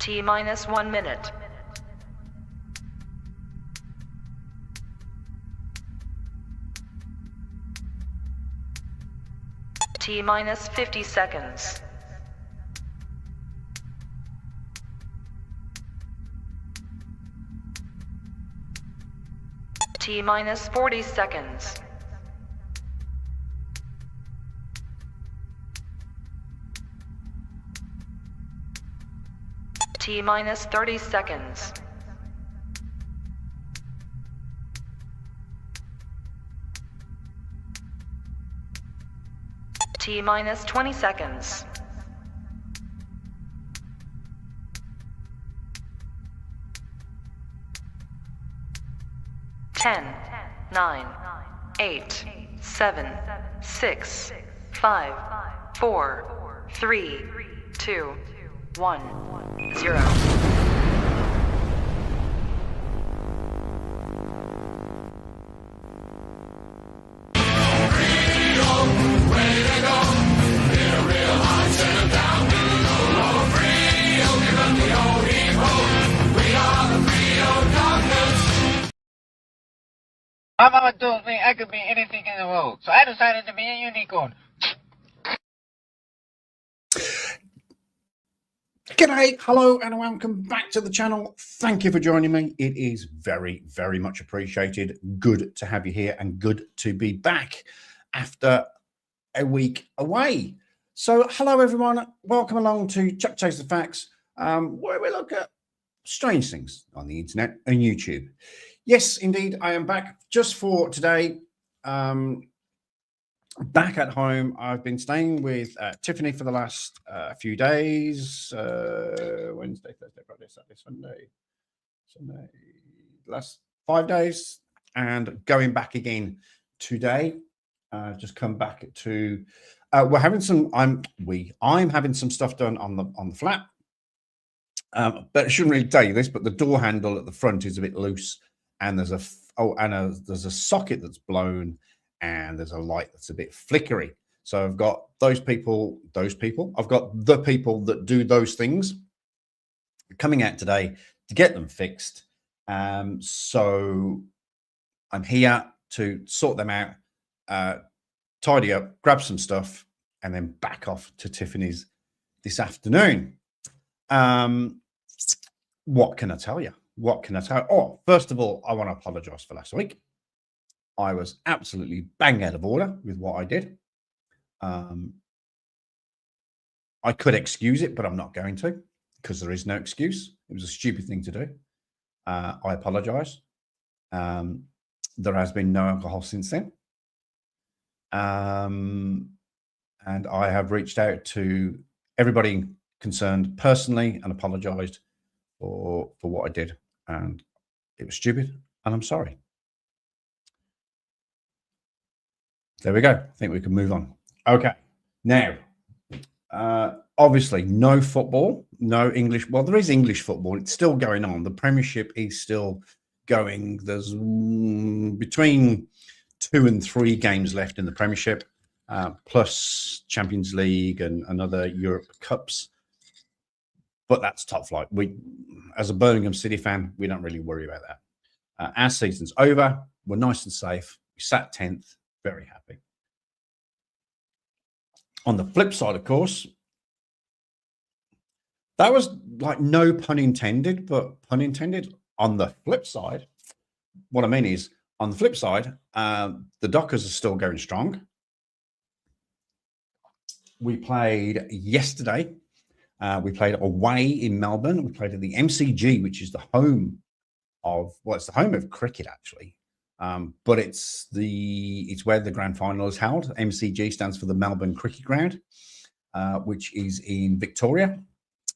T-minus 1 minute. T-minus 50 seconds. T-minus 40 seconds. T-minus 30 seconds. T-minus 20 seconds. Ten, 9, 8, 7, 6, 5, 4, 3, 2, 1, 0. My mama told me I could be anything in the world, so I decided to be a unicorn. G'day, hello, and welcome back to the channel. Thank you for joining me. It is very, very much appreciated. Good to have you here and good to be back after a week away. So, hello, everyone. Welcome along to ChuckChases TheFacts, where we look at strange things on the internet and YouTube. Yes, indeed, I am back just for today. Back at home. I've been staying with Tiffany for the last few days. Wednesday, Thursday, Friday, Saturday, Sunday, last 5 days, and going back again today. Just come back to we're having some I'm having some stuff done on the flat. But I shouldn't really tell you this, but the door handle at the front is a bit loose, and there's a socket that's blown, and there's a light that's a bit flickery. So I've got I've got the people that do those things coming out today to get them fixed. So I'm here to sort them out, tidy up, grab some stuff, and then back off to Tiffany's this afternoon. What can I tell you? Oh, first of all, I want to apologize for last week. I was absolutely bang out of order with what I did. I could excuse it, but I'm not going to, because there is no excuse. It was a stupid thing to do. I apologize. There has been no alcohol since then. And I have reached out to everybody concerned personally and apologized for what I did. And it was stupid, and I'm sorry. There we go. I think we can move on. Okay. Now, obviously, no football, no English. Well, there is English football. It's still going on. The Premiership is still going. There's between 2 and 3 games left in the Premiership, plus Champions League and other Europe Cups. But that's top flight. As a Birmingham City fan, we don't really worry about that. Our season's over. We're nice and safe. We sat 10th. Very happy. On the flip side, of course, that was like no pun intended, but pun intended. On the flip side, what I mean is, on the flip side, the Dockers are still going strong. We played yesterday. We played away in Melbourne. We played at the MCG, which is the home of, well, it's the home of cricket, actually. But it's where the grand final is held. MCG stands for the Melbourne Cricket Ground, which is in Victoria,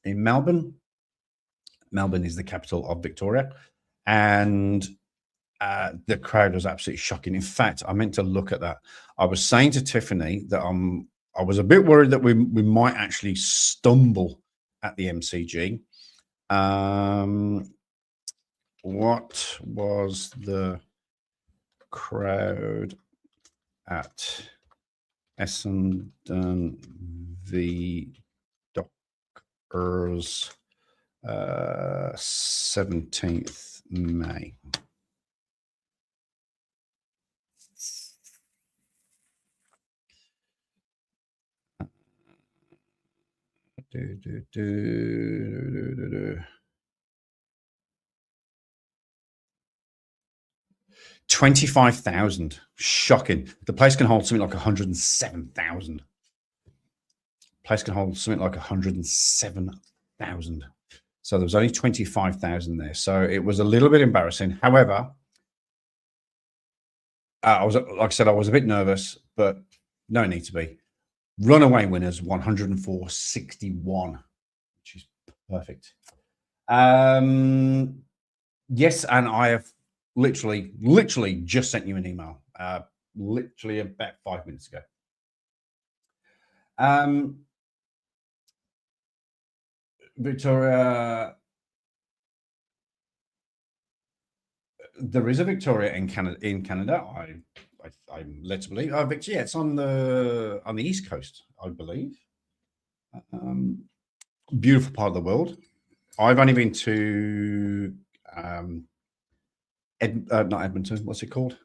in Melbourne. Melbourne is the capital of Victoria, and the crowd was absolutely shocking. In fact, I meant to look at that. I was saying to Tiffany that I was a bit worried that we might actually stumble at the MCG. What was the crowd at Essendon v Dockers 17th May. Do. 25,000. Shocking. The place can hold something like 107,000. Place can hold something like 107,000. So there was only 25,000 there. So it was a little bit embarrassing. However, I was, like I said, I was a bit nervous, but no need to be. Runaway winners 104.61, which is perfect. Yes, and I have literally just sent you an email, literally about 5 minutes ago. Victoria, there is a Victoria in Canada. I'm led to believe. Victoria, it's on the East Coast, I believe. Beautiful part of the world. I've only been to not Edmonton. What's it called?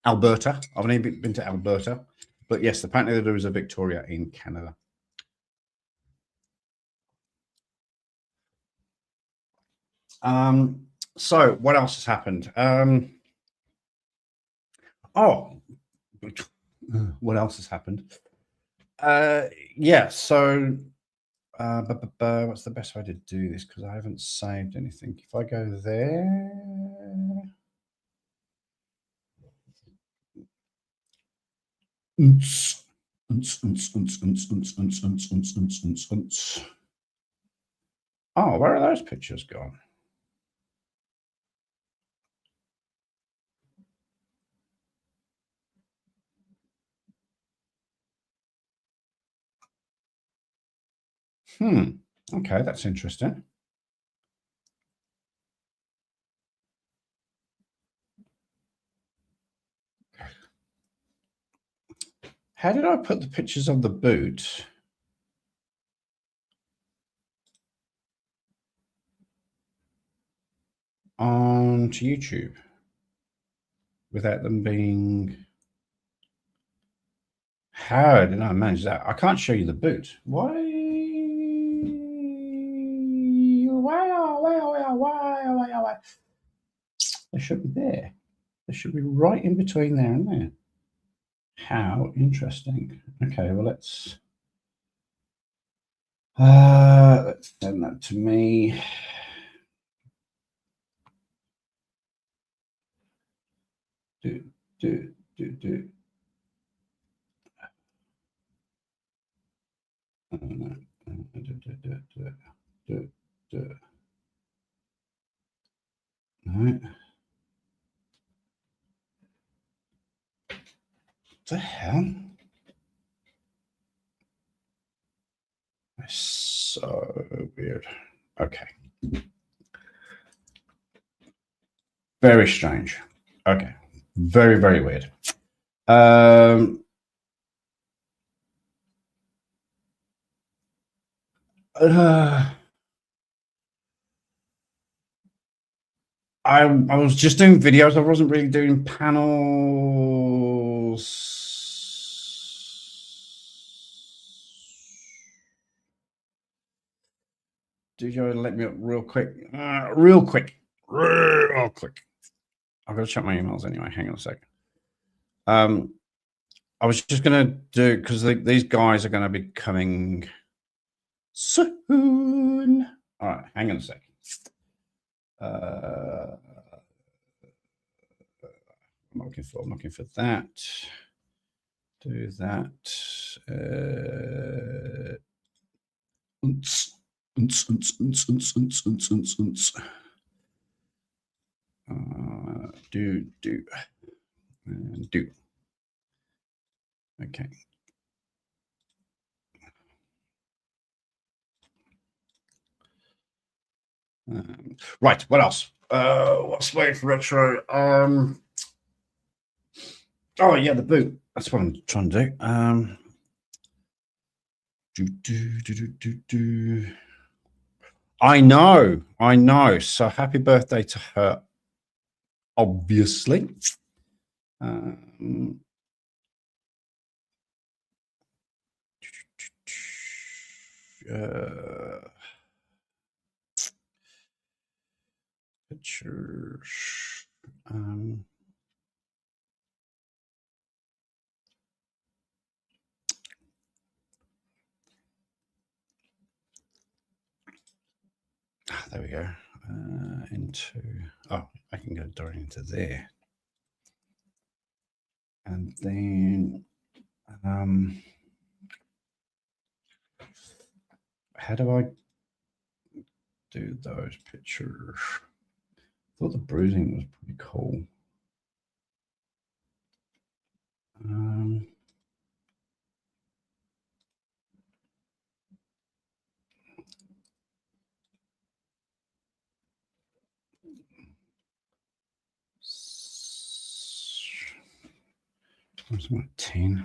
Alberta. I've only been to Alberta, but yes, apparently there is a Victoria in Canada. So what else has happened? What else has happened? Yeah, so what's the best way to do this? Because I haven't saved anything. If I go there, oh, where are those pictures gone? Okay, that's interesting. How did I put the pictures of the boot? Onto YouTube without them being... How did I manage that? I can't show you the boot. Why? They should be there. They should be right in between there and there. How interesting. Okay, well, let's send that to me. Do. All right. What the hell? That's so weird. Okay. Very strange. Okay. Very, very weird. I was just doing videos. I wasn't really doing panels. Do you let me up real quick? Real quick. I've got to check my emails anyway. Hang on a second. I was just going to do, because these guys are going to be coming soon. All right, hang on a second. I'm looking for that. Do that. Do. Okay. Right. What else? What's waiting for retro? Oh yeah, the boot. That's what I'm trying to do. I know. So happy birthday to her, obviously. Pictures. There we go. I can go directly into there. And then, how do I do those pictures? I thought the bruising was pretty cool. Where's my 10?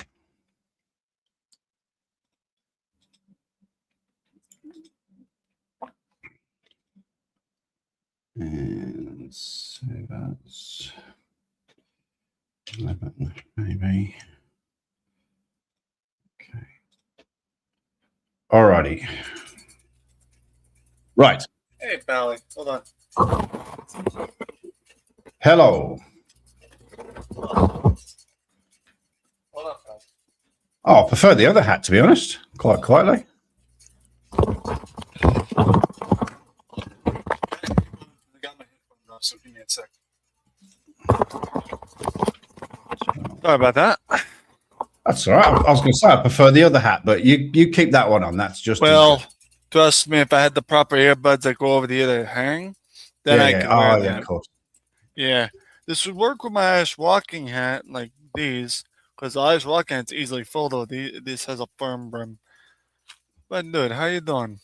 And so that's 11, maybe. Okay. Alrighty. Right. Hey, Pally. Hold on. Hello. Hold on, Pally. Oh, I prefer the other hat, to be honest. Quite quietly. I got my headphones off, so give me a sec. Sorry about that. That's all right. I was going to say I prefer the other hat, but you keep that one on. That's just Well, as good. trust me, if I had the proper earbuds that go over the other hang, then I could wear that. Of course. Yeah, this would work with my ice walking hat like these, because the ice walking hat's easily full though. This has a firm brim. But dude, how you doing?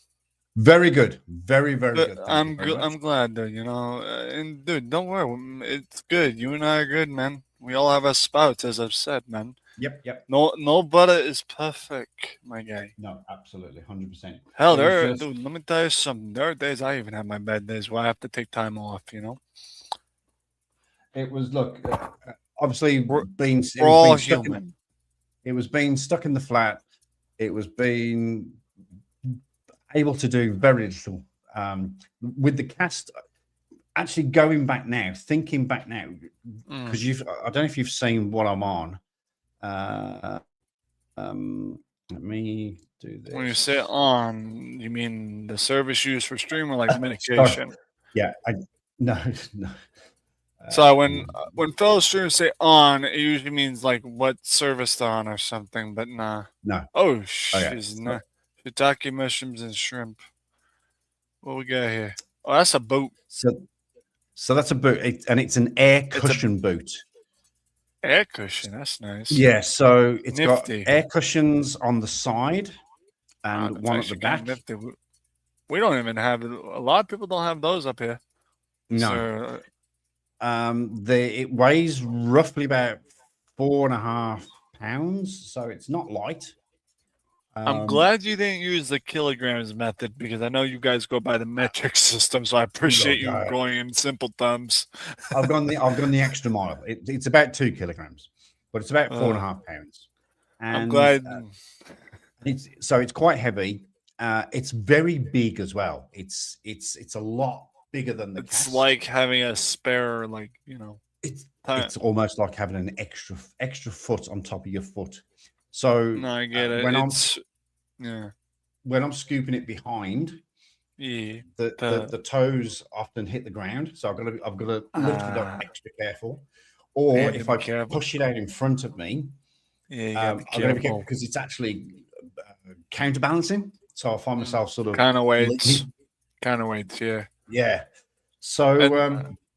Very good. Very, very good. Thank you very much. I'm glad, dude. You know, and dude, don't worry, it's good. You and I are good, man. We all have our spouts, as I've said, man. Yep. No butter is perfect, my guy. No, absolutely, 100%. Hell, dude, let me tell you something. There are days I even have my bad days where I have to take time off, you know? It was, look, obviously, We're being all human. It was being stuck in the flat. It was being able to do very little. With the cast, actually going back now, thinking back now, because I don't know if you've seen what I'm on. Let me do this. When you say on, you mean the service used for stream or like medication? Yeah, no. So when fellow streamers say on, it usually means like what service they're on or something, but nah. No. Oh, shiitake mushrooms and shrimp. What we got here? Oh, that's a boot. So that's a boot, and it's an air cushion boot. Air cushion, that's nice. Yeah, so it's nifty. got air cushions on the side and one at the back. Nifty. We don't even have it. A lot of people don't have those up here. No. It weighs roughly about 4.5 pounds, so it's not light. I'm glad you didn't use the kilograms method because I know you guys go by the metric system, so I appreciate you going in simple terms. I've gone the extra mile. It's about 2 kilograms, but it's about 4.5 pounds. And I'm glad. It's quite heavy. It's very big as well. It's a lot bigger than the cast. It's like having a spare, like, you know. It's almost like having an extra foot on top of your foot. So no, I get it. When I'm scooping it behind, the toes often hit the ground, so I've got to lift it up extra careful. Or if I push it out in front of me, I've got to be careful because it's actually counterbalancing. So I find myself sort of kind of weights, yeah. Yeah. So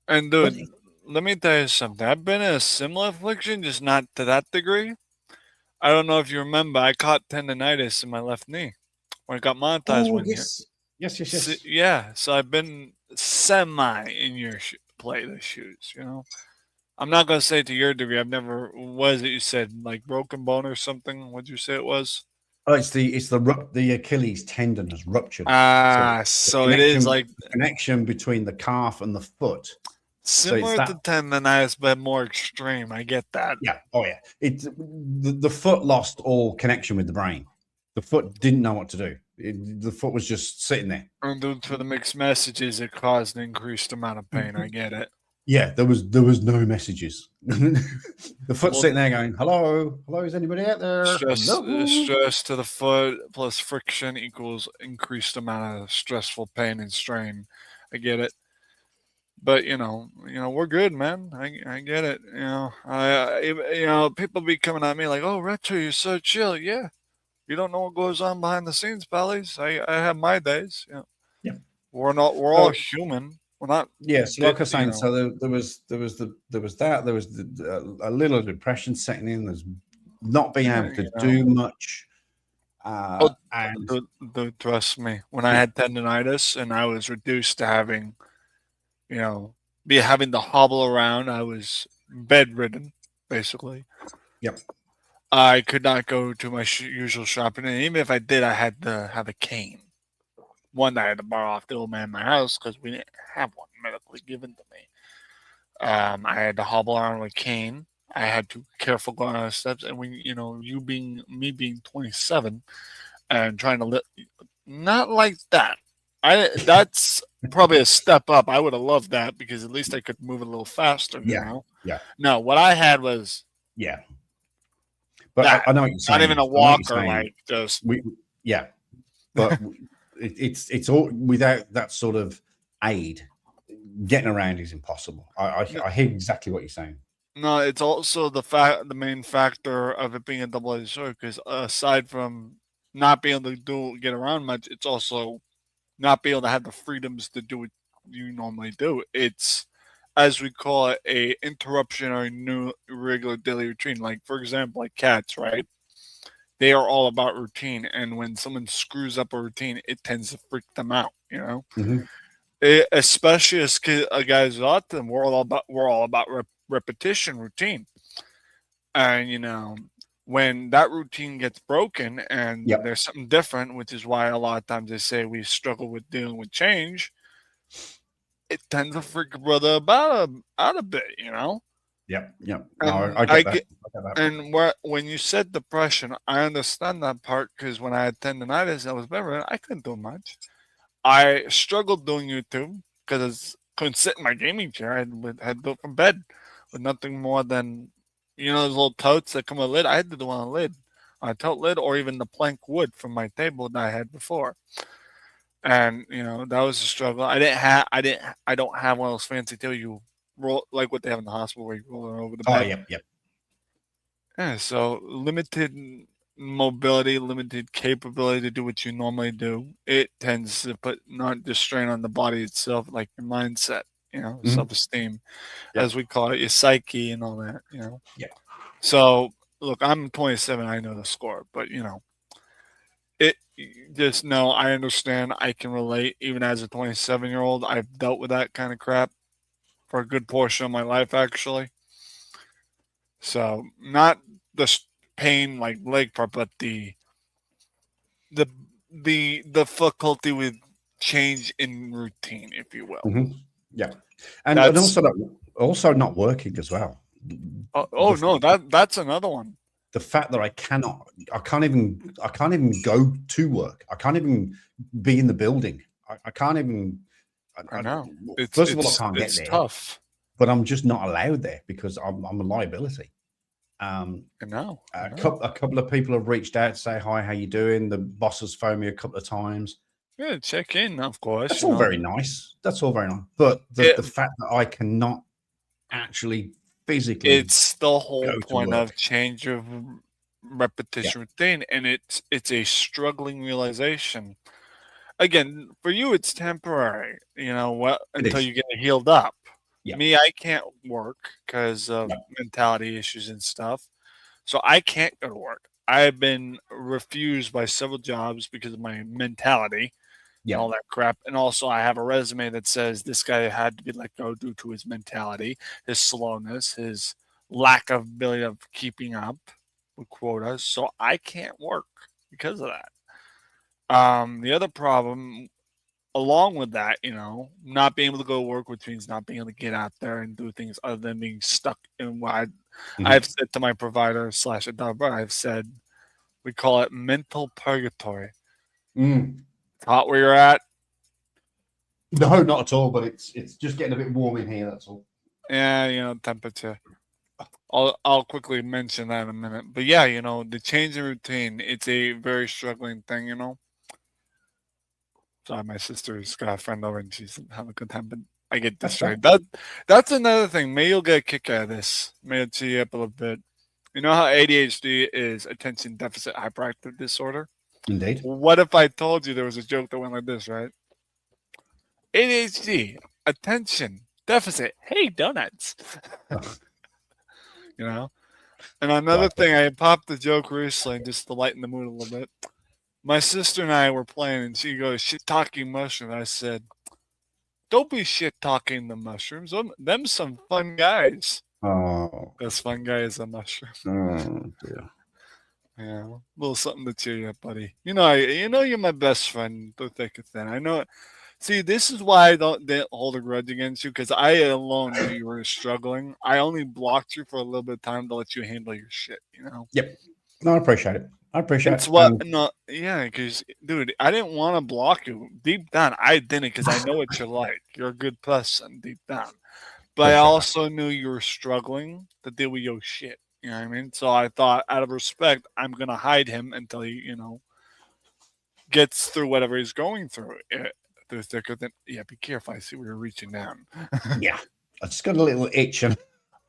and dude, let me tell you something. I've been in a similar affliction, just not to that degree. I don't know if you remember, I caught tendonitis in my left knee when it got monetized one year. Yes. Yeah, so I've been semi in your play the shoes, you know. I'm not going to say to your degree. I've never, what is it you said, like broken bone or something? What'd you say it was? Oh, it's the Achilles tendon has ruptured. So it is like the connection between the calf and the foot. similar to tendonitis, but more extreme. I get that. Yeah. Oh, yeah. It's the foot lost all connection with the brain. The foot didn't know what to do. The foot was just sitting there. And due to the mixed messages, it caused an increased amount of pain. I get it. Yeah, there was no messages. The foot sitting there going, "Hello, hello, is anybody out there?" Stress to the foot plus friction equals increased amount of stressful pain and strain. I get it. But we're good, man. I get it. People be coming at me like, "Oh, Retro, you're so chill." Yeah, you don't know what goes on behind the scenes, pallies. I have my days. Yeah, we're all human. We're not. Yes, like I was saying. So there was a little depression setting in. There's not being able to do much. Trust me, when I had tendonitis and I was reduced to having having to hobble around. I was bedridden, basically. Yep. I could not go to my usual shopping, and even if I did, I had to have a cane. One that I had to borrow off the old man in my house because we didn't have one medically given to me. I had to hobble around with a cane. I had to be careful going on the steps, and me being 27 and trying to live, not like that. That's probably a step up. I would have loved that because at least I could move a little faster. Yeah. No, what I had was but I know what you're saying. Not even a walker, like just but it's all without that sort of aid. Getting around is impossible. I hear exactly what you're saying. No, it's also the main factor of it being a double-edged sword because aside from not being able to get around much, it's also not be able to have the freedoms to do what you normally do. It's, as we call it, a interruption or a new regular daily routine. Like, for example, like cats, right? They are all about routine. And when someone screws up a routine, it tends to freak them out, Mm-hmm. Especially as guys with autism, we're all about repetition, routine. And, when that routine gets broken and there's something different, which is why a lot of times they say we struggle with dealing with change, it tends to freak a brother out a bit, Yeah. No, I get that. And when you said depression, I understand that part because when I had tendonitis, I was better. I couldn't do much. I struggled doing YouTube because I couldn't sit in my gaming chair. I had to do it from bed with nothing more than those little totes that come with a lid. I had to do on a lid, on a tote lid, or even the plank wood from my table that I had before. And that was a struggle. I don't have one of those fancy tables you roll like what they have in the hospital where you roll it over the bed. Oh, yep. Yeah, so limited mobility, limited capability to do what you normally do. It tends to put not just strain on the body itself, like your mindset, self-esteem, as we call it, your psyche and all that, Yeah. So look, I'm 27. I know the score, but it just no. I understand. I can relate. Even as a 27-year-old, I've dealt with that kind of crap for a good portion of my life, actually. So not the pain like leg part, but the difficulty with change in routine, if you will. Mm-hmm. Yeah, and also not working as well. That's another one. The fact that I can't even go to work. I can't even be in the building. I can't even. I know. First of all, I can't get there. It's tough. But I'm just not allowed there because I'm a liability. I know. A couple of people have reached out to say hi, how you doing? The boss has phoned me a couple of times. Yeah, check in, of course. That's all very nice. But the fact that I cannot actually physically, it's the whole point of change of repetition routine, and it's a struggling realization. Again, for you, it's temporary. Until you get healed up. Yeah. Me, I can't work because of mentality issues and stuff. So I can't go to work. I've been refused by several jobs because of my mentality and all that crap. And also I have a resume that says this guy had to be let go due to his mentality, his slowness, his lack of ability of keeping up with quotas. So I can't work. because of that. The other problem, along with that, not being able to go to work, which means not being able to get out there and do things other than being stuck in what I've said to my provider / adopter. I've said we call it mental purgatory. It's hot where you're at. No, not at all. But it's just getting a bit warm in here. That's all. Yeah, temperature. I'll quickly mention that in a minute. But yeah, the change in routine, it's a very struggling thing, Sorry, my sister's got a friend over and she's having a good time, but I get distracted. That's another thing. Maybe you'll get a kick out of this. Maybe it'll cheer you up a little bit. You know how ADHD is attention deficit hyperactive disorder? Indeed. What if I told you there was a joke that went like this, right? ADHD, attention deficit. Hey, donuts. And another thing, I popped the joke recently just to lighten the mood a little bit. My sister and I were playing, and she goes, "Shit talking mushroom." I said, "Don't be shit talking the mushrooms. Them some fun guys." Oh, This fun guy is a mushroom. oh dear. Yeah, a little something to cheer you up, buddy. You're my best friend through thick and thin. I know it. See, this is why I didn't hold a grudge against you, because I alone knew you were struggling. I only blocked you for a little bit of time to let you handle your shit. Yep. No, I appreciate it. It's what because dude, I didn't want to block you. Deep down, I didn't, because I know what you're like. You're a good person deep down. But I also knew you were struggling to deal with your shit. You know what I mean? So I thought, out of respect, I'm gonna hide him until he, gets through whatever he's going through. Through thicker than be careful. I see where you're reaching down. Yeah. I just got a little itch.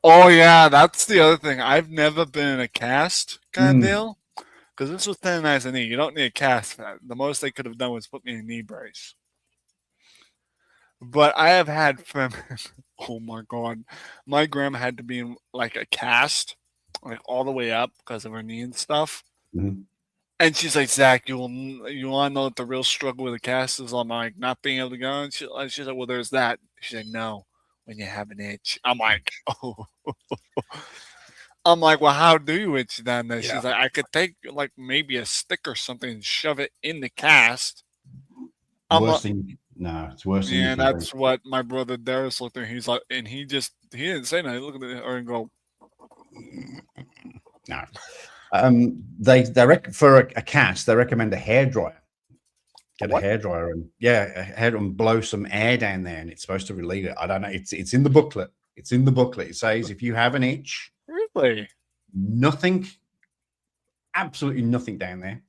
Oh yeah, that's the other thing. I've never been in a cast kind of deal. Because this was tendonitis of knee. You don't need a cast for that. The most they could have done was put me in a knee brace. But I have had oh my God. My grandma had to be in like a cast, like all the way up because of her knee and stuff. And she's like, "Zach, you want to know what the real struggle with a cast is?" I'm like, not being able to go. And she's like, "Well, there's that." She's like, "No, when you have an itch." I'm like, "Oh." I'm like, "Well, how do you itch down there?" She's like, "I could take like maybe a stick or something and shove it in the cast." It's worse than yeah, that's what my brother Darius looked at. He's like, and he didn't say nothing. He looked at her and go, "No." For a cast, they recommend a hairdryer. Get a hairdryer and blow some air down there, and it's supposed to relieve it. I don't know. It's in the booklet. It's in the booklet. It says if you have an itch, really, absolutely nothing down there,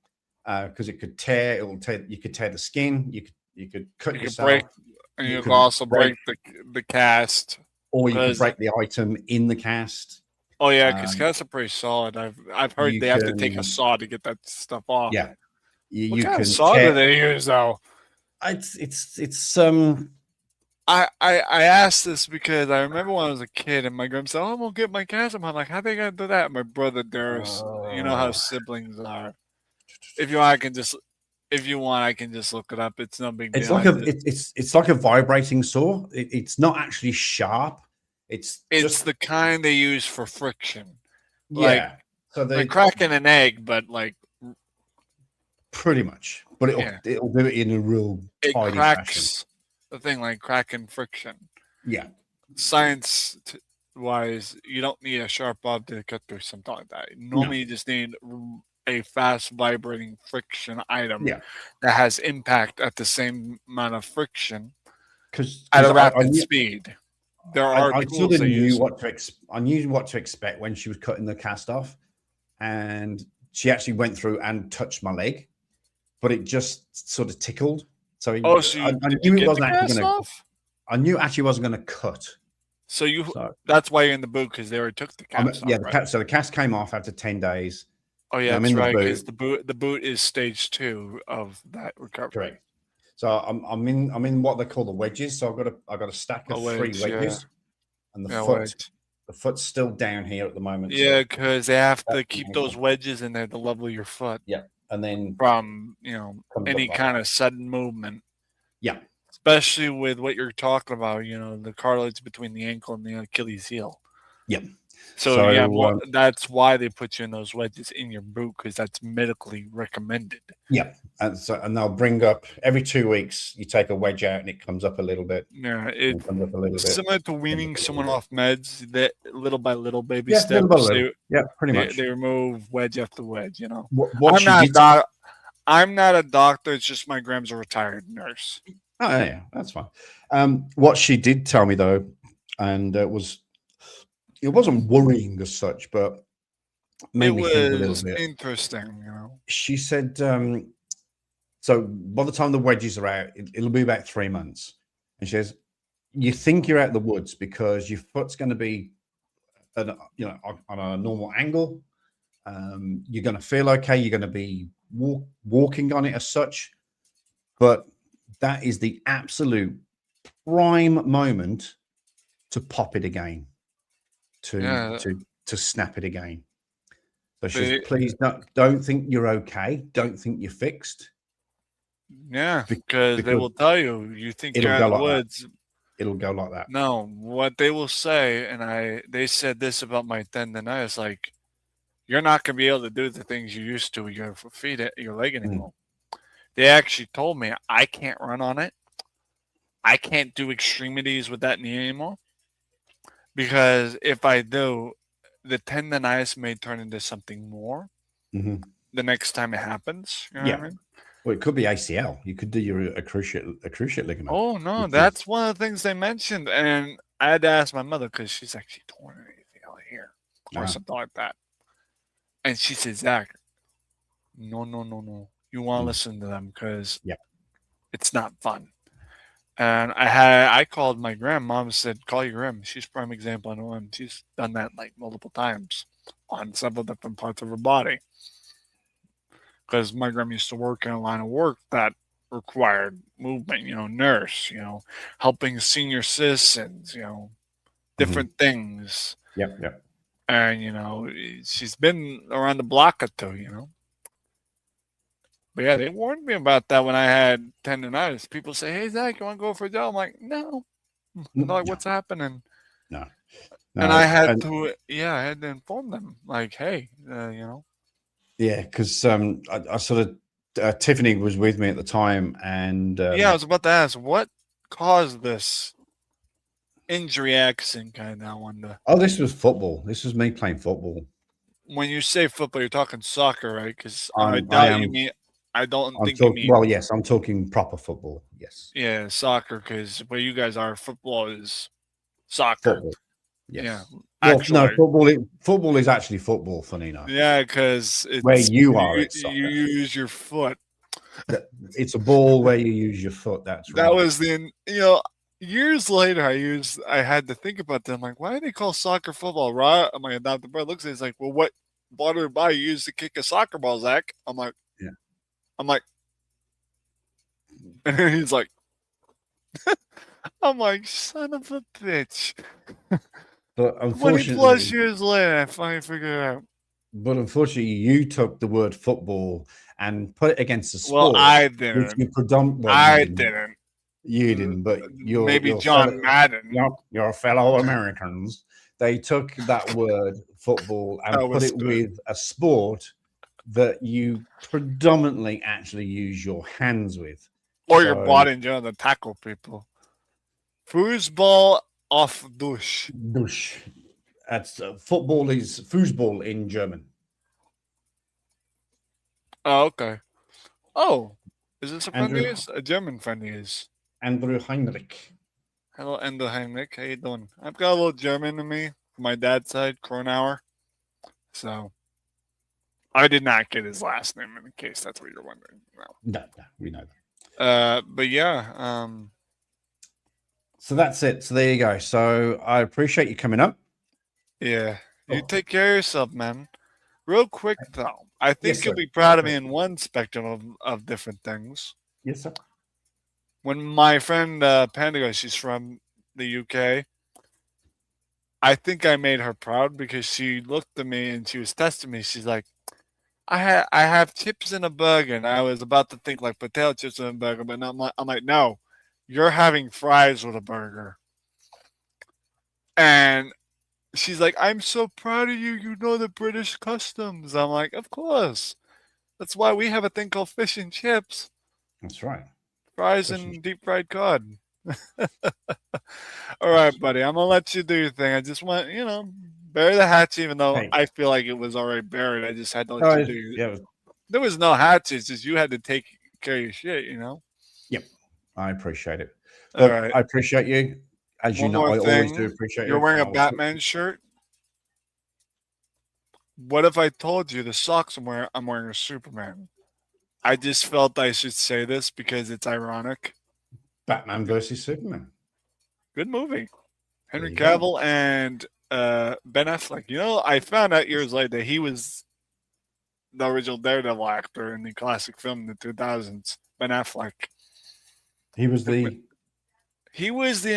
because it could tear. You could tear the skin. You could cut yourself. You could also break the cast, or you could break the item in the cast. Oh yeah, because casts are pretty solid. I've heard they have to take a saw to get that stuff off. Yeah, what kind of saw do they use though? I asked this because I remember when I was a kid and my grandma said, "Oh, I'm gonna get my cast." I'm like, "How they gonna do that?" My brother Darius, you know how siblings are. If you want, I can just look it up. It's no big deal. It's like a vibrating saw. It's not actually sharp. It's the kind they use for friction. Yeah. So they're cracking an egg, but like pretty much. But it'll do it in a real tidy fashion. The thing like cracking friction. Yeah. Science wise, you don't need a sharp object to cut through something like that. Normally, you just need a fast vibrating friction item that has impact at the same amount of friction at a rapid speed. I sort of knew I knew what to expect when she was cutting the cast off, and she actually went through and touched my leg, but it just sort of tickled. So I knew it wasn't actually going to. I knew actually wasn't going to cut. So that's why you're in the boot, because they already took the cast off. Yeah, so the cast came off after 10 days. Oh yeah, that's right. Because the boot is stage 2 of that recovery. Correct. So I'm in what they call the wedges. So I've got a stack of 3 wedges, and the foot's still down here at the moment. Yeah, because they have to keep those wedges in there to level your foot. Yeah, and then from any kind of sudden movement. Yeah, especially with what you're talking about. The cartilage between the ankle and the Achilles heel. Yeah. So yeah, well, that's why they put you in those wedges in your boot, because that's medically recommended. Yeah, and they'll bring up every 2 weeks. You take a wedge out, and it comes up a little bit. Yeah, It comes up a little bit. Similar to weaning someone off meds. That little by little baby Yeah, steps. little by little. Yeah, pretty much. They remove wedge after wedge. You know, what I'm not a doctor. It's just my grandma's a retired nurse. Oh yeah, that's fine. What she did tell me though, and it wasn't worrying as such, but made me think a little bit. Interesting, you know. She said, so by the time the wedges are out, it'll be about 3 months. And she says, you think you're out the woods because your foot's going to be, on a normal angle. You're going to feel okay. You're going to be walking on it as such, but that is the absolute prime moment to pop it again, to snap it again. So she says, please don't think you're okay. Don't think you're fixed. Yeah, because they will tell you think you're in the woods. It'll go like that. No, what they will say, and they said this about my tendonitis, like, you're not going to be able to do the things you used to with your feet, your leg anymore. They actually told me I can't run on it. I can't do extremities with that knee anymore. Because if I do, the tendonitis may turn into something more the next time it happens. You know what I mean? Well, it could be ACL. You could do your cruciate ligament. Oh, no. That's one of the things they mentioned. And I had to ask my mother because she's actually torn an ACL here or something like that. And she said, Zach, no. You want to listen to them because it's not fun. And I called my grandma and said, call your grandma. She's a prime example. I know, and she's done that like multiple times on several different parts of her body. Because my grandma used to work in a line of work that required movement, nurse, helping senior citizens, different things. Yep. And, she's been around the block or two, But yeah, they warned me about that when I had tendonitis. People say, hey, Zach, you want to go for a job? I'm like, no. They're like, what's happening? No. And I had to inform them, like, hey, Yeah, because I sort of, Tiffany was with me at the time. And I was about to ask, what caused this injury accident kind of, I wonder? Oh, this was football. This was me playing football. When you say football, you're talking soccer, right? Because I don't think you mean. Well, yes, I'm talking proper football. Yes. Yeah, soccer, because where you guys are, football is soccer. Football. Yes. Yeah. Well, football is actually football, funny enough. Yeah, because where you are, you use your foot. It's a ball where you use your foot. That's right. That was years later. I had to think about that. I'm like, why do they call soccer football? Right? My adopted brother looks at it, he's like, well, what body or body you use to kick a soccer ball, Zach? I'm like, yeah. I'm like, and he's like, I'm like, son of a bitch. But 20 plus years later, I finally figured it out. But unfortunately, you took the word football and put it against the sport. Well, I didn't. You didn't, but maybe John Madden. Your fellow Americans, they took that word football and put it with a sport that you predominantly actually use your hands with. Or your body in general to tackle people. Foosball auf Dusch. Dusch. That's football is Fußball in German. Oh, okay. Oh, is this a friend of yours? A German friend of yours? Andrew Heinrich. Hello, Andrew Heinrich. How you doing? I've got a little German in me from my dad's side, Kronauer. So I did not get his last name in case that's what you're wondering. No, we know that. But yeah. So that's it. So there you go. So I appreciate you coming up. Yeah. You take care of yourself, man. Real quick, though. I think you'll be proud of me in one spectrum of different things. Yes, sir. When my friend Panda, she's from the UK, I think I made her proud because she looked at me and she was testing me. She's like, I have chips in a burger. And I was about to think like potato chips in a burger, but I'm like, no, you're having fries with a burger. And she's like, I'm so proud of you. You know the British customs. I'm like, of course. That's why we have a thing called fish and chips, That's right. fries Fish and and deep fried cod. All right, buddy. I'm gonna let you do your thing. I just want, bury the hatch, even though Hey. I feel like it was already buried. I just had to let you do it. Yeah. There was no hatch. It's just you had to take care of your shit, Yep. I appreciate it. All Look, right. I appreciate you. As you One know, more I always thing. do appreciate You're you. wearing a Batman shirt. What if I told you the socks I'm wearing a Superman? I just felt I should say this because it's ironic. Batman versus Superman. Good movie. Henry There you go. Cavill and Ben Affleck. I found out years later that he was the original Daredevil actor in the classic film in the 2000s. Ben Affleck. He was the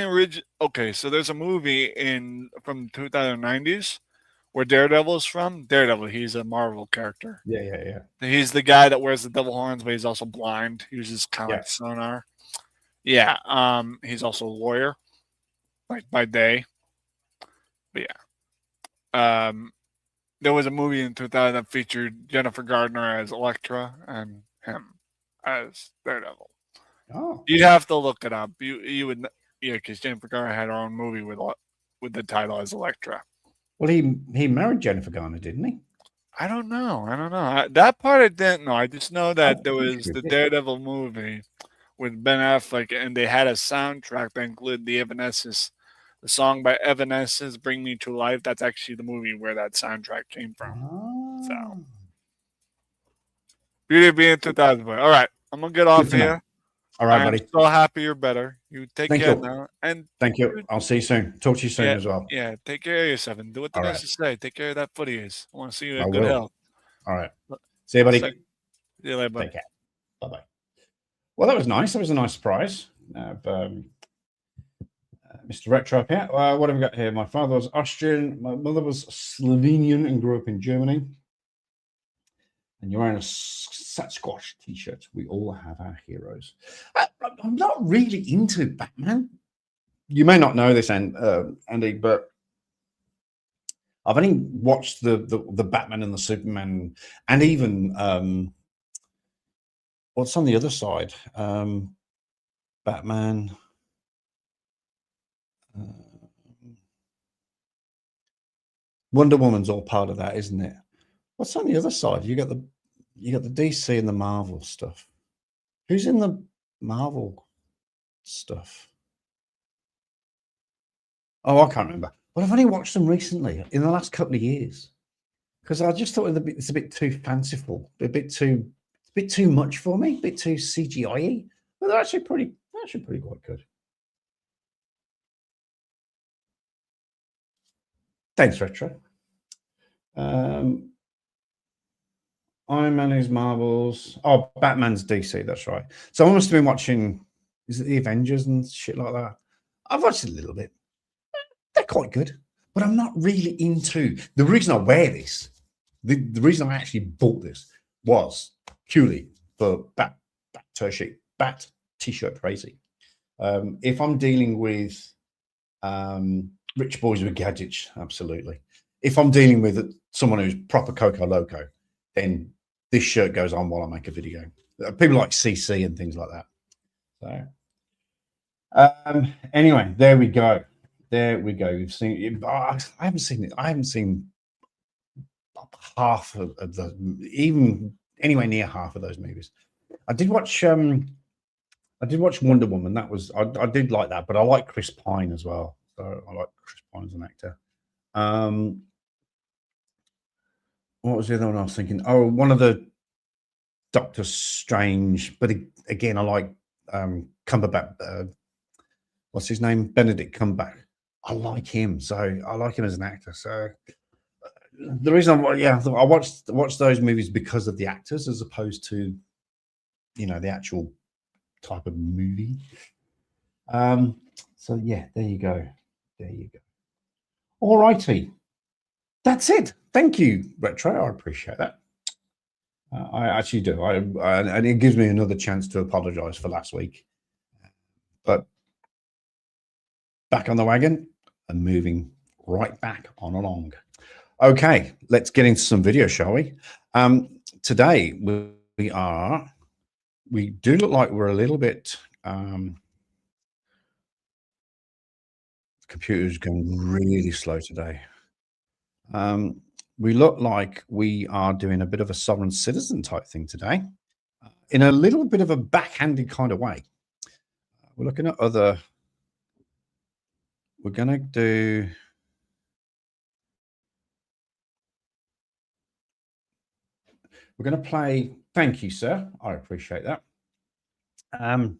original. Okay, so there's a movie from the 2090s where Daredevil is from. Daredevil, he's a Marvel character. Yeah. He's the guy that wears the devil horns, but he's also blind. He uses kind of like sonar. Yeah. He's also a lawyer, like by day. But yeah. There was a movie in 2000 that featured Jennifer Gardner as Elektra and him as Daredevil. Oh. You'd have to look it up. You would, because Jennifer Garner had her own movie with the title as Elektra. Well, he married Jennifer Garner, didn't he? I don't know. That part I didn't know. I just know that there was the Daredevil movie with Ben Affleck, and they had a soundtrack that included the Evanescence. The song by Evanescence, "Bring Me to Life." That's actually the movie where that soundtrack came from. Oh. So, beauty being 2000. All right, I'm gonna get off here. All right, buddy. I'm so happy you're better. You take care now. And thank you. I'll see you soon. Talk to you soon as well. Yeah, take care of yourself and do what the nurses say. Take care of that foot of yours. I want to see you in good health. All right. See you, buddy. See you later, buddy. Take care. Bye-bye. Well, that was nice. That was a nice surprise. Mr. Retro up here. What have we got here? My father was Austrian. My mother was Slovenian and grew up in Germany. And you're wearing a Sasquatch t-shirt. We all have our heroes. I'm not really into Batman. You may not know this, Andy, but I've only watched the Batman and the Superman, and even what's on the other side? Batman. Wonder Woman's all part of that, isn't it? What's on the other side? You got the DC and the Marvel stuff. Who's in the Marvel stuff? Oh, I can't remember. But I've only watched them recently in the last couple of years because I just thought it's a bit too fanciful, a bit too much for me, a bit too CGI-y. But they're actually pretty quite good. Thanks, Retro. Iron Man is Marvel's. Oh, Batman's DC. That's right. So I must have been watching. Is it the Avengers and shit like that? I've watched a little bit. They're quite good, but I'm not really into. The reason I wear this, the reason I actually bought this was purely for Bat t-shirt crazy. If I'm dealing with rich boys with gadgets, absolutely. If I'm dealing with someone who's proper Coco Loco, then this shirt goes on while I make a video. People like CC and things like that. So, anyway, there we go. We've seen it. I haven't seen it. I haven't seen half of the, even anywhere near half of those movies. I did watch Wonder Woman. That was I did like that, but I like Chris Pine as well. So I like Chris Pine as an actor. What was the other one I was thinking? Oh, one of the Doctor Strange, but again, I like Cumberbatch. What's his name? Benedict Cumberbatch. I like him, so I like him as an actor. So the reason I watched those movies because of the actors, as opposed to the actual type of movie. So yeah, there you go. All righty, that's it. Thank you, Retro. I appreciate that. I actually do. And it gives me another chance to apologize for last week. But back on the wagon and moving right back on along. Okay, let's get into some video, shall we? Today we do look like we're a little bit computer's going really slow today. We look like we are doing a bit of a sovereign citizen type thing today, in a little bit of a backhanded kind of way. We're looking at other. We're going to do. We're going to play. Thank you, sir. I appreciate that. We're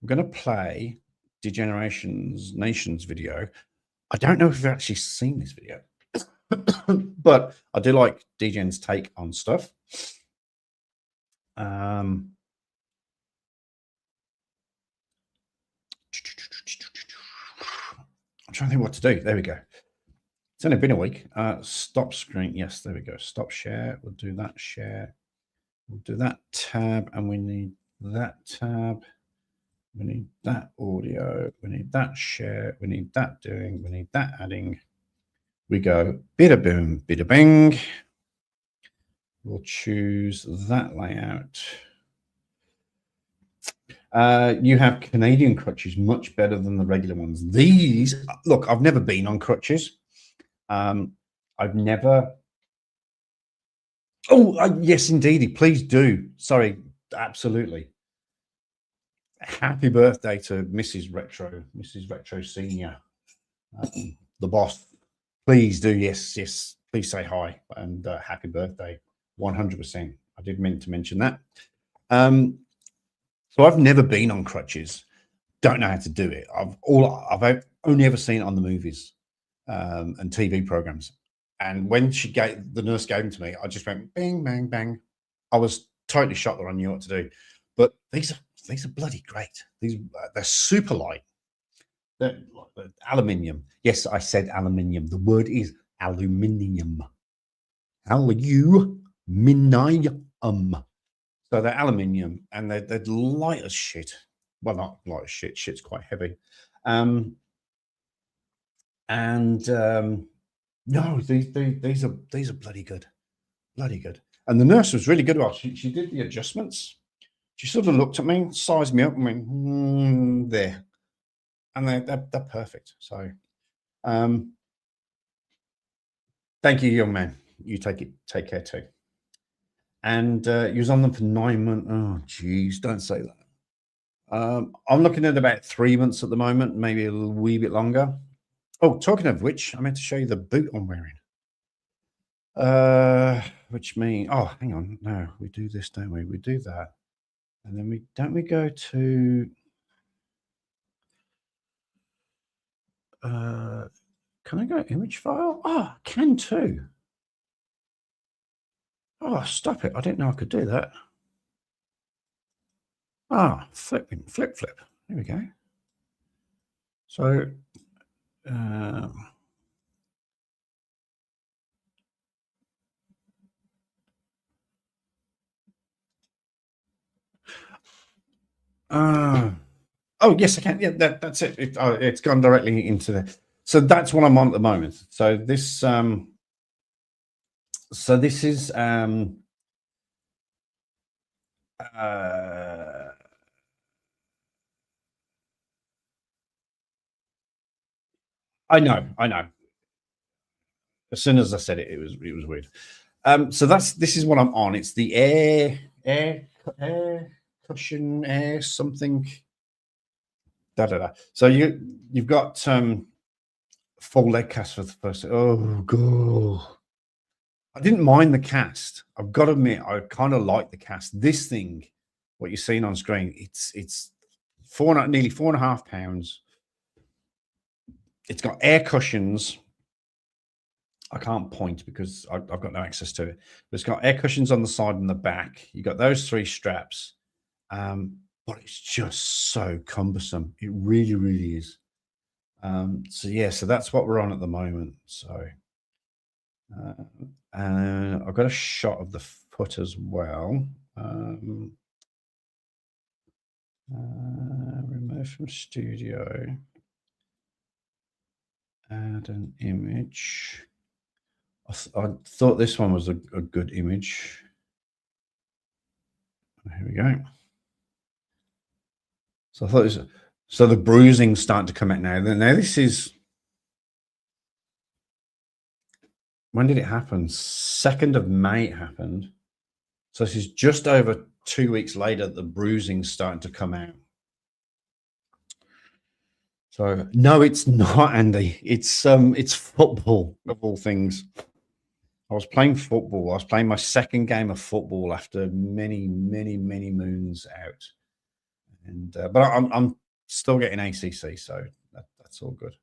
going to play Degenerations Nations video. I don't know if you've actually seen this video, but I do like Degen's take on stuff. I'm trying to think what to do. There we go. It's only been a week. Stop screen. Yes, there we go. Stop share. We'll do that share. We'll do that tab, and we need that tab. We need that audio. We need that share. We need that doing. We need that adding. We go bida boom, bida bing. We'll choose that layout. You have Canadian crutches, much better than the regular ones. These, look, I've never been on crutches. I've never. Oh, yes, indeedy. Please do. Sorry, absolutely. Happy birthday to Mrs. Retro Senior, the boss. Please do. Yes. Please say hi and happy birthday. 100%. I did mean to mention that. So I've never been on crutches. Don't know how to do it. I've only ever seen it on the movies and TV programs. And when the nurse gave them to me, I just went bing, bang, bang. I was totally shocked that I knew what to do. But these are bloody great. They're super light. They're aluminium. Yes, I said aluminium. The word is aluminium. Aluminium. So they're aluminium, and they're light as shit. Well, not light as shit. Shit's quite heavy. No, these are bloody good. Bloody good. And the nurse was really good about it. She did the adjustments. She sort of looked at me, sized me up, and went, there. And they're perfect. So thank you, young man. You take care too. And you was on them for 9 months. Oh, geez, don't say that. I'm looking at about 3 months at the moment, maybe a wee bit longer. Oh, talking of which, I meant to show you the boot I'm wearing. Which means, oh, hang on. No, we do this, don't we? We do that. And then we go to, can I go image file? Oh, I can too. Oh, stop it. I didn't know I could do that. Ah, flip. There we go. So, oh, yes, I can. Yeah, that's it. It's gone directly into the. So that's what I'm on at the moment. So this is I know. As soon as I said it, it was weird. So this is what I'm on. It's the air cushion, air something. So you've got full leg cast for the first. Oh god, I didn't mind the cast. I've got to admit, I kind of like the cast. This thing, what you're seeing on screen, it's nearly 4.5 pounds. It's got air cushions. I can't point because I've got no access to it. But it's got air cushions on the side and the back. You got those 3 straps, but it's just so cumbersome. It really, really is. So yeah, so that's what we're on at the moment. So I've got a shot of the foot as well. Remove from studio. Add an image. I thought this one was a good image. Here we go. So I thought this, so the bruising's starting to come out now. Now this is, when did it happen? 2nd of May it happened. So this is just over 2 weeks later, the bruising's starting to come out. So no, it's not, Andy. It's football of all things. I was playing football. I was playing my 2nd game of football after many moons out, and but I'm still getting ACC, so that's all good.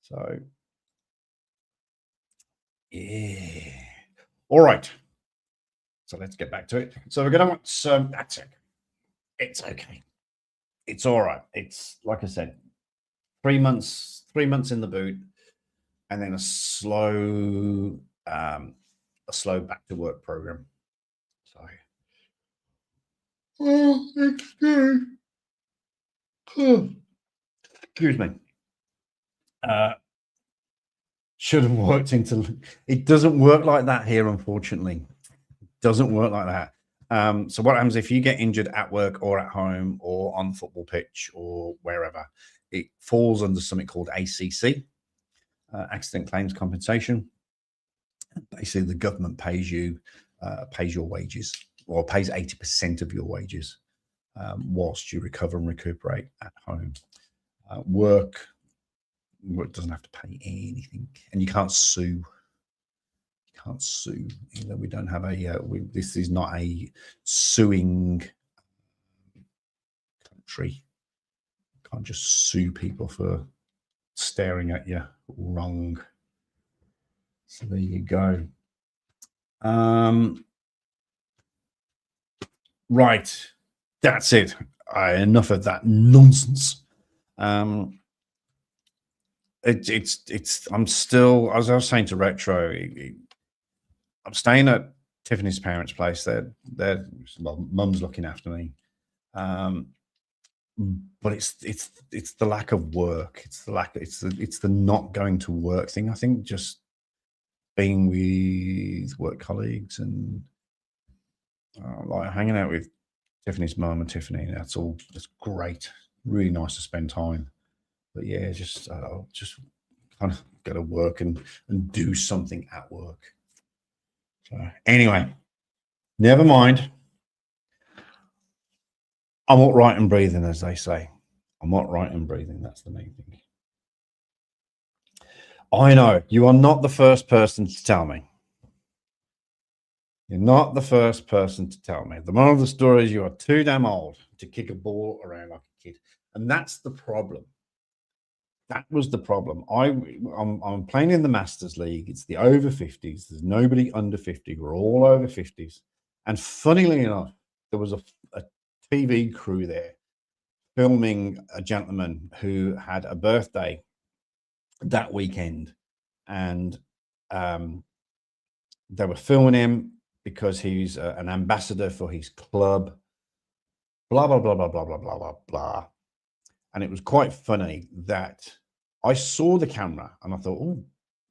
So yeah, all right. So let's get back to it. So we're gonna want some. That's it. It's okay. It's all right. It's like I said, 3 months in the boot, and then a slow back to work program. So excuse me. Should have worked into it. Doesn't work like that here, unfortunately. Doesn't work like that. So what happens if you get injured at work or at home or on the football pitch or wherever? It falls under something called ACC, accident claims compensation. Basically, the government pays you, pays your wages, or pays 80% of your wages whilst you recover and recuperate at home. Work doesn't have to pay anything, and you can't sue. You can't sue. You know, we don't have a. This is not a suing country. You can't just sue people for staring at you wrong. So there you go. Right, that's it. Enough of that nonsense. It's. I'm still, as I was saying to Retro, I'm staying at Tiffany's parents' place. They're well, Mum's looking after me. But it's the lack of work. It's the not going to work thing. I think just being with work colleagues and like hanging out with Tiffany's mum and Tiffany, that's great. Really nice to spend time. But yeah, just kind of go to work and do something at work. So anyway, never mind. I'm all right and breathing, as they say. I'm all right and breathing. That's the main thing. I know you are not the first person to tell me. You're not the first person to tell me. The moral of the story is you are too damn old to kick a ball around like a kid. And that's the problem. That was the problem. I'm playing in the Masters League. It's the over 50s. There's nobody under 50. We're all over 50s. And funnily enough, there was a TV crew there filming a gentleman who had a birthday that weekend. And they were filming him because he's an ambassador for his club. Blah, blah, blah, blah, blah, blah, blah, blah, blah. And it was quite funny that I saw the camera and I thought, oh,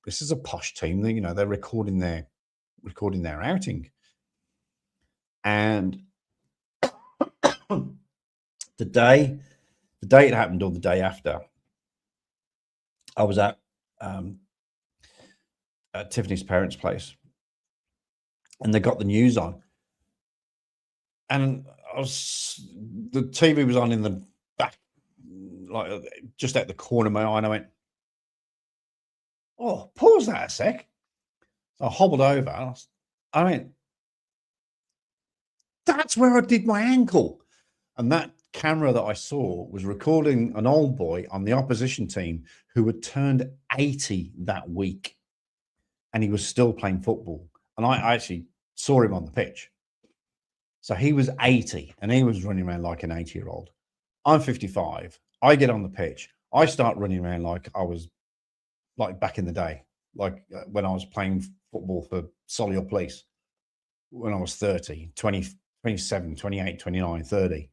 this is a posh team. You know, they're recording their outing. And the day it happened, or the day after, I was at Tiffany's parents' place, and they got the news on, and the TV was on in the back, like just at the corner of my eye, and I went, oh, pause that a sec. So I hobbled over. I went, that's where I did my ankle. And that camera that I saw was recording an old boy on the opposition team who had turned 80 that week, and he was still playing football. And I actually saw him on the pitch. So he was 80 and he was running around like an 80-year-old. I'm 55. I get on the pitch. I start running around like I was like back in the day, like when I was playing football for Solihull Police when I was 30, 20, 27, 28, 29, 30.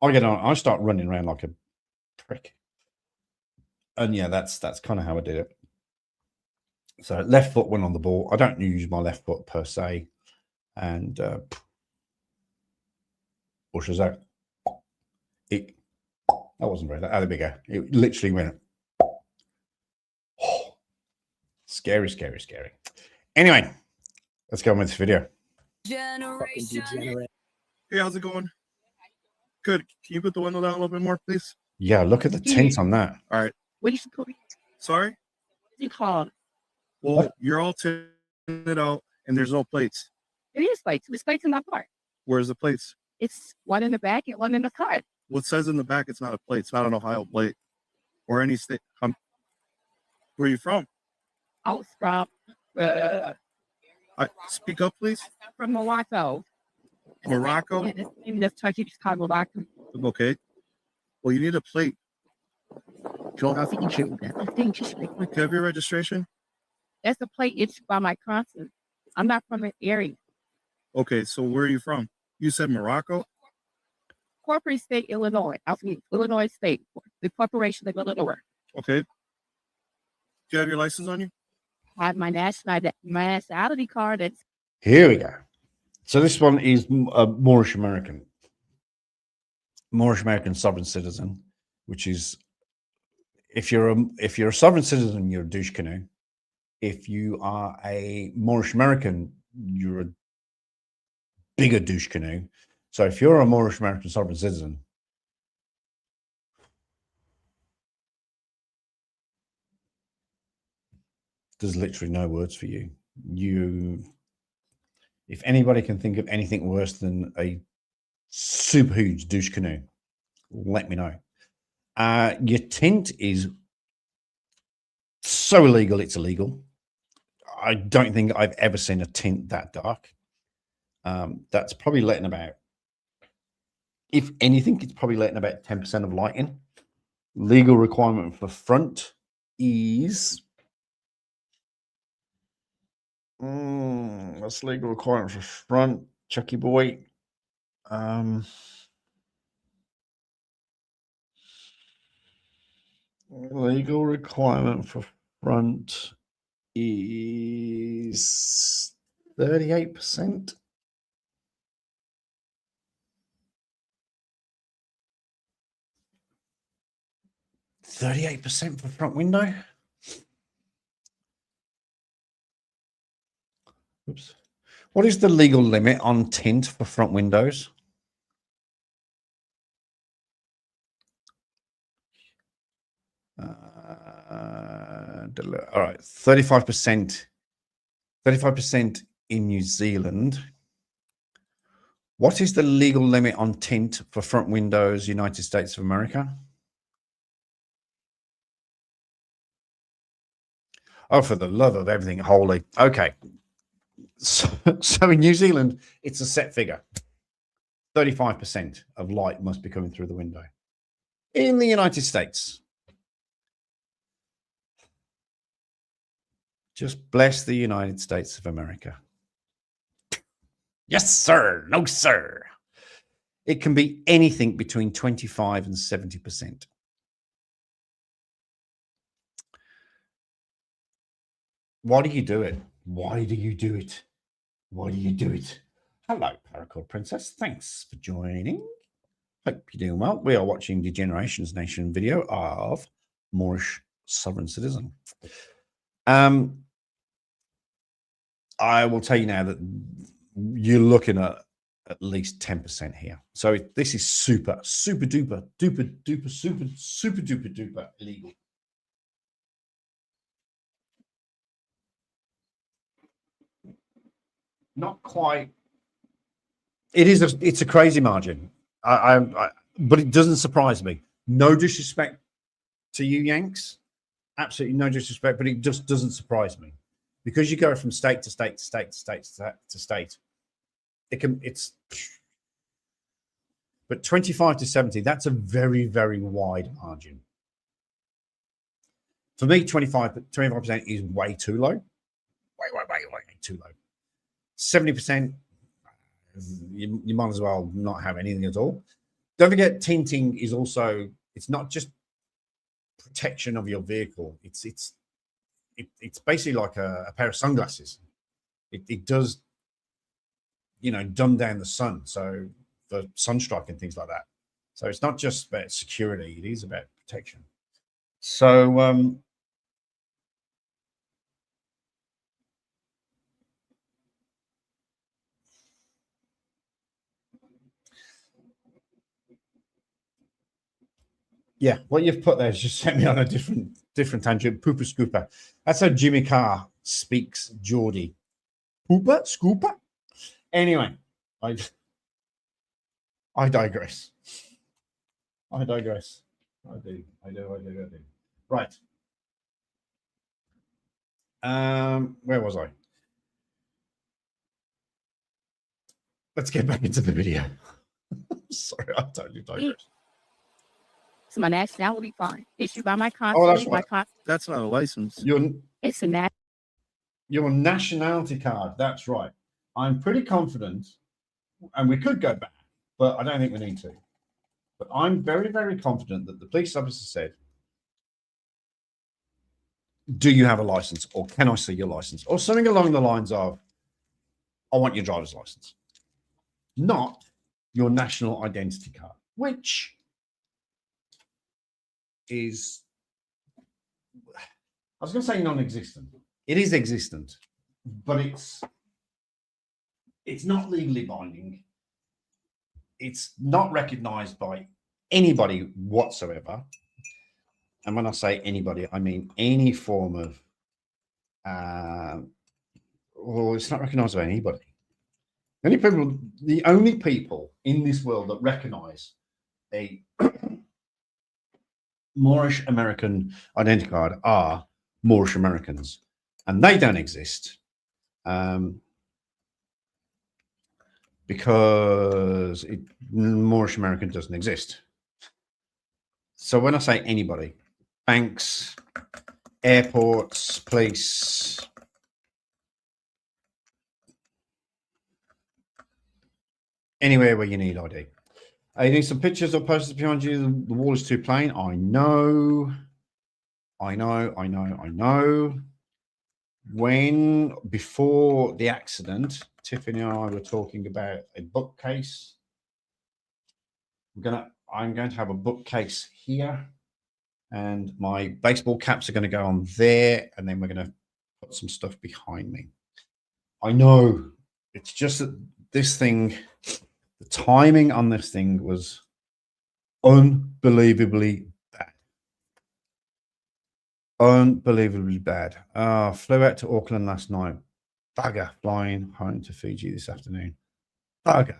I get on, I start running around like a prick. And yeah, that's kind of how I did it. So left foot went on the ball. I don't use my left foot per se. And pushes out. That wasn't very, that big. It literally went. Oh, scary, scary, scary. Anyway, let's go on with this video. Hey, how's it going? Good. Can you put the window down a little bit more, please? Yeah, look at the tint on that. All right. What is it called? Sorry? What is it called? Well, you're all tinted out and there's no plates. It is plates. It's plates in the car. Where's the plates? It's one in the back and one in the car. What says in the back it's not a plate? It's not an Ohio plate or any state. Where are you from? I was from Speak up, please. Morocco. Morocco? In this country, it's called Morocco. Okay. Well, you need a plate. I think you should. I think you should. Do you have your registration? That's the plate. It's by my cousin. I'm not from the area. Okay, so where are you from? You said Morocco? Corporate state, Illinois. I mean, Illinois State. The corporation of Illinois. Okay. Do you have your license on you? I have my nationality card. It's Here we go. So this one is a Moorish American sovereign citizen, which is if you're a sovereign citizen, you're a douche canoe. If you are a Moorish American, you're a bigger douche canoe. So if you're a Moorish American sovereign citizen, there's literally no words for you. If anybody can think of anything worse than a super huge douche canoe, let me know. Your tint is so illegal, it's illegal. I don't think I've ever seen a tint that dark. That's probably letting about, if anything, it's probably letting about 10% of light in. Legal requirement for front is that's legal requirement for front, Chucky boy. Legal requirement for front is 38%. %38 for front window. Oops. What is the legal limit on tint for front windows? All right, 35%. 35% in New Zealand. What is the legal limit on tint for front windows, United States of America? Oh, for the love of everything holy. Okay. So in New Zealand, it's a set figure. 35% of light must be coming through the window. In the United States, just bless the United States of America. Yes, sir. No, sir. It can be anything between 25 and 70%. Why do you do it? Why do you do it? Why do you do it? Hello, Paracord Princess. Thanks for joining. Hope you're doing well. We are watching the Generations Nation video of Moorish Sovereign Citizen. I will tell you now that you're looking at least 10% here. So this is super duper illegal. Not quite. It's a crazy margin. But it doesn't surprise me. No disrespect to you Yanks. Absolutely no disrespect, but it just doesn't surprise me. Because you go from state to state to state to state to state. But 25 to 70, that's a very, very wide margin. For me, 25% is way too low. Way too low. 70%, you might as well not have anything at all. Don't forget, tinting is also, it's not just protection of your vehicle. It's basically like a pair of sunglasses. It does, you know, dumb down the sun, so for sunstrike and things like that. So it's not just about security, it is about protection. So yeah, what you've put there has just sent me on a different tangent. Pooper scooper. That's how Jimmy Carr speaks Geordie. Pooper scooper. Anyway, I digress. I digress. I do. Right. Where was I? Let's get back into the video. Sorry, I totally digress. It's my nationality card issued by my Oh, consulate. that's right. That's not a license. It's a Your nationality card. That's right. I'm pretty confident, and we could go back, but I don't think we need to. But I'm very, very confident that the police officer said, do you have a license, or can I see your license, or something along the lines of, I want your driver's license, not your national identity card, which is, I was going to say non-existent. It is existent, but it's not legally binding. It's not recognized by anybody whatsoever. And when I say anybody, I mean any form of, well, it's not recognized by anybody. The only people in this world that recognize a Moorish American identity card are Moorish Americans, and they don't exist because Moorish American doesn't exist. So when I say anybody, banks, airports, police, anywhere where you need ID. You need some pictures or posters behind you. The wall is too plain. I know. Before the accident, Tiffany and I were talking about a bookcase. I'm going to have a bookcase here, and my baseball caps are going to go on there, and then we're going to put some stuff behind me. I know. It's just that this thing, the timing on this thing was unbelievably bad. Unbelievably bad. Flew out to Auckland last night. Bugger. Flying home to Fiji this afternoon. Bugger.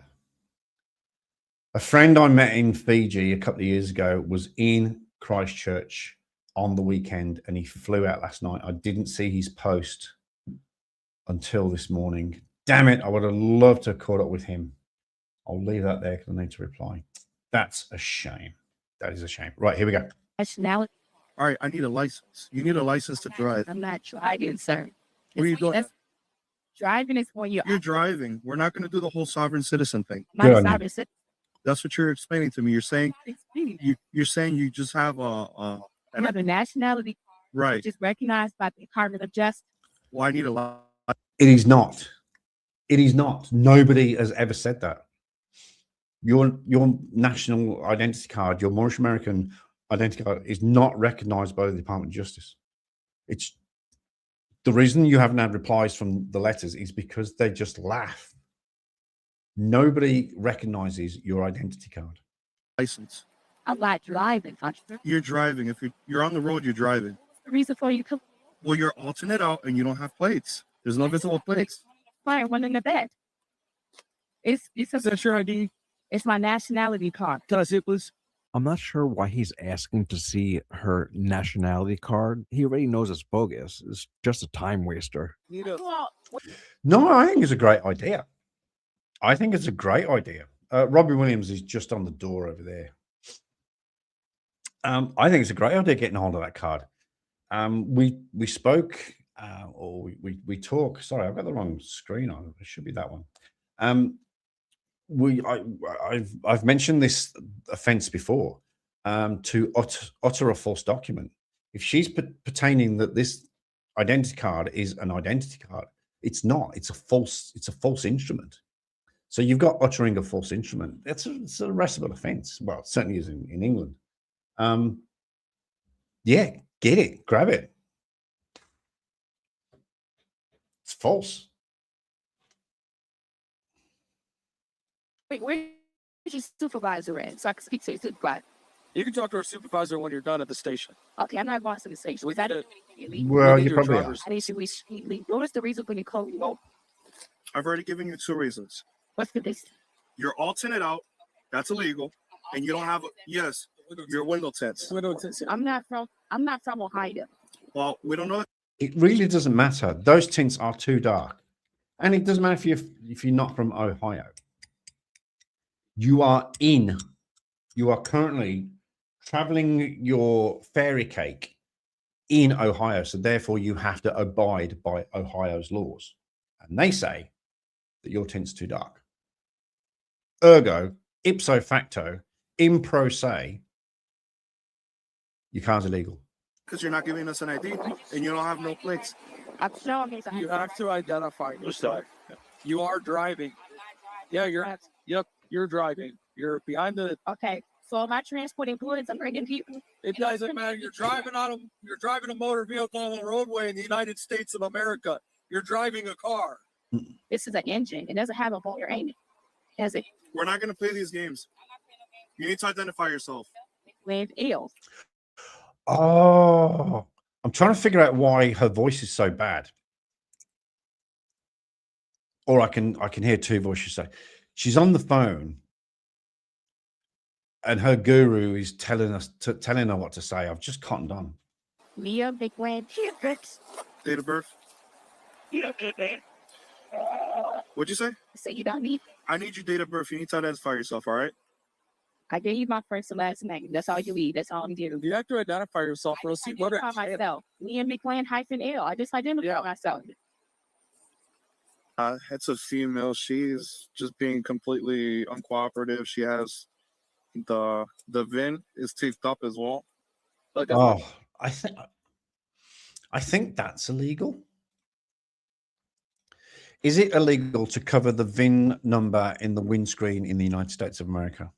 A friend I met in Fiji a couple of years ago was in Christchurch on the weekend, and he flew out last night. I didn't see his post until this morning. Damn it. I would have loved to have caught up with him. I'll leave that there because I need to reply. That's a shame. That is a shame. Right, here we go. nationality. All right, I need a license. You need a license to drive. I'm not driving, sir. What are you doing? Driving is when you're driving. We're not going to do the whole sovereign citizen thing. my sovereign citizen. That's what you're explaining to me. You're saying you're saying you just have I have a nationality right. which is recognized by the Department of Justice. Well, I need a lot. It is not. It is not. Nobody has ever said that. Your national identity card, your Moorish American identity card, is not recognized by the Department of Justice. It's the reason you haven't had replies from the letters is because they just laugh. Nobody recognizes your identity card. License. I'm not driving, You're driving. If you're on the road, you're driving. the reason for you to Well, you're alternate out and you don't have plates. There's no visible plates. fire one in the bed. It's That's your ID. it's my nationality card. Can I see it, please? I'm not sure why he's asking to see her nationality card. He already knows it's bogus. It's just a time waster. No, I think it's a great idea. I think it's a great idea. Robbie Williams is just on the door over there. I think it's a great idea getting hold of that card. We spoke or we talk. Sorry, I've got the wrong screen on. It should be that one. I've mentioned this offense before. to utter a false document. If she's pertaining that this identity card is an identity card, it's not. It's a false instrument. So you've got uttering a false instrument. It's an arrestable offence. Well, it certainly is in England. Yeah, get it, grab it. It's false. Wait, where's your supervisor at? So I can speak to your supervisor. You can talk to our supervisor when you're done at the station. Okay, I'm not going to the station. Was that Well, you probably are. I didn't see what was the reason for your code? I've already given you 2 reasons. What's the this? You're all tinted out. That's illegal. And you don't have yes, your window tints. I'm not from Ohio. Well, we don't know. It really doesn't matter. Those tints are too dark. And it doesn't matter if you're not from Ohio. You are currently traveling your fairy cake in Ohio. So therefore you have to abide by Ohio's laws. And they say that your tint's too dark. Ergo, ipso facto, in pro se, your car's illegal. Because you're not giving us an ID and you don't have no plates. You have to identify yourself. You are driving. Yeah, you're driving. You're behind the. Okay, so am I transporting goods? I'm bringing people. It doesn't matter. You're driving a motor vehicle on the roadway in the United States of America. You're driving a car. This is an engine. It doesn't have a motor, ain't it? Has it? We're not going to play these games. You need to identify yourself. With ill. Oh, I'm trying to figure out why her voice is so bad. Or I can hear 2 voices say, she's on the phone and her guru is telling her what to say. I've just cottoned on. Mia, big grand, Date of birth? What'd you say? So you don't need. I need your date of birth. You need to identify yourself, all right? I gave you my first and last name. That's all you need. That's all I'm doing. You have to identify yourself. We'll see what myself. Mia McLean -L. I just identify myself. It's a female. She's just being completely uncooperative. She has the VIN is taped up as well. Oh, I think that's illegal. Is it illegal to cover the VIN number in the windscreen in the United States of America?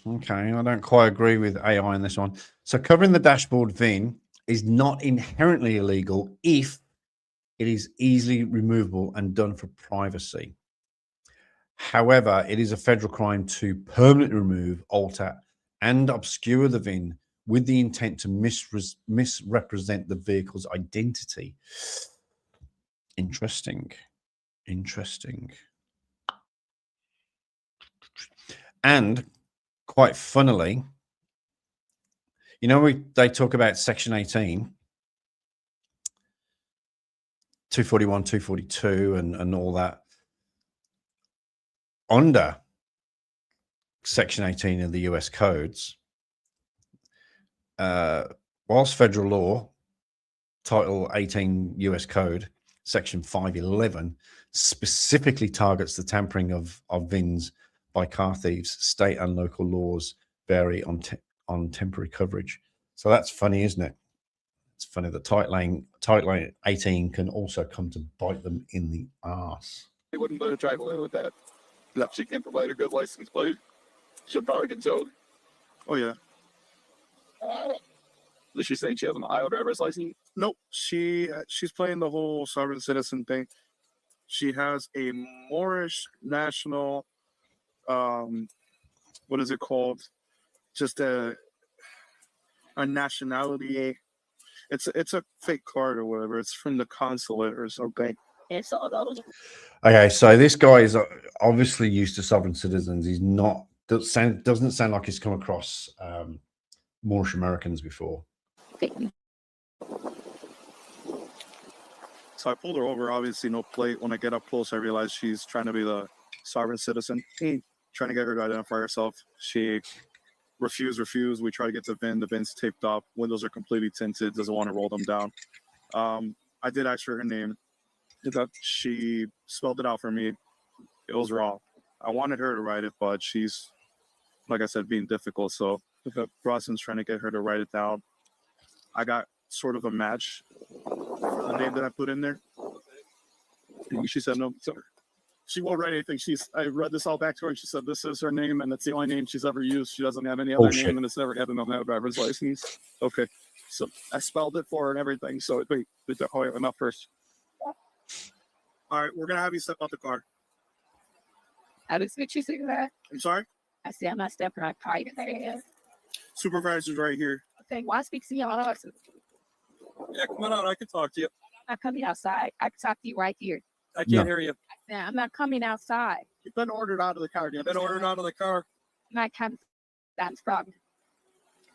Okay, I don't quite agree with AI on this one. So covering the dashboard VIN is not inherently illegal if it is easily removable and done for privacy. However, it is a federal crime to permanently remove, alter, and obscure the VIN with the intent to misrepresent the vehicle's identity. Interesting. And quite funnily, you know, they talk about Section 18, 241, 242, and all that. Under Section 18 of the US codes, whilst federal law, Title 18 US Code, Section 511, specifically targets the tampering of VINs by car thieves, state and local laws vary on temporary coverage. So that's funny, isn't it? It's funny that Title 18 can also come to bite them in the arse. They wouldn't let her drive away with that. If she can't provide a good license plate, she'll probably get towed. Oh, yeah. Does she say she has an Ohio driver's license? Nope. She's playing the whole sovereign citizen thing. She has a Moorish national, what is it called? Just a nationality. It's a fake card or whatever. It's from the consulate or something. It's all those. Okay, so this guy is obviously used to sovereign citizens. He's not, doesn't sound like he's come across Moorish Americans before. So I pulled her over, obviously no plate. When I get up close, I realized she's trying to be the sovereign citizen, trying to get her to identify herself. She refuse. We try to get the VIN. The VIN's taped up. Windows are completely tinted. Doesn't want to roll them down. I did ask her her name. She spelled it out for me. It was wrong. I wanted her to write it, but she's, like I said, being difficult. So Brosnan's trying to get her to write it down. I got sort of a match for the name that I put in there. She said no. So she won't write anything. I read this all back to her, and she said this is her name, and it's the only name she's ever used. She doesn't have any other name, and it's never had another driver's license. Okay, so I spelled it for her and everything. So wait, enough first. All right, we're gonna have you step out the car. I was what you said that. I'm sorry. I said I'm not stepping on car. Supervisor's right here. Okay, why speak to y'all? Yeah, come on out. I can talk to you. I'm not coming outside. I can talk to you right here. I can't hear you. Yeah, I'm not coming outside. You've been ordered out of the car. You've been ordered out of the car. I'm not coming. That's problem.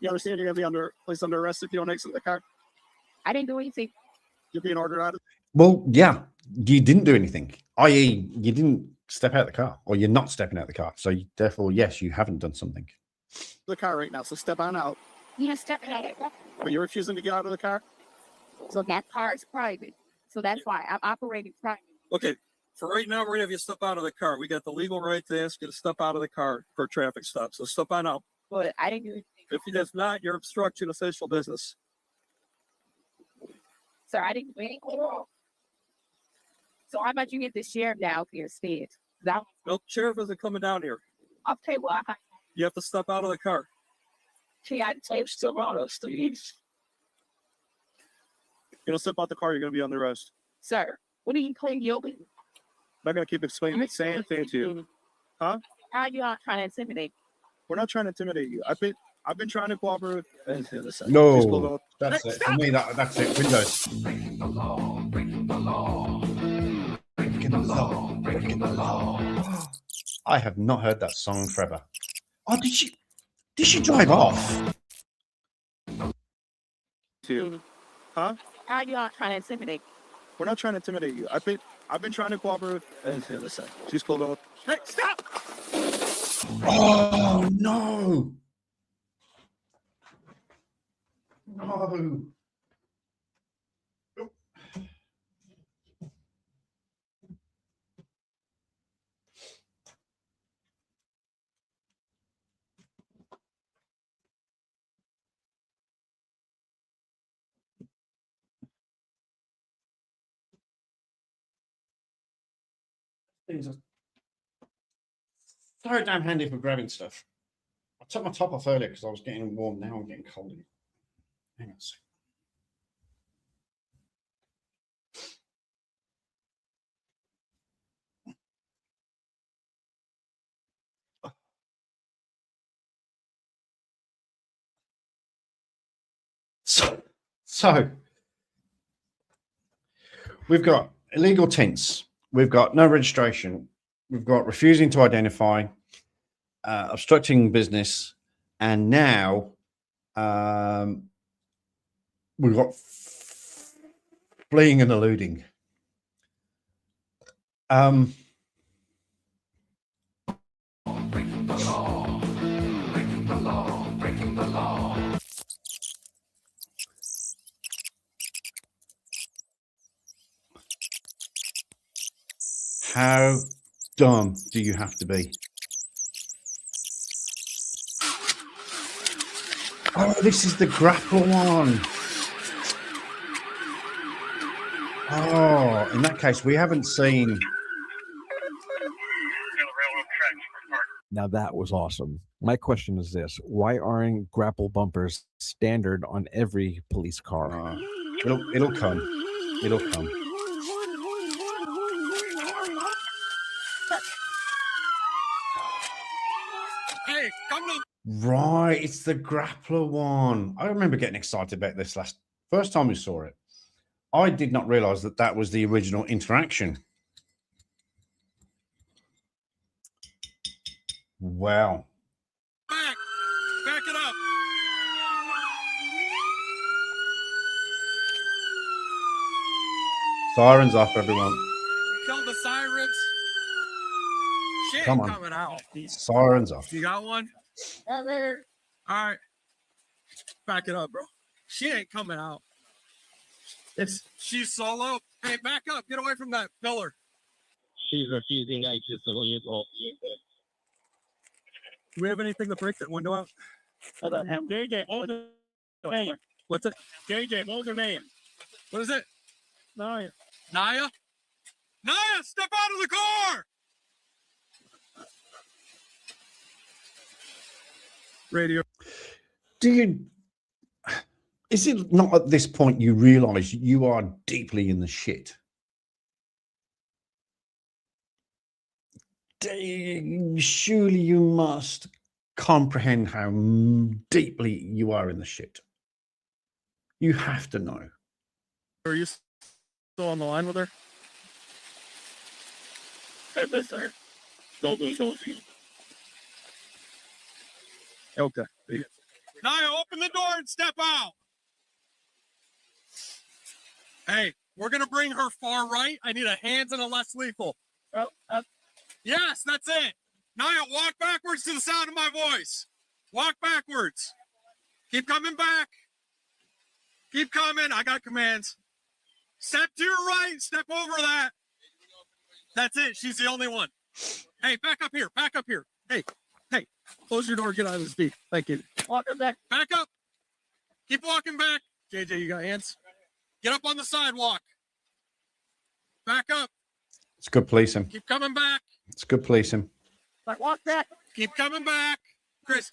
You understand you're gonna be placed under arrest if you don't exit the car? I didn't do anything. You're being ordered out of. Well, yeah, you didn't do anything, i.e., you didn't step out of the car, or you're not stepping out of the car. So therefore, yes, you haven't done something. The car right now, so step on out. You're stepping out of it. But you're refusing to get out of the car? So that car is private. So that's why I'm operating private. Okay. For right now, we're gonna have you step out of the car. We got the legal right to ask you to step out of the car for a traffic stop. So step on out. But I didn't do anything. If it's not, you're obstructing official business. Sir, I didn't do anything wrong. So how about you get the sheriff down here instead? Nope, sheriff isn't coming down here. Okay, well, You have to step out of the car. I take still on us, please. You don't step out the car, you're gonna be under arrest. Sir, what do you claim you'll be? I'm not gonna keep explaining the same thing to you. Huh? How are you not trying to intimidate? We're not trying to intimidate you. I've been trying to cooperate. No, that's it. For me, that's it. Windows. Breaking the law, breaking the law. Breaking the law, breaking the law. I have not heard that song forever. Oh, did she drive off? Huh? How are you not trying to intimidate? We're not trying to intimidate you. I've been trying to cooperate. She's pulled off. Hey, stop! Oh no! No. Things are so damn handy for grabbing stuff. I took my top off earlier because I was getting warm. Now I'm getting cold. Hang on a second. So we've got illegal tints. We've got no registration. We've got refusing to identify, obstructing business, and now we've got fleeing and eluding. Breaking the law, breaking the law, breaking the law. How dumb do you have to be? Oh, this is the grapple one. Oh, in that case, we haven't seen. Now that was awesome. My question is this: why aren't grapple bumpers standard on every police car? It'll come. It'll come. Hey, come to. Right, it's the grappler one. I remember getting excited about this first time we saw it. I did not realize that that was the original interaction. Wow. Back it up. Sirens off, everyone. Kill the sirens. Shit Come on. coming out. Sirens off. You got one? There. All right. Back it up, bro. She ain't coming out. She's solo. Hey, back up. Get away from that pillar. She's refusing access to the vehicle. Do we have anything to break that window out? JJ, hold the name. What's it? JJ, hold her name. What is it? Naya. Naya? Naya, step out of the car! Radio. Is it not at this point you realize you are deeply in the shit? Surely you must comprehend how deeply you are in the shit. You have to know. Are you still on the line with her? Hey, mister. Don't. Okay. Naya, open the door and step out. Hey, we're going to bring her far right. I need a hands and a less lethal. Yes, that's it. Naya, walk backwards to the sound of my voice. Walk backwards. Keep coming back. Keep coming. I got commands. Step to your right. Step over that. That's it. She's the only one. Hey, back up here. Back up here. Hey. Close your door. Get out of this beat. Thank you. Walk back. Back up. Keep walking back. JJ, you got hands? Get up on the sidewalk. Back up. It's good policing. Keep coming back. It's good policing. Walk back. Keep coming back. Chris,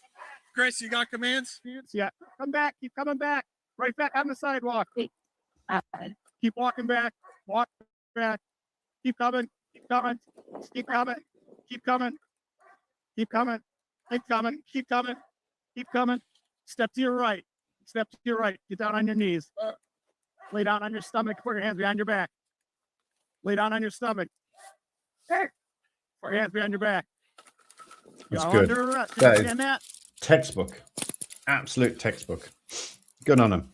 you got commands? Yeah. Come back. Keep coming back. Right back on the sidewalk. Keep walking back. Walk back. Keep coming. Keep coming. Keep coming. Keep coming. Keep coming. Keep coming. Keep coming. Keep coming. Step to your right. Step to your right. Get down on your knees. Lay down on your stomach. Put your hands behind your back. Lay down on your stomach. Put your hands behind your back. That's good. That is textbook. Absolute textbook. Good on him.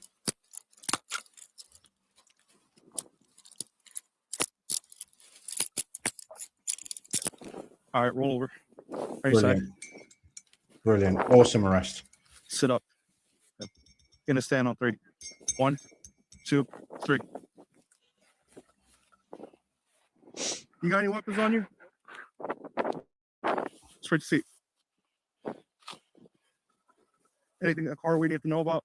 All right, roll over. Brilliant. Brilliant. Awesome arrest. Sit up. Gonna stand on 3. 1, 2, 3. You got any weapons on you? Switch seat. Anything in the car we need to know about?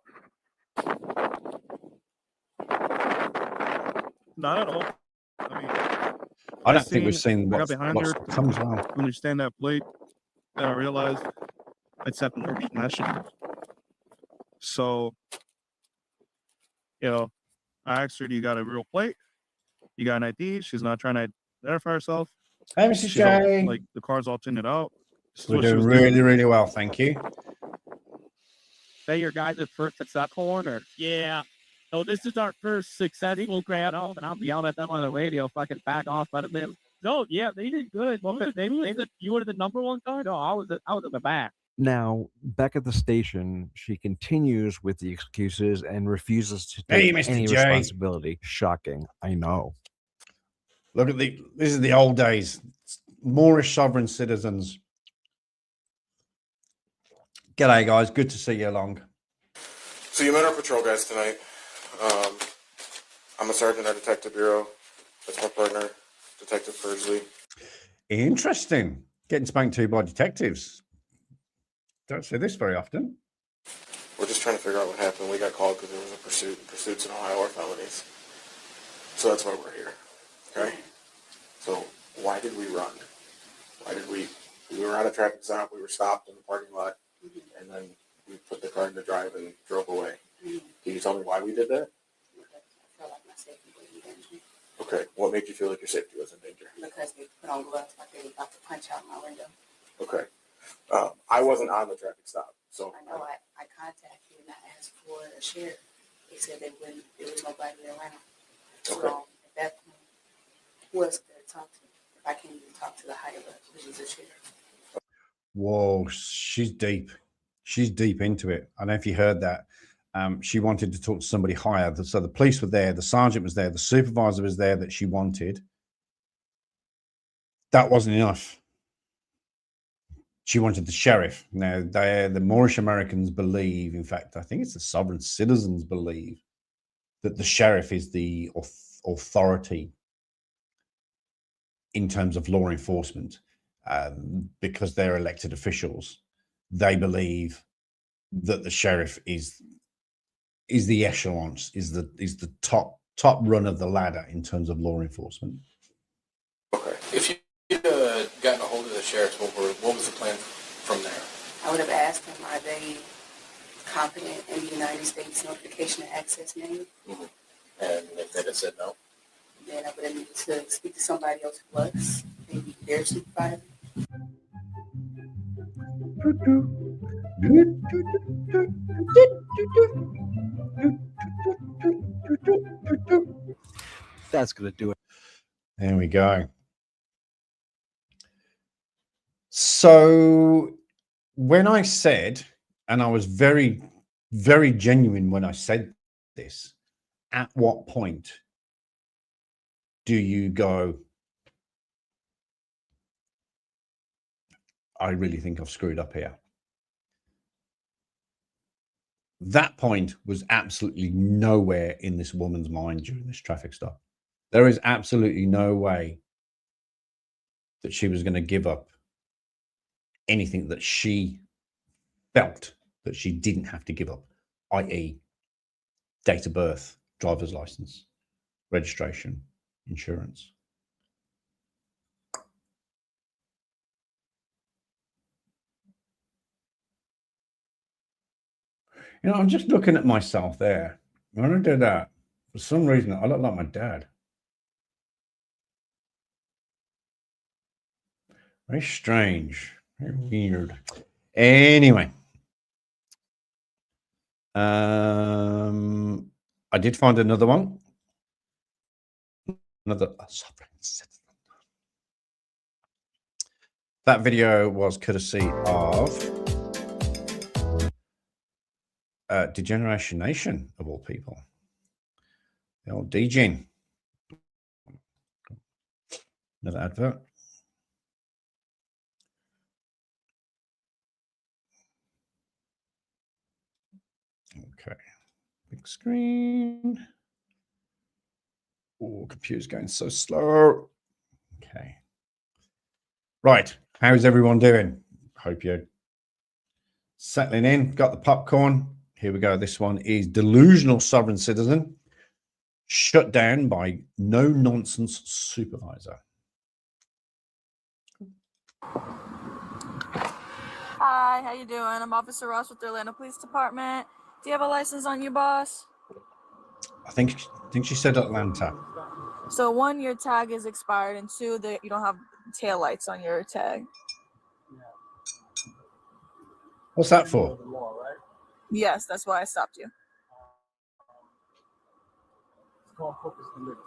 Not at all. I don't think we've seen what what's to come as well. Understand that plate. Then I realized it's happened international. So, I asked her, do you got a real plate? You got an ID? She's not trying to identify herself. Hey, Mrs. J. Like, the car's all tinted out. We're doing really well, thank you. Say your guys' first successful order. Yeah. So this is our first successful grab off, and I'll be yelling at them on the radio, fucking back off. But no, yeah, they did good. Well, you were the number one guy? No, I was in the back. Now, back at the station, she continues with the excuses and refuses to take any responsibility. Shocking, I know. Look at this is the old days. Moorish sovereign citizens. G'day, guys. Good to see you along. So you met our patrol guys tonight. I'm a sergeant at Detective Bureau. That's my partner, Detective Pursley. Interesting. Getting spanked to by detectives. Don't see this very often. We're just trying to figure out what happened. We got called because there was a pursuit. Pursuits in Ohio are felonies. So that's why we're here. Okay? So why did we run? We were at a traffic stop. We were stopped in the parking lot. And then we put the car in the drive and drove away. Can you tell me why we did that? I felt like my safety was in danger. Okay. What made you feel like your safety was in danger? Because they put on gloves like they were about to punch out my window. Okay. I wasn't on the traffic stop. So I know I contacted and I asked for a sheriff. They said there was nobody around. Okay. So at that point, who else could I talk to? If I can't even talk to the higher up, which is a sheriff. Whoa, she's deep. She's deep into it. I don't know if you heard that. She wanted to talk to somebody higher. So the police were there, the sergeant was there, the supervisor was there that she wanted. That wasn't enough. She wanted the sheriff. Now, the Moorish Americans believe, in fact, I think it's the sovereign citizens believe, that the sheriff is the authority in terms of law enforcement, because they're elected officials. They believe that the sheriff is the echelons, is the top run of the ladder in terms of law enforcement. Okay. If you gotten a hold of the sheriffs, what was the plan from there? I would have asked them, are they competent in the United States Notification and Access Manual? Mm-hmm. And if they'd have said no? Then I would have needed to speak to somebody else who was, maybe their supervisor. That's going to do it. There we go. So when I said, and I was very, very genuine when I said this, at what point do you go, I really think I've screwed up here? That point was absolutely nowhere in this woman's mind during this traffic stop. There is absolutely no way that she was going to give up anything that she felt that she didn't have to give up, i.e. date of birth, driver's license, registration, insurance. You know, I'm just looking at myself there. When I did that, for some reason, I look like my dad. Very strange. Very weird. Anyway. I did find another one. Another sovereign citizen. That video was courtesy of Degeneration Nation, of all people. The old DGen. Another advert. Okay. Big screen. Oh, computer's going so slow. Okay. Right. How's everyone doing? Hope you're settling in. Got the popcorn. Here we go. This one is Delusional Sovereign Citizen, shut down by No Nonsense Supervisor. Hi, how you doing? I'm Officer Ross with the Atlanta Police Department. Do you have a license on you, boss? I think she said Atlanta. So 1, your tag is expired, and 2, that you don't have tail lights on your tag. What's that for? Yes, that's why I stopped you. It's called corpus delicti.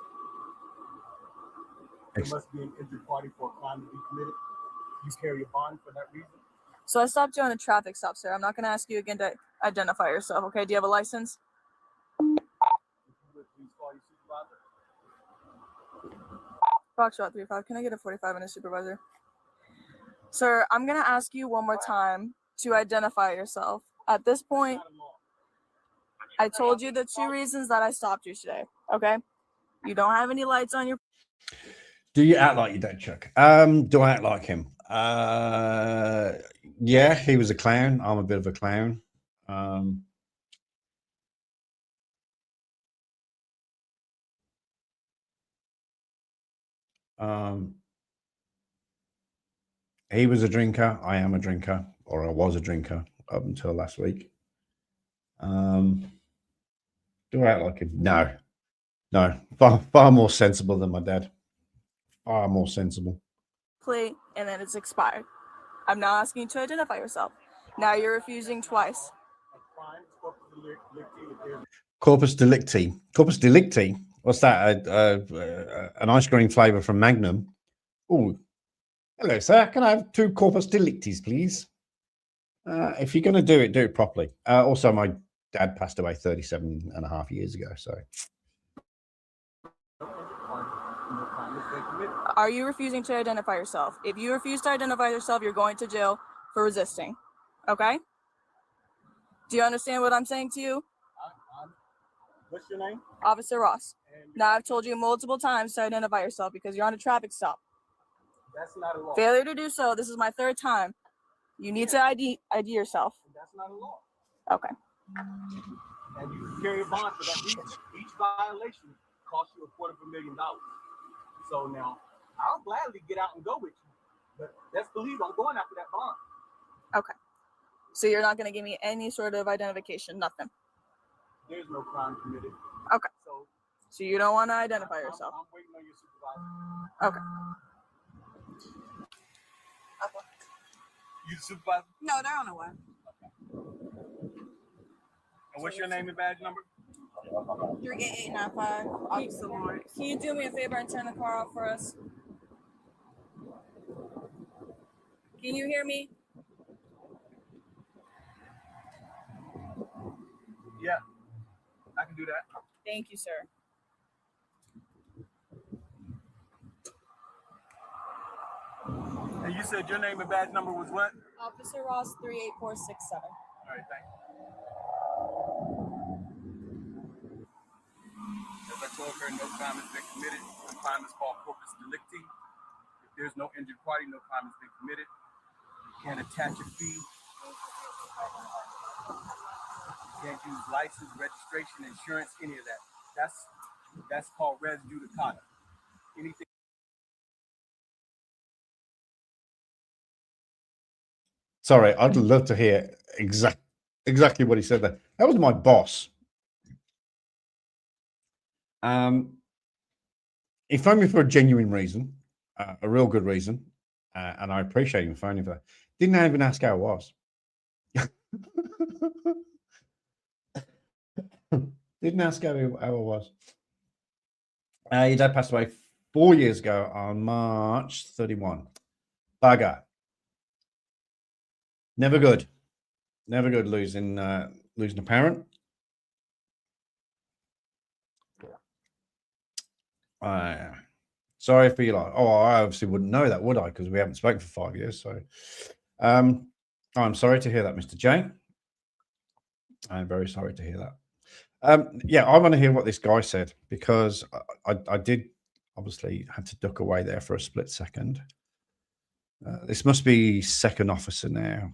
There must be an injured party for a crime to be committed. You carry a bond for that reason. So I stopped you on a traffic stop, sir. I'm not going to ask you again to identify yourself, okay? Do you have a license? Foxtrot 35, can I get a 45-minute supervisor? Sir, I'm going to ask you one more time to identify yourself. At this point, I told you the 2 reasons that I stopped you today, okay? You don't have any lights on your... Do you act like you don't, Chuck? Do I act like him? Yeah, he was a clown. I'm a bit of a clown. He was a drinker. I am a drinker, or I was a drinker up until last week. Do I act like him? No. Far more sensible than my dad. Far more sensible. Plea, and then it's expired. I'm now asking you to identify yourself. Now you're refusing twice. Corpus delicti. Corpus delicti. What's that? An ice cream flavor from Magnum. Oh, hello, sir. Can I have 2 corpus delictis, please? If you're going to do it properly. Also, my dad passed away 37 and a half years ago. So, are you refusing to identify yourself? If you refuse to identify yourself, you're going to jail for resisting. Okay? Do you understand what I'm saying to you? What's your name? Officer Ross. Now, I've told you multiple times to identify yourself because you're on a traffic stop. That's not a law. Failure to do so, this is my third time. You need to ID yourself. That's not a law. Okay. And you can carry a bond for that. Each violation costs you $250,000. So now, I'll gladly get out and go with you. But best believe I'm going after that bond. Okay. So you're not going to give me any sort of identification, nothing? There's no crime committed. Okay. So you don't want to identify yourself? I'm waiting on your supervisor. Okay. You the supervisor? No, they're on the way. And what's your name and badge number? 38895, Officer Lawrence. Can you do me a favor and turn the car off for us? Can you hear me? Yeah, I can do that. Thank you, sir. And you said your name and badge number was what? Officer Ross 38467. All right, thank you. As I told her, no crime has been committed. The crime is called corpus delicti. If there's no injured party, no crime has been committed. You can't attach a fee. You can't use license, registration, insurance, any of that. That's called res judicata. Anything. Sorry, I'd love to hear exactly what he said there. That was my boss. He phoned me for a genuine reason, a real good reason, and I appreciate him phoning for that. Didn't even ask how I was. Didn't ask how I was. Your dad passed away 4 years ago on March 31. Bugger. Never good. Never good losing a parent. Sorry for you. Like, oh, I obviously wouldn't know that, would I? Because we haven't spoken for 5 years. So, I'm sorry to hear that, Mr. J. I'm very sorry to hear that. Yeah, I want to hear what this guy said because I did obviously had to duck away there for a split second. This must be second officer now.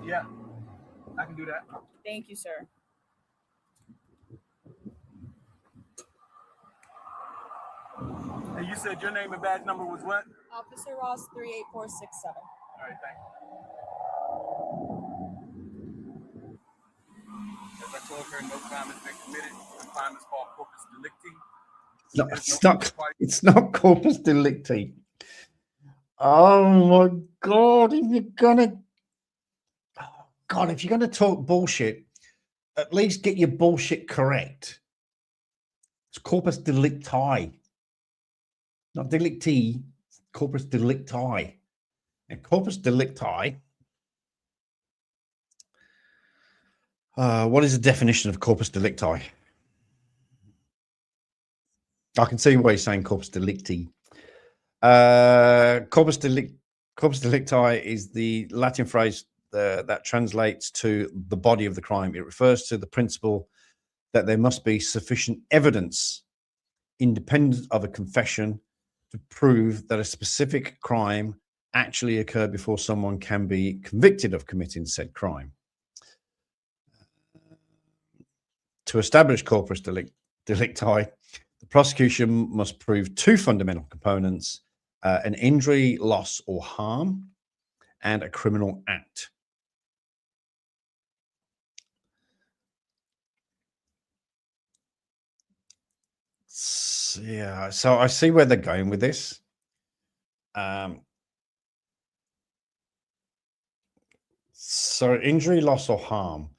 Yeah, I can do that. Thank you, sir. And you said your name and badge number was what? Officer Ross 38467. All right, thank you. As I told her, no crime has been committed. The crime is called corpus delicti. It's not corpus delicti. Oh my God! If you're gonna talk bullshit, at least get your bullshit correct. It's corpus delicti, not delicti. Corpus delicti, and corpus delicti. What is the definition of corpus delicti? I can see why you're saying corpus delicti. Corpus delicti is the Latin phrase that translates to the body of the crime. It refers to the principle that there must be sufficient evidence, independent of a confession, to prove that a specific crime actually occurred before someone can be convicted of committing said crime. To establish corpus delicti, the prosecution must prove two fundamental components: an injury, loss, or harm, and a criminal act. Yeah, so I see where they're going with this. So injury, loss, or harm.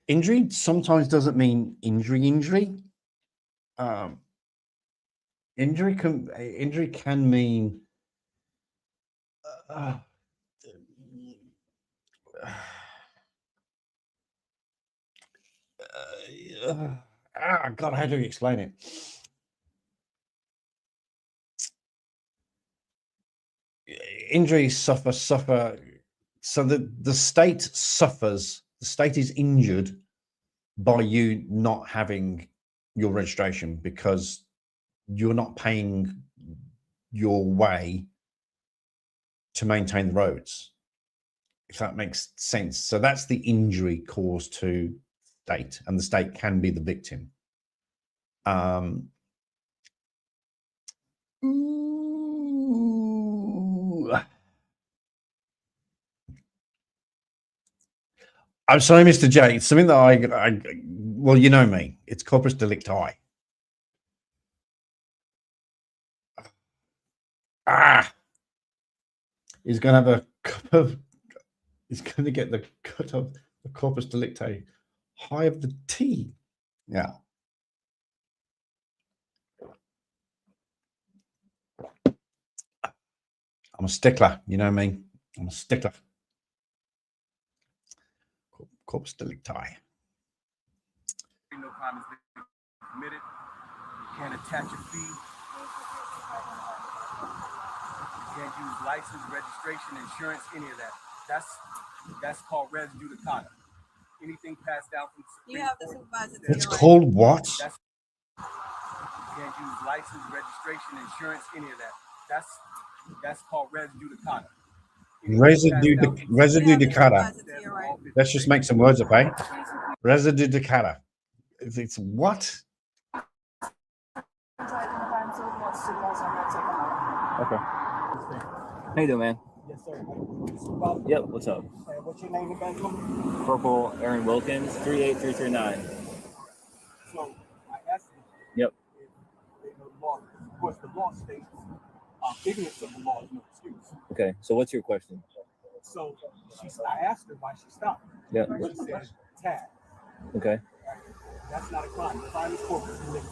Injury sometimes doesn't mean injury. Injury can mean God, how do you explain it? injuries suffer. So the state suffers. The state is injured by you not having your registration because you're not paying your way to maintain the roads, if that makes sense. So that's the injury caused to state, and the state can be the victim. I'm sorry, Mr. J. It's something that I well, you know me. It's corpus delicti. He's going to have a cup of. He's going to get the cut of the corpus delicti high of the tea. Yeah. I'm a stickler. You know me. I'm a stickler. Corpus delicti. No crime has been committed. You can't attach a fee. You can't use license, registration, insurance, any of that. That's called res judicata. Anything passed down from the Supreme Court. It's called what? You can't use license, registration, insurance, any of that. That's called res judicata. Residue decada. Let's just make some words up, eh? Residue decada. It's what? Okay. How you doing, man? Yes, sir. Yep, what's up? What's your name again? Corporal Aaron Wilkins, 38339. So I asked you. Yep. If the law, of course, the law states ignorance of the law is no excuse. Okay, so what's your question? So I asked her why she stopped. Yep. She said tag. Okay. That's not a crime. The crime is corpus delicti.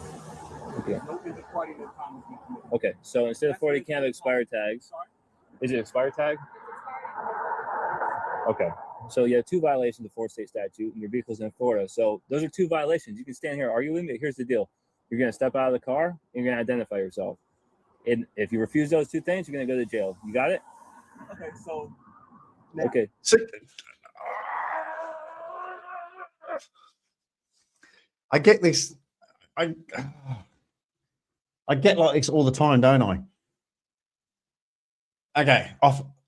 Okay. No inter party no crime has been committed. Okay, so instead of 40 cam expired tags, is it expired tag? Okay, so you have 2 violations of 4-state statute, and your vehicle's in Florida. So those are 2 violations. You can stand here, argue with me. Here's the deal: you're going to step out of the car, and you're going to identify yourself. And if you refuse those 2 things, you're going to go to jail. You got it? Okay, so. Now, okay. So, I get this. I get like this all the time, don't I? Okay,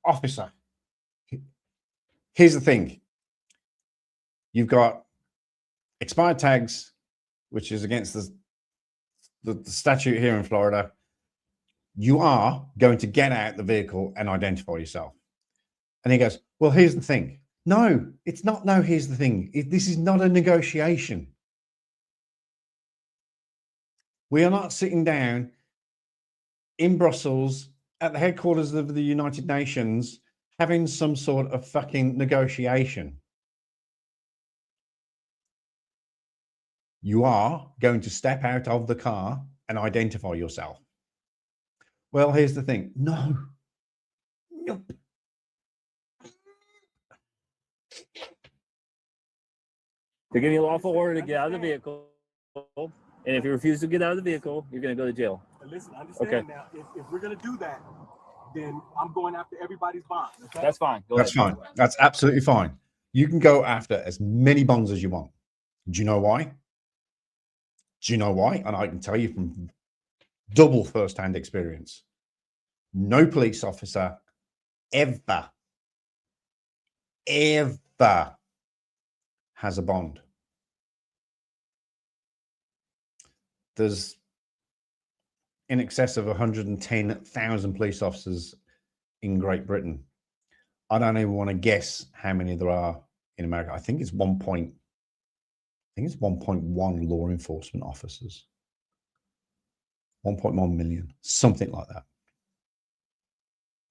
officer. Here's the thing. You've got expired tags, which is against the statute here in Florida. You are going to get out the vehicle and identify yourself. And he goes, well, here's the thing. No, it's not. No, here's the thing. This is not a negotiation. We are not sitting down in Brussels at the headquarters of the United Nations having some sort of fucking negotiation. You are going to step out of the car and identify yourself. Well, here's the thing. No. Nope. They're giving you a lawful order to get out of the vehicle. And if you refuse to get out of the vehicle, you're going to go to jail. Listen, understand now, if we're going to do that, then I'm going after everybody's bond. Okay? That's fine. That's fine. That's absolutely fine. You can go after as many bonds as you want. Do you know why? Do you know why? And I can tell you from double first-hand experience. No police officer ever has a bond. There's in excess of 110,000 police officers in Great Britain. I don't even want to guess how many there are in America. I think it's 1.1 law enforcement officers. 1.1 million, something like that.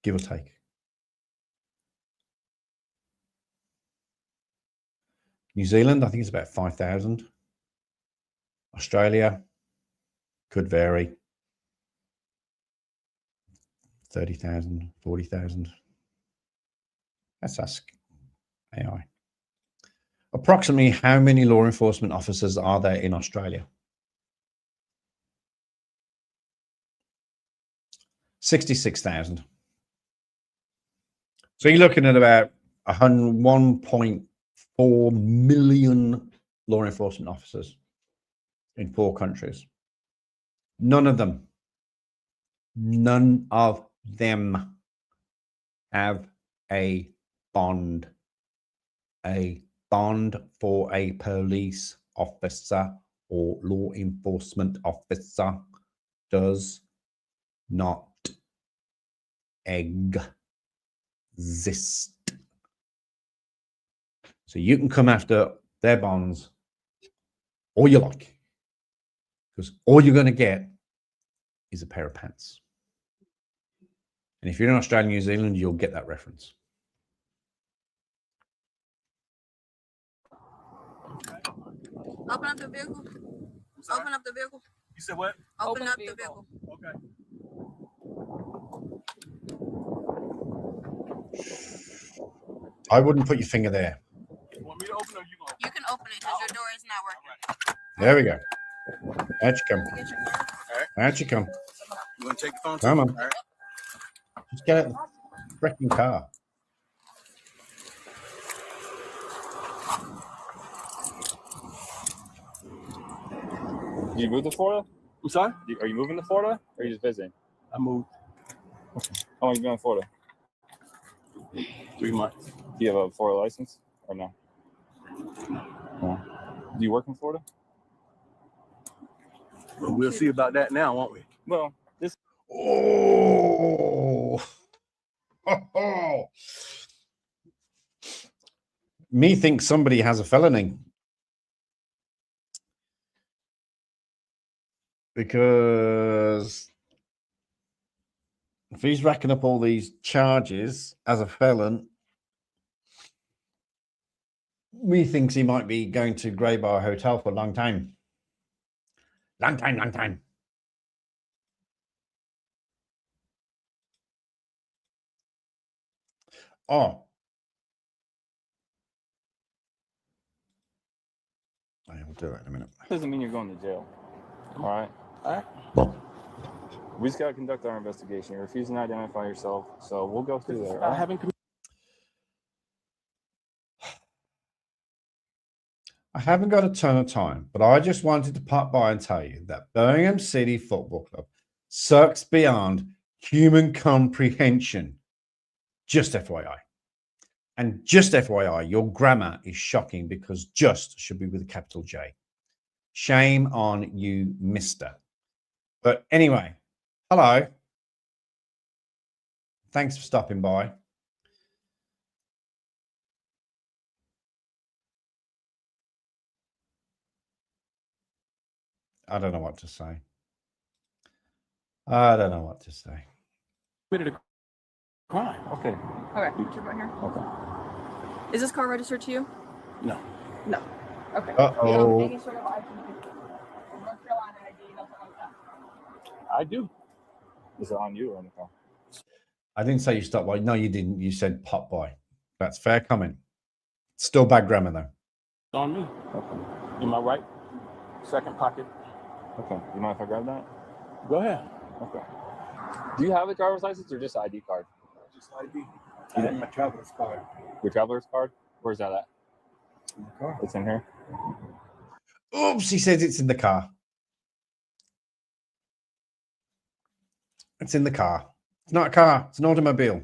Give or take. New Zealand, I think it's about 5,000. Australia could vary. 30,000, 40,000. Let's ask AI. Approximately how many law enforcement officers are there in Australia? 66,000. So you're looking at about 1.4 million law enforcement officers in 4 countries. None of them have a bond. A bond for a police officer or law enforcement officer does not exist. So you can come after their bonds all you like, because all you're going to get is a pair of pants. And if you're in Australia, New Zealand, you'll get that reference. Open up the vehicle. Open up the vehicle. You said what? Open up the vehicle. Okay. I wouldn't put your finger there. You want me to open or you going? You can open it because your door is not working. There we go. Out you come. Out you come. You want to take the phone? Come on. All right. Just get out of the freaking car. Did you move to Florida? I'm sorry? Are you moving to Florida or are you just visiting? I moved. How long have you been in Florida? 3 months. Do you have a Florida license or no? No. Do you work in Florida? Well, we'll see about that now, won't we? Well, this. Oh. Me thinks somebody has a felony. Because if he's racking up all these charges as a felon, me thinks he might be going to Grey Bar Hotel for a long time. Long time, long time. Oh. I will do it in a minute. Doesn't mean you're going to jail. All right. All right. Well, we just got to conduct our investigation. You're refusing to identify yourself, so we'll go through there. I haven't. I haven't got a ton of time, but I just wanted to pop by and tell you that Birmingham City Football Club sucks beyond human comprehension. Just FYI. And just FYI, your grammar is shocking because just should be with a capital J. Shame on you, mister. But anyway, hello. Thanks for stopping by. I don't know what to say. I don't know what to say. Committed a crime. Okay. Okay. Keep right here. Okay. Is this car registered to you? No. No. Okay. Uh-oh. I do. Is it on you or on the car? I didn't say you stopped by. No, you didn't. You said pop by. That's fair comment. Still bad grammar, though. It's on me. Okay. In my right second pocket. Okay. You mind if I grab that? Go ahead. Okay. Do you have a driver's license or just an ID card? Just ID. I have my traveler's card. Your traveler's card? Where's that at? In the car. It's in here. Oops, he says it's in the car. It's in the car. It's not a car. It's an automobile.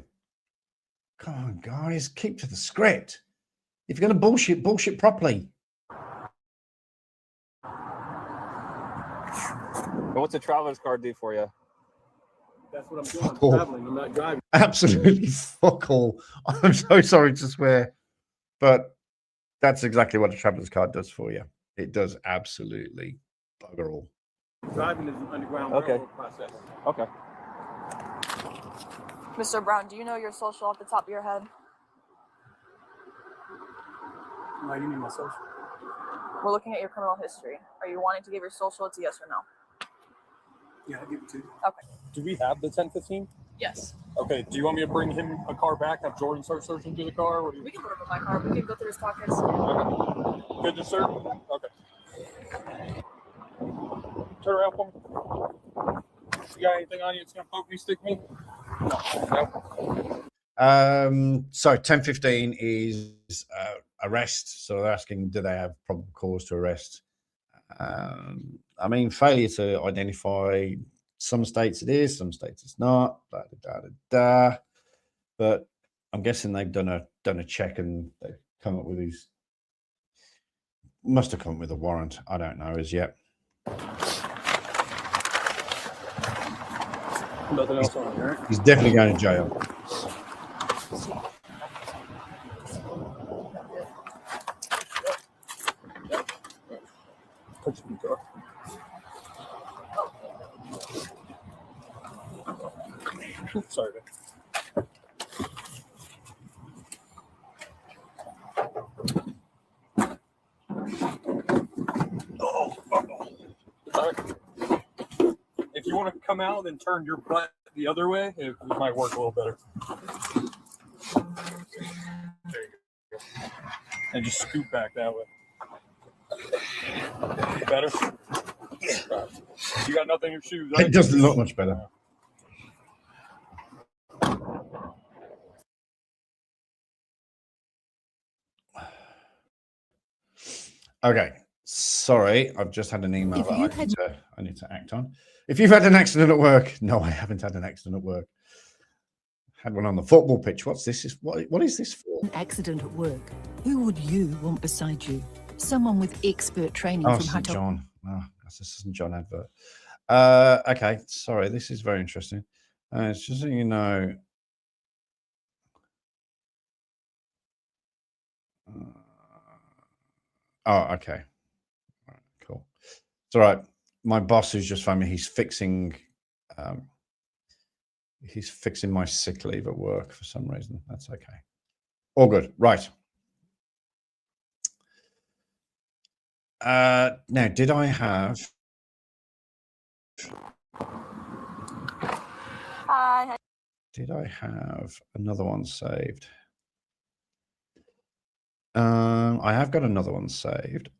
Come on, guys. Keep to the script. If you're going to bullshit, bullshit properly. What's a traveler's card do for you? That's what I'm doing. I'm Fuck all. traveling. I'm not driving. Absolutely fuck all. I'm so sorry to swear, but that's exactly what a traveler's card does for you. It does absolutely bugger all. Driving is an underground Okay. railroad process. Okay. Mr. Brown, do you know your social off the top of your head? Why do you need my social? We're looking at your criminal history. Are you wanting to give your social? It's a yes or no. Yeah, I'll give it to you. Okay. Do we have the 1015? Yes. Okay. Do you want me to bring him a car back? Have Jordan start searching through the car? Or do you... We can put it in my car. We can go through his pockets. Okay. Good to serve? Okay. Turn around for me. You got anything on you that's going to poke me, stick me? No. So 10:15 is arrest. So they're asking, do they have probable cause to arrest? I mean, failure to identify. Some states it is, some states it's not. Blah, blah, blah, blah. But I'm guessing they've done a check and they've come up with these. Must have come up with a warrant. I don't know as yet. Nothing else on here. He's definitely going to jail. Sorry. If you want to come out and turn your butt the other way, it might work a little better. There you go. And just scoot back that way. Better? Yeah. You got nothing in your shoes, right? It doesn't look much better. Okay, sorry, I've just had an email that I need to act on. If you've had an accident at work, no, I haven't had an accident at work. Had one on the football pitch. What's this? What is this for? An accident at work. Who would you want beside you? Someone with expert training Oh, from St. Hutto. John. Oh, that's a St. John advert. Okay, sorry, this is very interesting. It's just so you know. Oh, okay. All right, cool. It's all right. My boss who's just phoned me, he's fixing my sick leave at work for some reason. That's okay. All good. Right. Now, did I have... Hi. Did I have another one saved? I have got another one saved.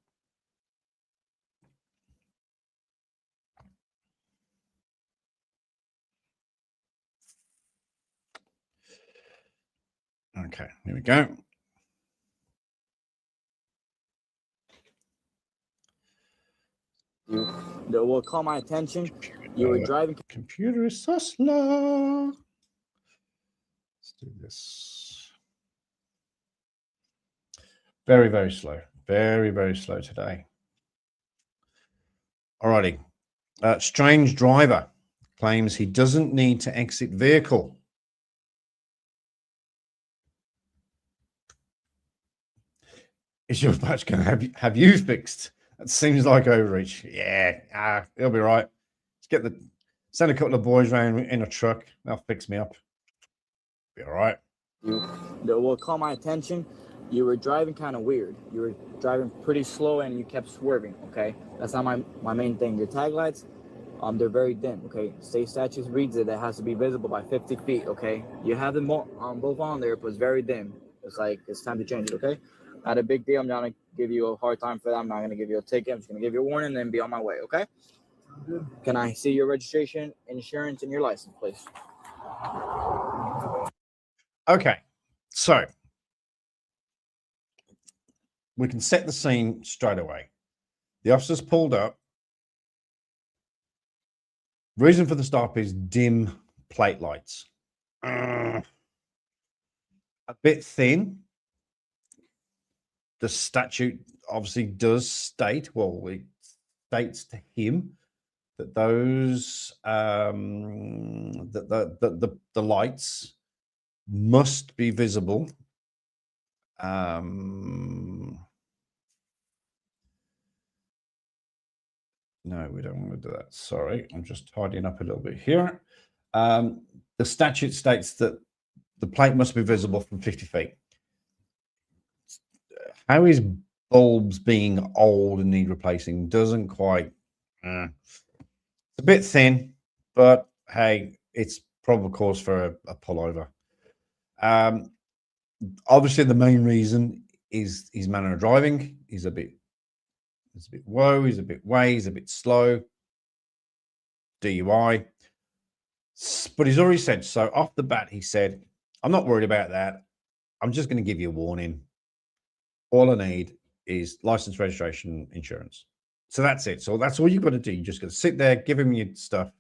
Okay, here we go. That will call my attention. You were driving. Computer is so slow. Let's do this. Very, very slow. Very, very slow today. Alrighty. Strange driver claims he doesn't need to exit vehicle. Is your patch going to have you fixed? That seems like overreach. Yeah, it'll be right. Let's send a couple of boys around in a truck. They'll fix me up. Be all right. That will call my attention. You were driving kind of weird. You were driving pretty slow and you kept swerving. Okay, that's not my main thing. Your tag lights, they're very dim. Okay, state statutes reads it has to be visible by 50 feet. Okay, you have them both on there, but it's very dim. It's like it's time to change it. Okay. Not a big deal. I'm not going to give you a hard time for that. I'm not going to give you a ticket. I'm just going to give you a warning and then be on my way, okay? Good. Can I see your registration, insurance, and your license, please? Okay, so we can set the scene straight away. The officer's pulled up. Reason for the stop is dim plate lights. A bit thin. The statute obviously does state, well, it states to him that those the lights must be visible. No, we don't want to do that. Sorry, I'm just tidying up a little bit here. The statute states that the plate must be visible from 50 feet. How is bulbs being old and need replacing doesn't quite... It's a bit thin, but hey, it's probable cause for a pullover. Obviously, the main reason is his manner of driving. He's a bit low, he's a bit way, he's a bit slow. DUI. But he's already said, so off the bat, he said, I'm not worried about that. I'm just going to give you a warning. All I need is license, registration, insurance. So that's it. So that's all you've got to do. You just got to sit there, give him your stuff.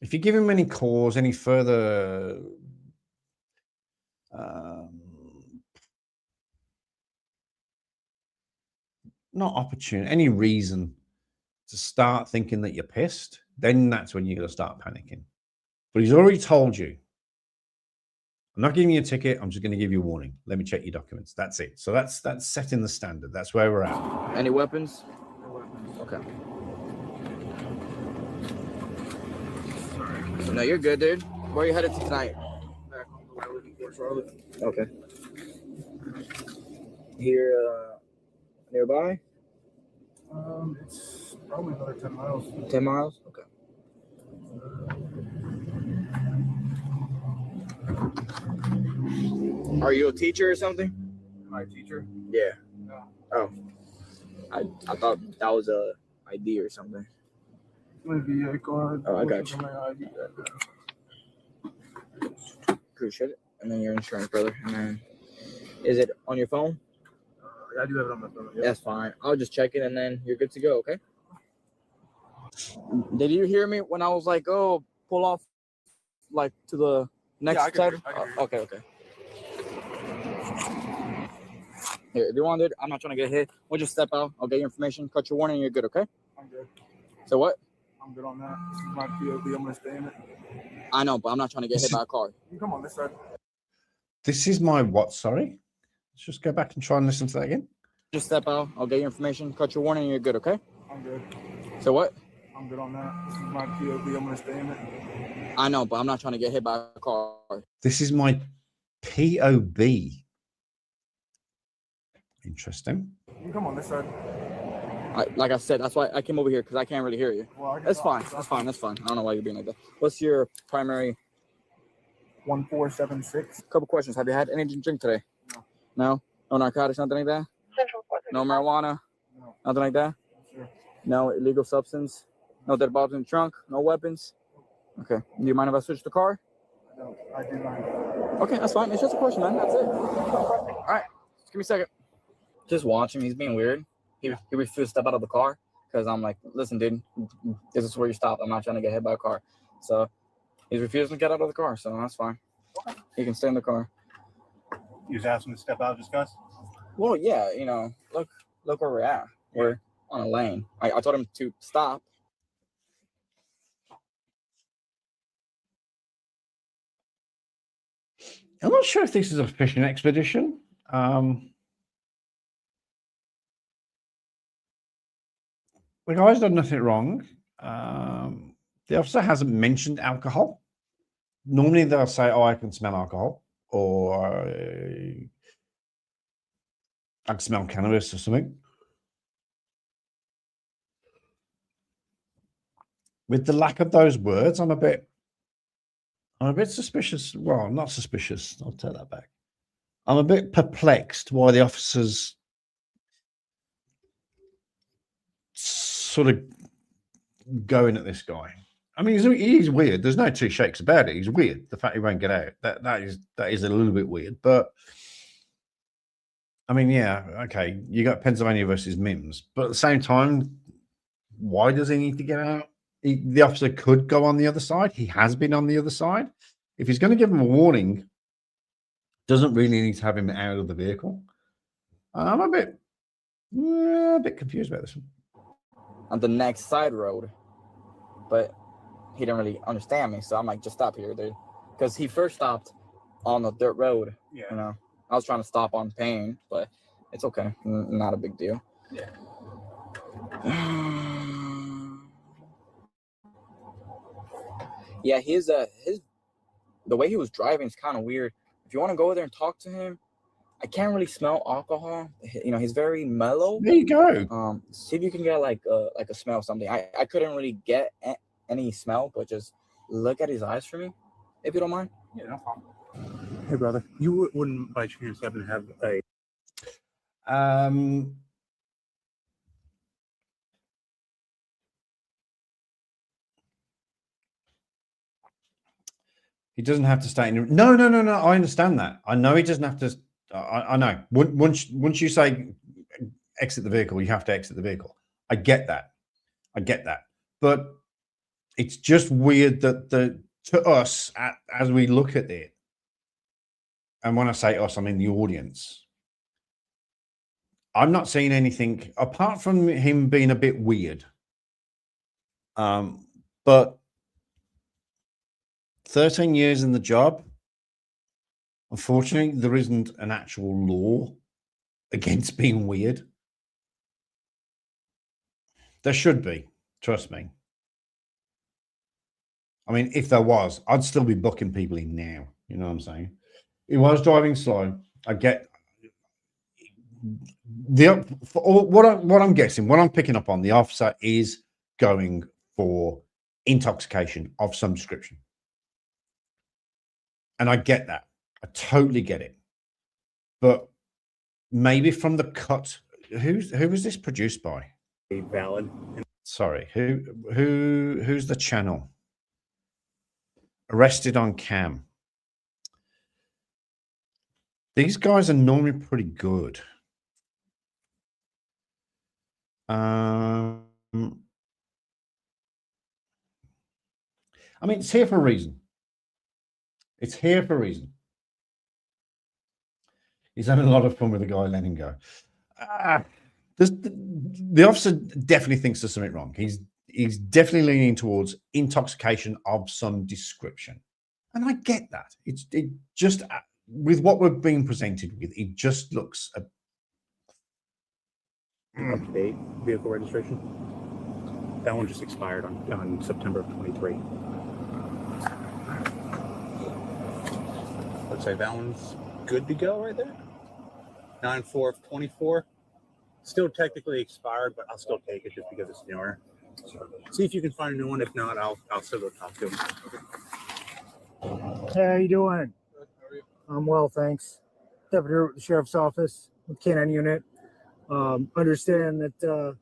If you give him any cause, any further not opportunity, any reason to start thinking that you're pissed, then that's when you're going to start panicking. But he's already told you, I'm not giving you a ticket. I'm just going to give you a warning. Let me check your documents. That's it. So that's setting the standard. That's where we're at. Any weapons? Okay. No, you're good, dude. Where are you headed to tonight? Okay. Here, nearby? It's probably another 10 miles. 10 miles? Okay. Are you a teacher or something? Am I a teacher? Yeah. No. Oh. I thought that was a ID or something. My VA card. Oh, I got you. My ID. Appreciate it. And then your insurance, brother. And then, is it on your phone? Yeah, I do have it on my phone. Yeah. That's fine. I'll just check it and then you're good to go, okay? Did you hear me when I was like, oh, pull off like to the next side? Okay, okay. Here, if you want it, I'm not trying to get hit. We'll just step out. I'll get your information, cut your warning, and you're good, okay? I'm good. So what? I'm good on that. This is my POV. I'm going to stay in it. I know, but I'm not trying to get hit by a car. You come on this side. This is my what? Sorry? Let's just go back and try and listen to that again. Just step out. I'll get your information, cut your warning, and you're good, okay? I'm good. So what? I'm good on that. This is my POV. I'm going to stay in it. I know, but I'm not trying to get hit by a car. This is my POB. Interesting. You come on this side. Like I said, that's why I came over here, because I can't really hear you. Well, that's fine. That's fine. That's fine. I don't know why you're being like that. What's your primary? 1476. Couple questions. Have you had anything to drink today? No. No? No narcotics, nothing like that? No marijuana? No. Nothing like that? Sure. No illegal substance? No dead bodies in the trunk? No weapons? Okay. Do you mind if I switch the car? No, I do mind. Okay, that's fine. It's just a question, man. That's it. All right. Just give me a second. Just watch him. He's being weird. He refused to step out of the car because I'm like, listen, dude, this is where you stop. I'm not trying to get hit by a car. So he's refusing to get out of the car. So that's fine. He can stay in the car. You just asked him to step out, discuss? Well, yeah, you know, look where we're at. We're on a lane. I told him to stop. I'm not sure if this is a fishing expedition. The guy's done nothing wrong. The officer hasn't mentioned alcohol. Normally they'll say, oh, I can smell alcohol, or I can smell cannabis or something. With the lack of those words, I'm a bit suspicious. Well, not suspicious. I'll take that back. I'm a bit perplexed why the officers sort of going at this guy. I mean, he's weird. There's no two shakes about it. He's weird. The fact he won't get out, that is a little bit weird. But I mean, yeah, okay, you got Pennsylvania versus Mims, but at the same time, why does he need to get out? The officer could go on the other side. He has been on the other side. If he's going to give him a warning, doesn't really need to have him out of the vehicle. I'm a bit confused about this one. On the next side road, but he didn't really understand me, so I'm like, just stop here, dude. Because he first stopped on the dirt road. Yeah. You know, I was trying to stop on Payne, but it's okay, not a big deal. Yeah. Yeah, his the way he was driving is kind of weird. If you want to go there and talk to him, I can't really smell alcohol. You know, he's very mellow. There you go. See if you can get like a smell of something. I couldn't really get any smell, but just look at his eyes for me, if you don't mind. Yeah, no problem. Hey, brother, you wouldn't by chance happen to have a He doesn't have to stay in. No. I understand that. I know he doesn't have to. I know. Once you say exit the vehicle, you have to exit the vehicle. I get that. But it's just weird that to us, as we look at it, and when I say us, I mean the audience. I'm not seeing anything apart from him being a bit weird. But 13 years in the job, unfortunately, there isn't an actual law against being weird. There should be, trust me. I mean, if there was, I'd still be booking people in now. You know what I'm saying? He was driving slow. I get what I'm guessing, what I'm picking up on, the officer is going for intoxication of some description. And I get that. I totally get it. But maybe from the cut, who was this produced by? Valid. Sorry, who's the channel? Arrested on Cam. These guys are normally pretty good. I mean, it's here for a reason. It's here for a reason. He's having a lot of fun with the guy letting go. The officer definitely thinks there's something wrong. He's definitely leaning towards intoxication of some description. And I get that. It just, with what we're being presented with, it just looks Up-to-date vehicle registration. That one just expired on September of 23. Looks like that one's good to go right there. 9/4 of 24. Still technically expired, but I'll still take it just because it's newer. So see if you can find a new one. If not, I'll still go talk to him. Hey, how you doing? Good. How are you? I'm well, thanks. Deputy at the Sheriff's Office with K9 Unit. Understand that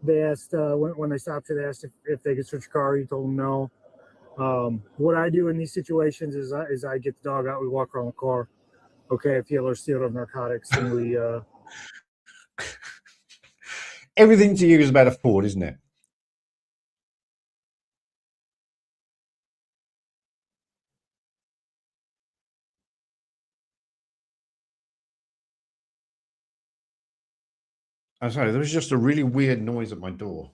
they asked when they stopped you, they asked if they could switch a car. You told them no. What I do in these situations is I get the dog out. We walk around the car. Okay, if you are stealing of narcotics, and we. Everything to you is about a Ford, isn't it? I'm sorry, there was just a really weird noise at my door.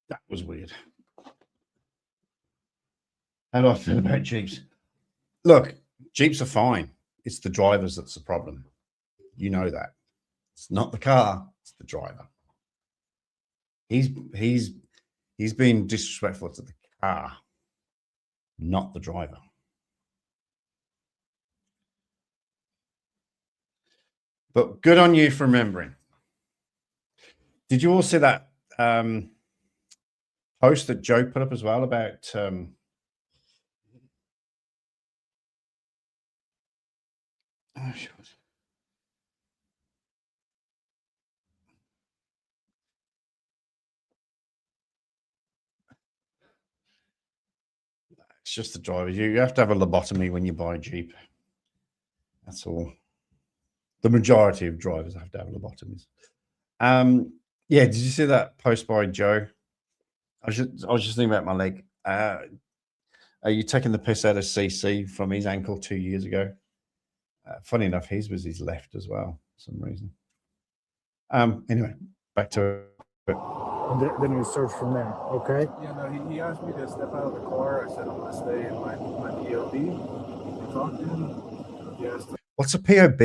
That was weird. How do I feel about Jeeps? Look, Jeeps are fine. It's the drivers that's the problem. You know that. It's not the car, it's the driver. He's being disrespectful to the car, not the driver. But good on you for remembering. Did you all see that post that Joe put up as well about it's just the driver. You have to have a lobotomy when you buy a Jeep. That's all. The majority of drivers have to have lobotomies. Yeah, did you see that post by Joe? I was just thinking about my leg. Are you taking the piss out of CC from his ankle 2 years ago? Funny enough, his was his left as well for some reason. Anyway, back to it. And then we search from there, okay? Yeah, no, he asked me to step out of the car. I said I'm going to stay in my POB. We talked to him. Yes. What's a POB?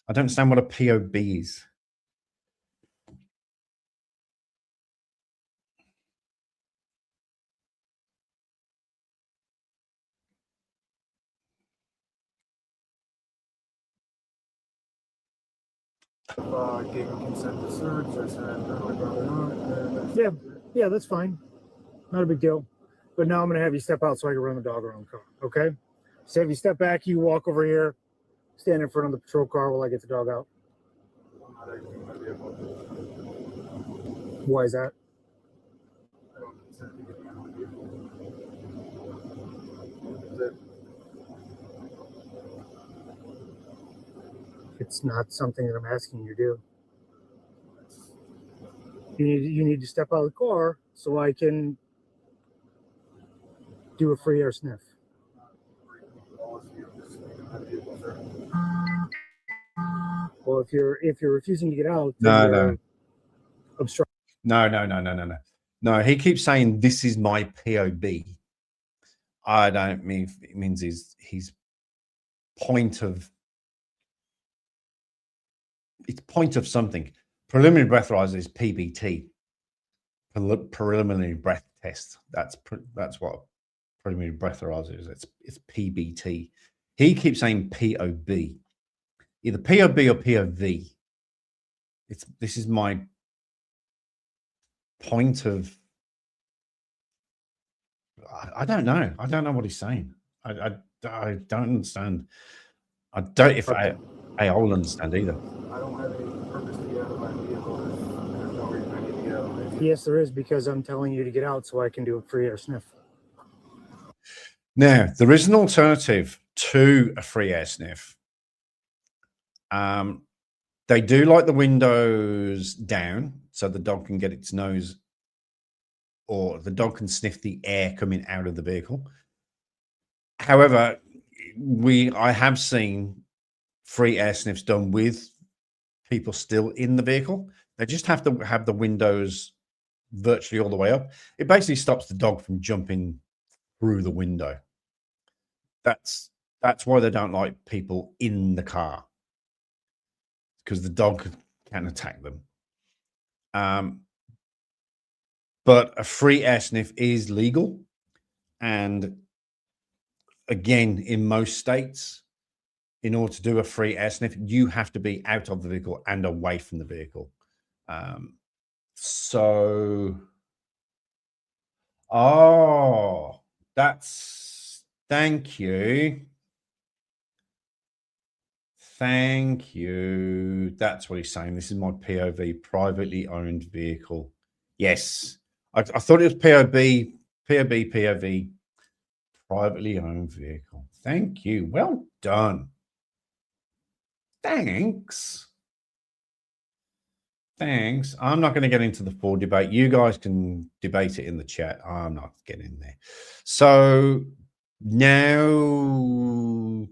I don't understand what a POB is. Gave him consent to search. I said, no, I'd rather not. Yeah, that's fine. Not a big deal. But now I'm going to have you step out so I can run the dog around the car, okay? So if you step back, you walk over here, stand in front of the patrol car while I get the dog out. Why is that? It's not something that I'm asking you to do. You need to step out of the car so I can do a free air sniff. Well, if you're refusing to get out, then No. obstruct. No, he keeps saying this is my POB. I don't mean it means his point of something. Preliminary breathalyzer is PBT. Preliminary breath test. That's what preliminary breathalyzer is. It's PBT. He keeps saying POB. Either POB or POV. This is my point of. I don't know. I don't know what he's saying. I don't understand. I don't. If I will understand either. I don't have any purpose to get out of my vehicle. There's no reason I need to get out of my vehicle. Yes, there is, because I'm telling you to get out so I can do a free air sniff. Now, there is an alternative to a free air sniff. They do like the windows down so the dog can get its nose, or the dog can sniff the air coming out of the vehicle. However, I have seen free air sniffs done with people still in the vehicle. They just have to have the windows virtually all the way up. It basically stops the dog from jumping through the window. That's why they don't like people in the car, because the dog can attack them. But a free air sniff is legal. And again, in most states, in order to do a free air sniff, you have to be out of the vehicle and away from the vehicle. Thank you. Thank you. That's what he's saying. This is my POV, privately owned vehicle. Yes. I thought it was POV, privately owned vehicle. Thank you. Well done. Thanks. I'm not going to get into the full debate. You guys can debate it in the chat. I'm not getting in there. So now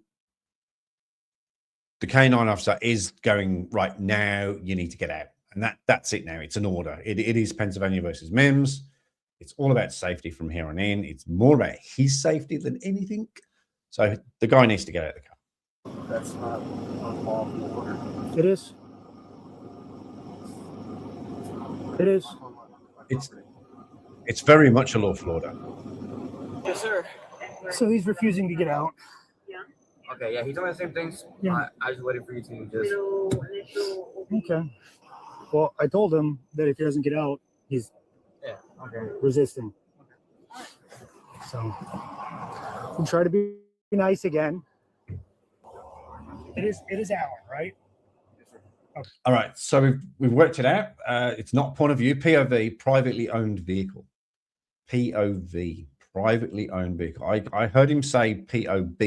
the K9 officer is going, right now, you need to get out. And that's it now. It's an order. It is Pennsylvania versus Mims. It's all about safety from here on in. It's more about his safety than anything. So the guy needs to get out of the car. That's not unlawful order. It is. It is. It's very much a lawful order. Yes, sir. So he's refusing to get out. Okay, yeah, he's doing the same things. Yeah. I just waited for you to just. Okay. Well, I told him that if he doesn't get out, he's resisting. So we'll try to be nice again. It is Alan, right? Okay. All right. So we've worked it out. It's not point of view. POV, privately owned vehicle. POV, privately owned vehicle. I heard him say POB.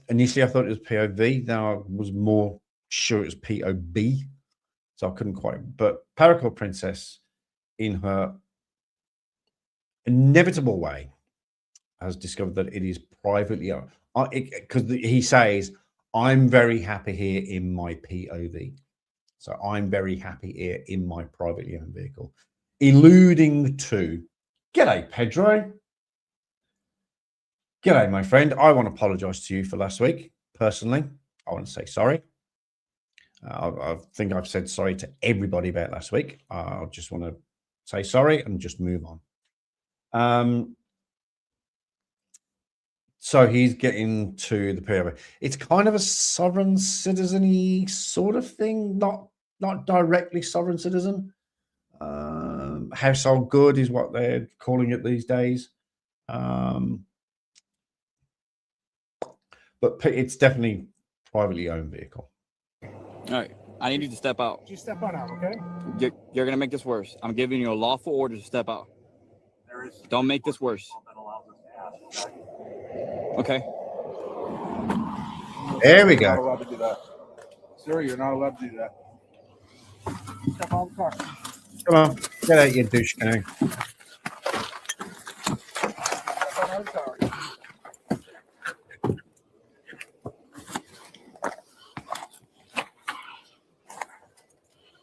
Initially I thought it was POV. Then I was more sure it was POB. So I couldn't quite. But Paracord Princess, in her inevitable way, has discovered that it is privately owned. Because he says, I'm very happy here in my POV. So I'm very happy here in my privately owned vehicle. Alluding to, g'day, Pedro. G'day, my friend. I want to apologize to you for last week. Personally, I want to say sorry. I think I've said sorry to everybody about last week. I just want to say sorry and just move on. So he's getting to the POV. It's kind of a sovereign citizen-y sort of thing, not directly sovereign citizen. Household good is what they're calling it these days. But it's definitely privately owned vehicle. All right, I need you to step out. You step on out, okay? You're gonna make this worse. I'm giving you a lawful order to step out. Don't make this worse. Okay. There we You're not go. allowed to do that. Sir, you're not allowed to do that. Step out of the car. Come on, get out your douche canoe. Step out of the car.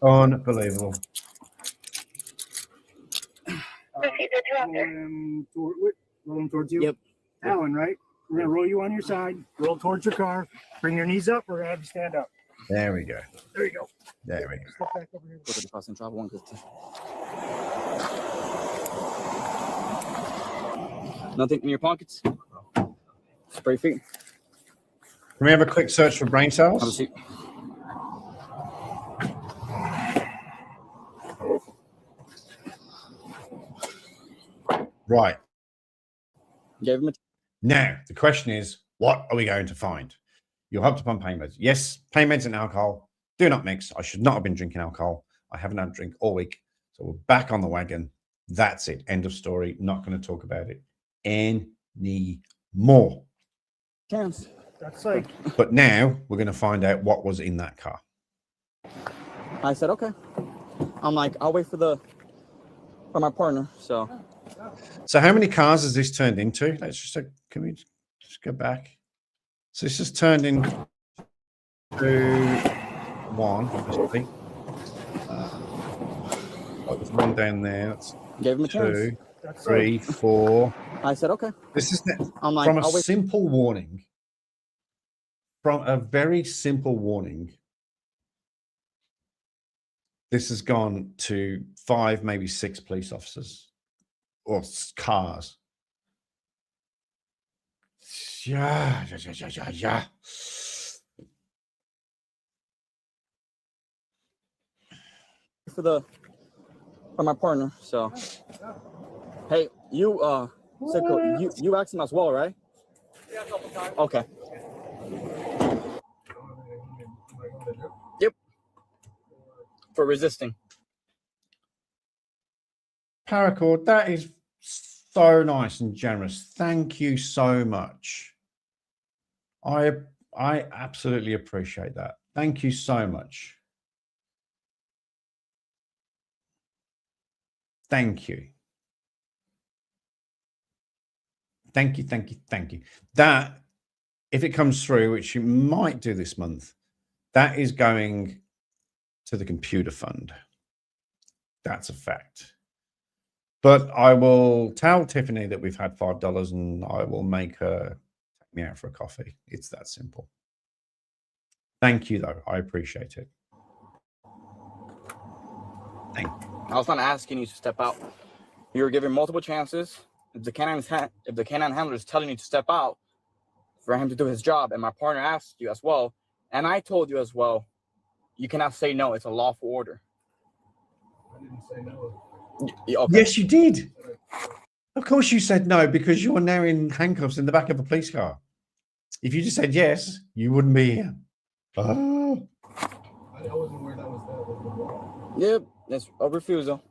Unbelievable. Roll him towards you. Yep. Alan, right? We're gonna roll you on your side. Roll towards your car. Bring your knees up. We're gonna have you stand up. There we go. There you go. There we go. Step back over here. Go to the passing driver one. Nothing in your pockets. Spray feet. Can we have a quick search for brain cells? Have a seat. Right. Gave him a Now, the question is, what are we going to find? You'll have to pump pain meds. Yes, pain meds and alcohol do not mix. I should not have been drinking alcohol. I haven't had a drink all week. So we're back on the wagon. That's it. End of story. Not going to talk about it anymore. chance. That's like. But now we're going to find out what was in that car. I said, okay. I'm like, I'll wait for my partner. So how many cars has this turned into? Let's just, can we just go back? So this has turned into one, obviously. There's one down there. That's gave him a two, chance. 3, 4. I said, okay. This is I'm like, from a I'll wait. simple warning. From a very simple warning. This has gone to 5, maybe 6 police officers or cars. Yeah. For my partner. So hey, you Sicko, you asked him as well, right? Yeah, a couple times. Okay. Yep. For resisting. Paracord, that is so nice and generous. Thank you so much. I absolutely appreciate that. Thank you so much. Thank you. Thank you, thank you, thank you. That, if it comes through, which you might do this month, that is going to the computer fund. That's a fact. But I will tell Tiffany that we've had $5 and I will make her take me out for a coffee. It's that simple. Thank you, though. I appreciate it. Thank you. I was not asking you to step out. You were given multiple chances. If the canine handler is telling you to step out for him to do his job, and my partner asked you as well, and I told you as well, you cannot say no. It's a lawful order. I didn't say no. Okay. Yes, you did. Of course you said no, because you are now in handcuffs in the back of a police car. If you just said yes, you wouldn't be here. Oh. I wasn't aware that was the law. Yep, that's a refusal.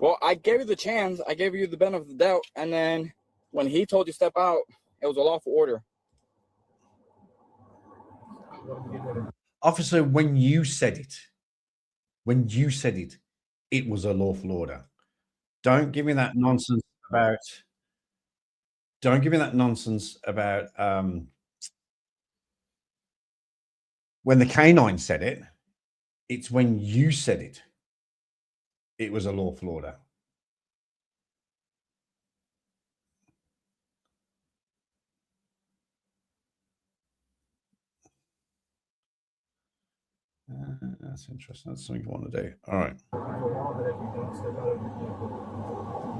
Well, I gave you the chance. I gave you the benefit of the doubt. And then when he told you to step out, it was a lawful order. officer, when you said it, it was a lawful order. Don't give me that nonsense about. Don't give me that nonsense about when the canine said it. It's when you said it. It was a lawful order. That's interesting. That's something I want to do. All right.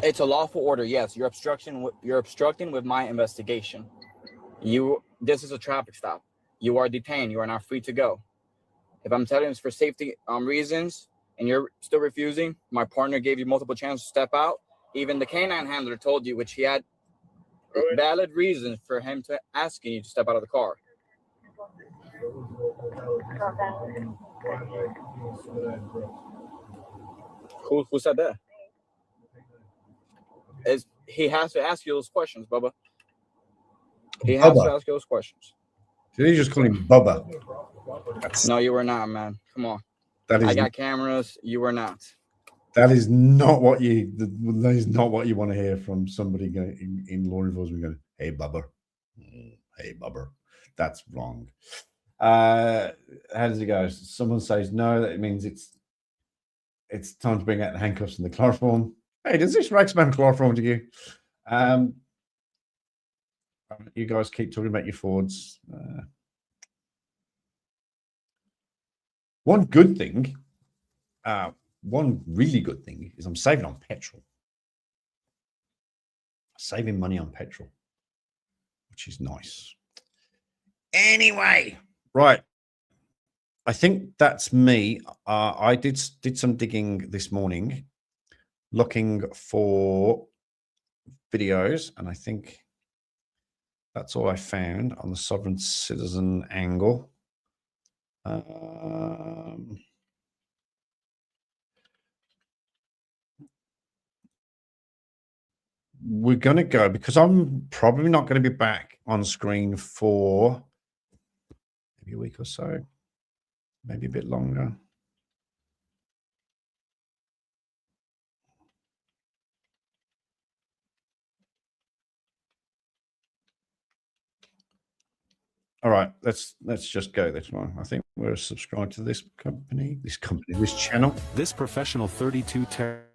It's a lawful order. Yes, you're obstructing with my investigation. This is a traffic stop. You are detained. You are not free to go. If I'm telling you for safety reasons and you're still refusing, my partner gave you multiple chances to step out. Even the canine handler told you, which he had valid reasons for him to asking you to step out of the car. Who said that? He has to ask you those questions, Bubba. He has to ask you those questions. Did you just call him Bubba? No, you were not, man. Come on. I got cameras. You were not. That is not what you. That is not what you want to hear from somebody in law enforcement going, "Hey, Bubba. Hey, Bubba." That's wrong. How does it go? Someone says no. That means it's time to bring out the handcuffs and the chloroform. Hey, does this rag smell chloroform to you? You guys keep talking about your Fords. One good thing, one really good thing is I'm saving on petrol. Saving money on petrol, which is nice. Anyway, right. I think that's me. I did some digging this morning looking for videos, and I think that's all I found on the sovereign citizen angle. We're going to go, because I'm probably not going to be back on screen for maybe a week or so, maybe a bit longer. All right, let's just go this one. I think we're subscribed to this channel. This professional 32 terabytes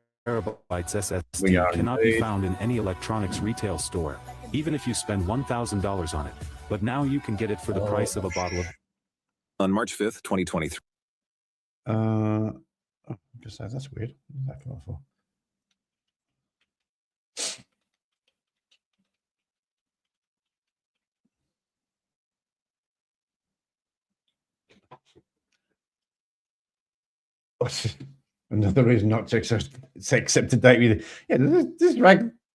We are SSD cannot be indeed. found in any electronics retail store, even if you spend $1,000 on it. But now you can get it for the price of a bottle of. On March 5th, 2023. That's weird. What's that for? Another reason not to accept a date with you. Yeah, does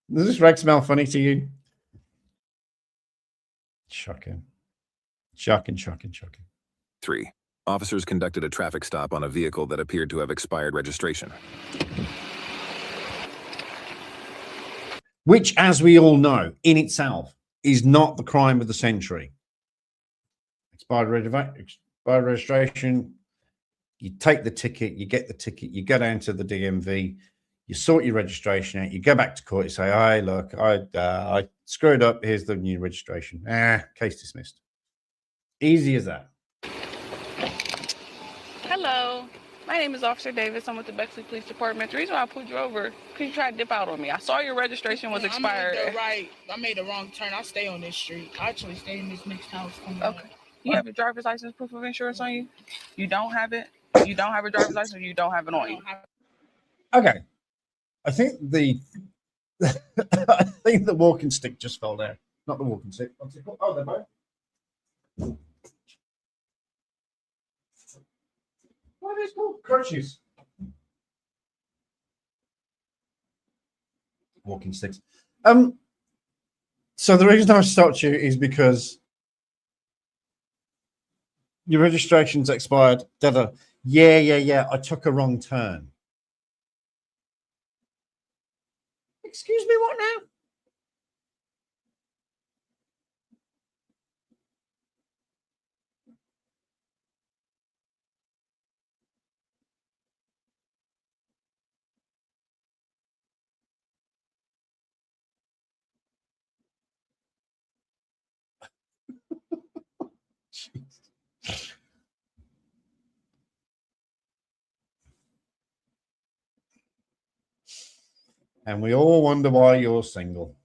this rag smell funny to you? Shocking. 3. Officers conducted a traffic stop on a vehicle that appeared to have expired registration. Which, as we all know, in itself is not the crime of the century. Expired registration, you take the ticket, you get the ticket, you go down to the DMV, you sort your registration out, you go back to court, you say, "Hey, look, I screwed up, here's the new registration." Case dismissed. Easy as that. Hello, my name is Officer Davis. I'm with the Bexley Police Department. The reason why I pulled you over, because you tried to dip out on me. I saw your registration was expired. I made the wrong turn. I stay on this street. I actually stay in this mixed house. Okay. You have your driver's license, proof of insurance on you? You don't have it? You don't have a driver's license, or you don't have it on you? Okay. I think I think the walking stick just fell down. Not the walking stick. What's it called? Oh, they're both. What are these called? Crutches. Walking sticks. So the reason I stopped you is because your registration's expired. Yeah. I took a wrong turn. Excuse me, what now? And we all wonder why you're single.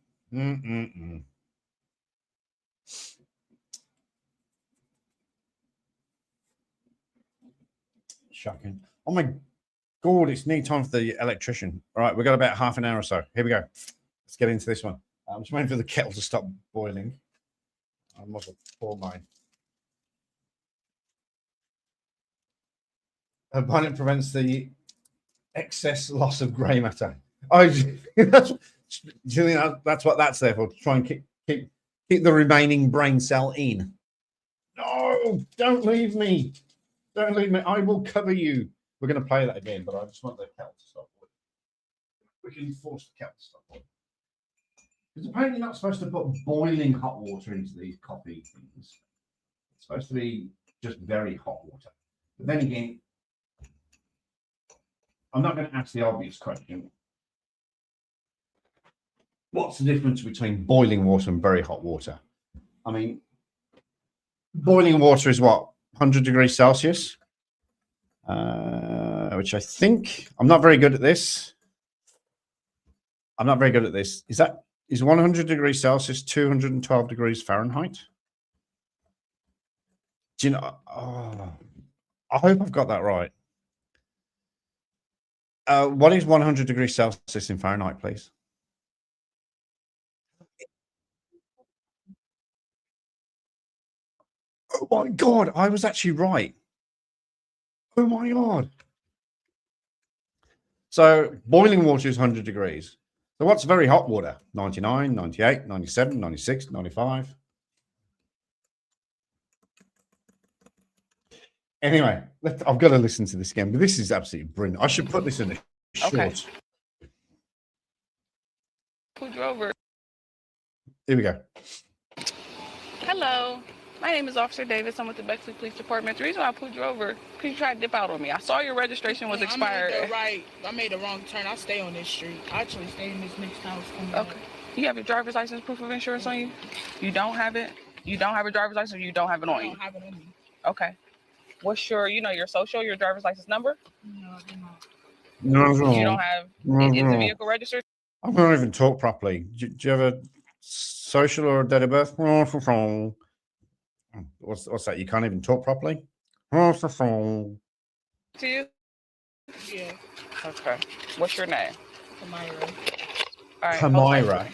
Shocking. Oh my God, it's nearly time for the electrician. All right, we've got about half an hour or so. Here we go. Let's get into this one. I'm just waiting for the kettle to stop boiling. I must pour mine. Bonnet prevents the excess loss of grey matter. Oh, that's what that's there for. To try and keep the remaining brain cell in. No, don't leave me. Don't leave me. I will cover you. We're going to play that again, but I just want the kettle to stop. We can force the kettle to stop. Because apparently you're not supposed to put boiling hot water into these coffee things. It's supposed to be just very hot water. But then again, I'm not going to ask the obvious question. What's the difference between boiling water and very hot water? I mean, boiling water is what? 100 degrees Celsius? Which I think, I'm not very good at this. Is 100 degrees Celsius 212 degrees Fahrenheit? Do you know? Oh, I hope I've got that right. What is 100 degrees Celsius in Fahrenheit, please? Oh my God, I was actually right. Oh my God. So boiling water is 100 degrees. So what's very hot water? 99, 98, 97, 96, 95. Anyway, I've got to listen to this again, but this is absolutely brilliant. I should put this in a short. Okay. Pulled you over. Here we go. Hello. My name is Officer Davis. I'm with the Bexley Police Department. The reason why I pulled you over, because you tried to dip out on me. I saw your registration was expired. I made the wrong turn. I stay on this street. I actually stay in this mixed house. Okay. You have your driver's license, proof of insurance on you? You don't have it? You don't have a driver's license, or you don't have it on you? I don't have it on me. Okay. What's your, your social, your driver's license number? No, I do not. No, You don't have, is the vehicle registered? I can't even talk properly. Do you have a social or a date of birth? What's that? You can't even talk properly? To you? Yeah. Okay. What's your name? Amira. All right. Amira.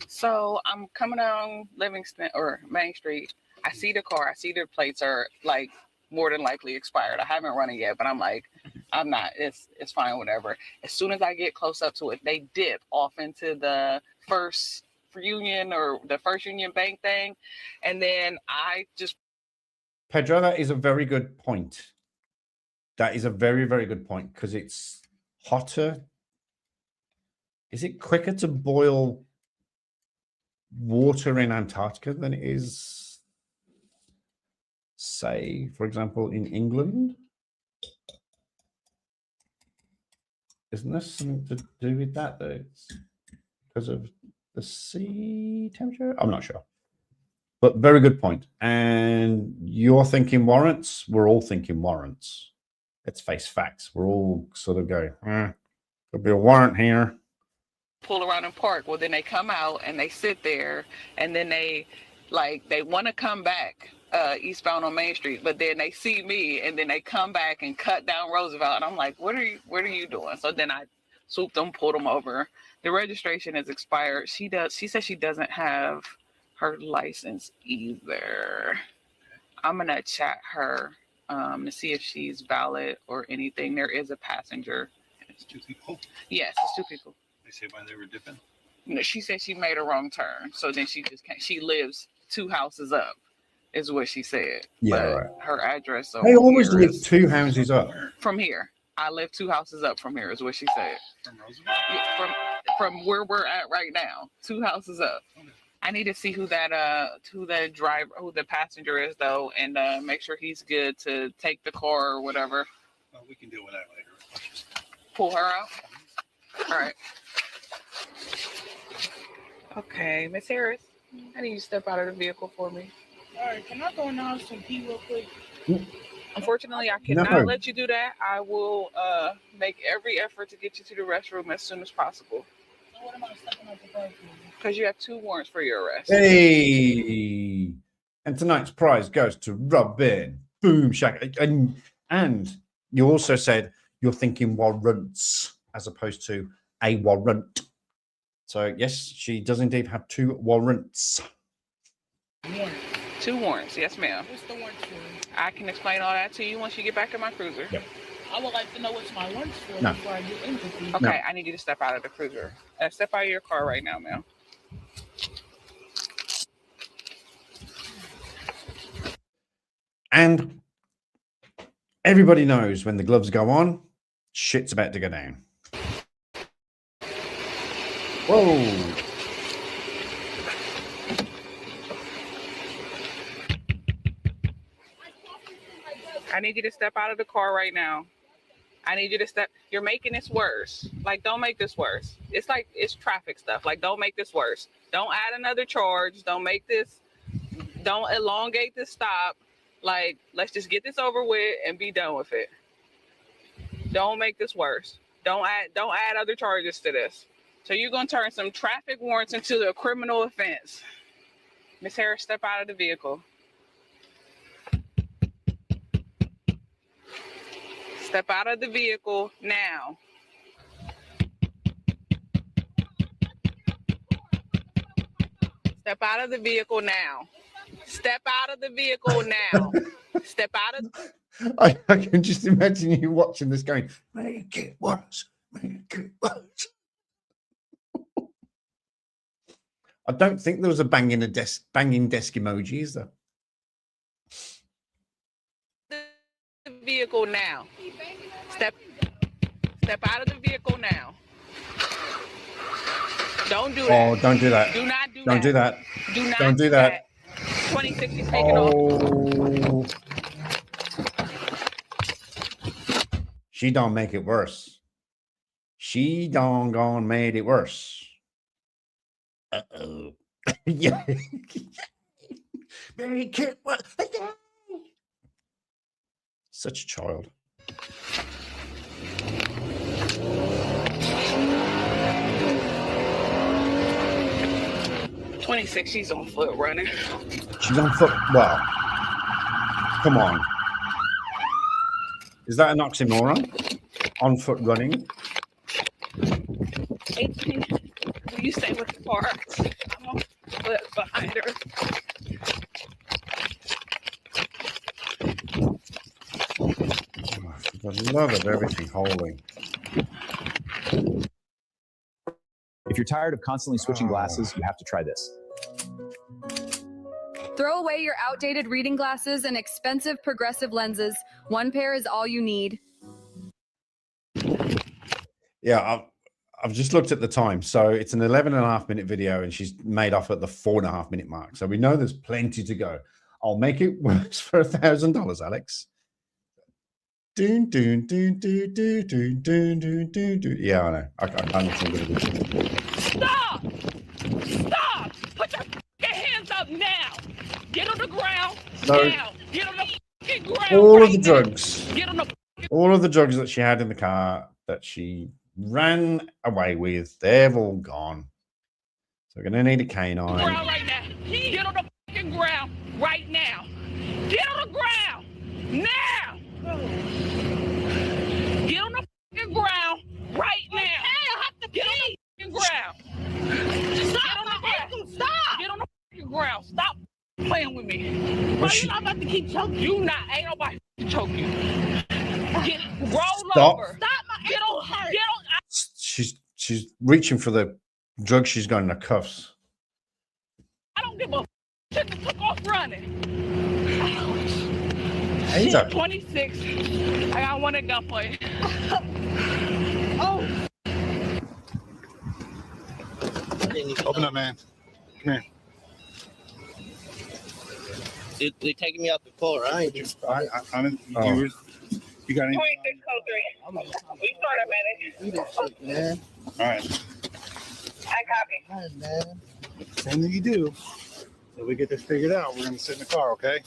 So I'm coming down Livingston or Main Street. I see the car. I see the plates are like more than likely expired. I haven't run it yet, but I'm like, I'm not. It's fine, whatever. As soon as I get close up to it, they dip off into the First Union or the First Union Bank thing, and then I just. Pedro, that is a very good point. That is a very, very good point because it's hotter. Is it quicker to boil water in Antarctica than it is, say, for example, in England? Isn't there something to do with that? That it's because of the sea temperature? I'm not sure. But very good point. And you're thinking warrants? We're all thinking warrants. Let's face facts. We're all sort of going, there'll be a warrant here. Pull around and park. Well, then they come out and they sit there, and then they want to come back eastbound on Main Street, but then they see me, and then they come back and cut down Roosevelt, and I'm like, what are you doing? So then I swooped them, pulled them over. The registration is expired. She says she doesn't have her license either. I'm gonna chat her to see if she's valid or anything. There is a passenger. It's 2 people. Yes, it's 2 people. They say why they were dipping. No, she said she made a wrong turn, so then she just can't. She lives 2 houses up, is what she said. Yeah, but right. Her address. They always live 2 houses up. From here. I live 2 houses up from here, is what she said. From Roosevelt? Yeah, from where we're at right now, 2 houses up. Okay. I need to see who the passenger is though, and make sure he's good to take the car or whatever. Well, we can deal with that later. Pull her out. All right. Okay, Miss Harris, I need you to step out of the vehicle for me. All right, can I go in the house and pee real quick? Unfortunately, I cannot let you do that. I will make every effort to get you to the restroom as soon as possible. What am I stepping out the car for? Because you have 2 warrants for your arrest. Hey, and tonight's prize goes to Robin. Boom, shack. And you also said you're thinking warrants as opposed to a warrant. So yes, she does indeed have 2 warrants. Warrant. 2 warrants, yes, ma'am. What's the warrant for? I can explain all that to you once you get back in my cruiser. Yep. I would like to know what's my warrants for No. before I get into the Okay, I need you to step out of the cruiser. Step out of your car right now, ma'am. And everybody knows when the gloves go on, shit's about to go down. Whoa. I need you to step out of the car right now. I need you to step. You're making this worse. Like, don't make this worse. It's like, it's traffic stuff. Like, don't make this worse. Don't add another charge. Don't make this, don't elongate this stop. Like, let's just get this over with and be done with it. Don't make this worse. Don't add other charges to this. So you're going to turn some traffic warrants into a criminal offense. Miss Harris, step out of the vehicle. Step out of the vehicle now. Step out of the vehicle now. Step out of the vehicle now. Step out of. I can just imagine you watching this going, make it worse, make it worse. I don't think there was a banging desk emoji, is there? The vehicle now. Step out of the vehicle now. Don't do that. Oh, don't do that. Do not do don't that. Do that. Do not don't do that. 26 is taken off. She don't make it worse. She don't gone made it worse. Uh-oh. Yeah. Make it worse. Such a child. She's on foot running. She's on foot. Well, come on. Is that an oxymoron? On foot running? 18. Will you stay with the car? I'm on foot behind her. For the love of everything holy. If you're tired of constantly switching glasses, you have to try this. Throw away your outdated reading glasses and expensive progressive lenses. 1 pair is all you need. Yeah, I've just looked at the time. So it's an 11.5-minute video and she's made off at the 4.5-minute mark. So we know there's plenty to go. I'll make it worse for $1,000, Alex. Doon, doon, doon, doon, doon, doon, doon, doon, doon, doon. Yeah, I know. I know what I'm going to do. Stop! Stop! Put your hands up now! Get on the ground So, now! Get on the fucking ground! all of the drugs, Get on the all of the drugs that she had in the car that she ran away with, they've all gone. So we're going to need a canine. ground right now! Get on the fucking ground right now! Get on the ground now! Get on the fucking ground right now! I have to get on the fucking ground! Stop! Stop! Get on the fucking ground! Stop playing with me! Bro, you're not about to keep choking. You not. Ain't nobody choke you. Roll Stop. over. Stop my get on. Get on. She's reaching for the drug she's got in her cuffs. I don't give a shit. Took off running. Hey, Shit, 26. I got one at gunpoint. Oh. Open up, man. Come here. They taking me out the car. I ain't just. I'm in. Oh. You got any? 2603. We start a minute. Shit, man. All right. I copy. All right, man. Same thing you do. So we get this figured out. We're gonna sit in the car, okay?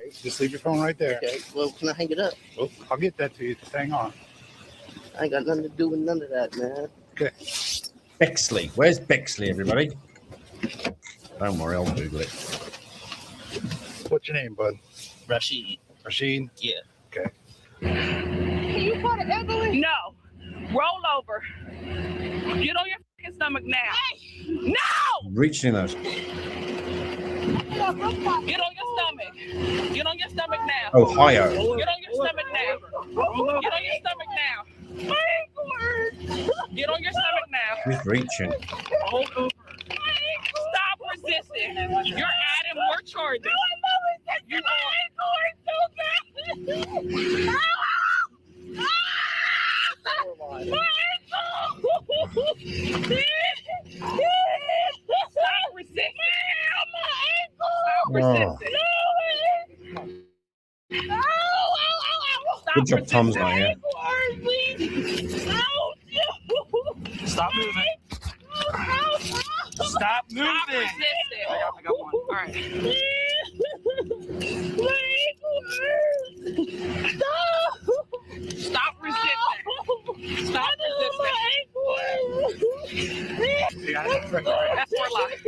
Okay, just leave your phone right there. Okay, well, can I hang it up? Well, I'll get that to you. Just hang on. I ain't got nothing to do with none of that, man. Okay. Bexley. Where's Bexley, everybody? Don't worry, I'll Google it. What's your name, bud? Rashid. Rashid? Yeah. Okay. Can you call the ambulance? No. Roll over. Get on your fucking stomach now. No! Reaching those. Get on your stomach. Get on your stomach now. Ohio. Get on your stomach now. Get on your stomach now. Get on your stomach now. He's reaching. Stop resisting. You're adding more charges. You Stop resisting. Stop resisting. Good job, Tom's not here. Stop moving. Stop moving. Stop resisting. I got one. All right. Stop resisting. Stop resisting. That's more life.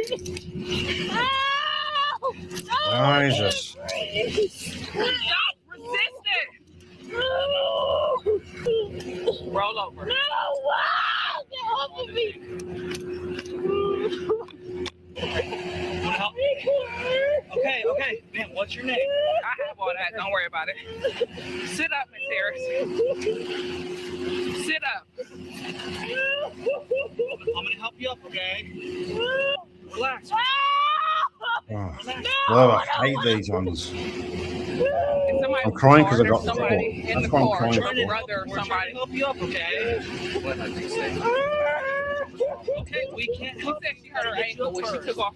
Jesus. Stop resisting. Roll over. No, get off of me. Okay. Man, what's your name? I have all that. Don't worry about it. Sit up, Miss Harris. Sit up. I'm gonna help you up, okay? Relax. Oh, I hate these ones. I'm crying because I got the somebody call. in the That's why I'm car, crying. your brother or We're trying somebody. to help you up, okay? Okay, we can't She help said she hurt her ankle when she took off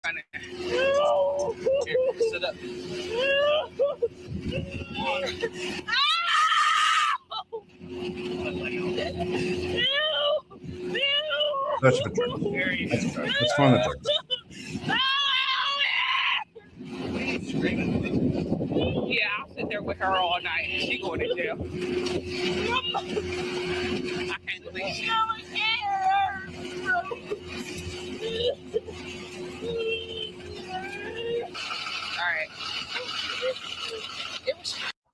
running. Here, sit up. That's a joke. Let's find a joke. Yeah, I'll sit there with her all night. She going to jail. I can't believe she. All right. It was.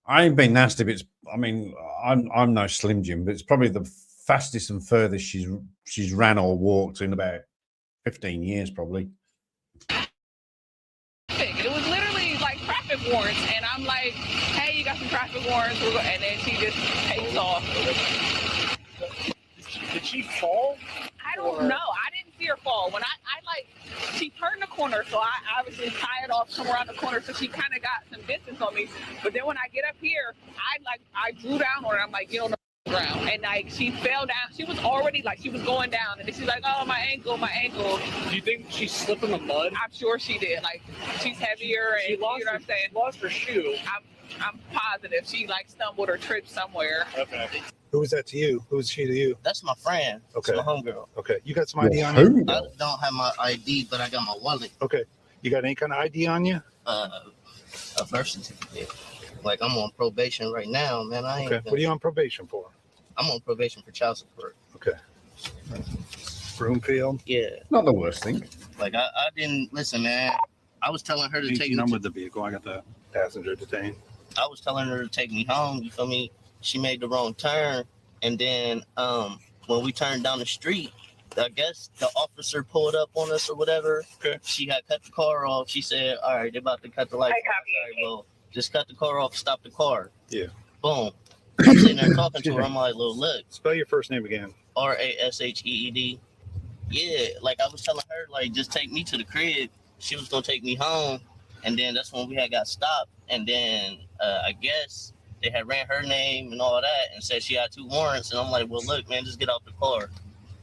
I ain't been nasty, but I'm no Slim Jim, but it's probably the fastest and furthest she's ran or walked in about 15 years, probably. It was literally like traffic warrants, and I'm like, "Hey, you got some traffic warrants?" And then she just takes off. Did she fall? I don't know. I didn't see her fall. When I she turned the corner, so I obviously tied off come around the corner, so she kind of got some distance on me. But then when I get up here, I drew down on her. I'm like, get on the ground, and like she fell down. She was already like she was going down, and then she's like, oh, my ankle. Do you think she slipped in the mud? I'm sure she did. Like she's heavier, and you know what I'm saying. Lost her shoe. I'm positive she like stumbled or tripped somewhere. Okay. Who was that to you? Who was she to you? That's my friend. Okay. That's my homegirl. Okay. You got some ID on you? I don't have my ID, but I got my wallet. Okay. You got any kind of ID on you? A birth certificate. Like I'm on probation right now, man. I ain't. Okay. What are you on probation for? I'm on probation for child support. Okay. Broomfield? Yeah. Not the worst thing. Like I didn't listen, man. I was telling her to take me. Number of the vehicle. I got the passenger detained. I was telling her to take me home. You feel me? She made the wrong turn, and then when we turned down the street, I guess the officer pulled up on us or whatever. Okay. She had cut the car off. She said, "All right, they're about to cut the light." Well, just cut the car off. Stop the car. Yeah. Boom. I'm sitting there talking to her. I'm like, look. Spell your first name again. RASHEED. Yeah, like I was telling her, like, just take me to the crib. She was gonna take me home, and then that's when we had got stopped. And then I guess they had ran her name and all that, and said she had 2 warrants. And I'm like, well, look, man, just get out the car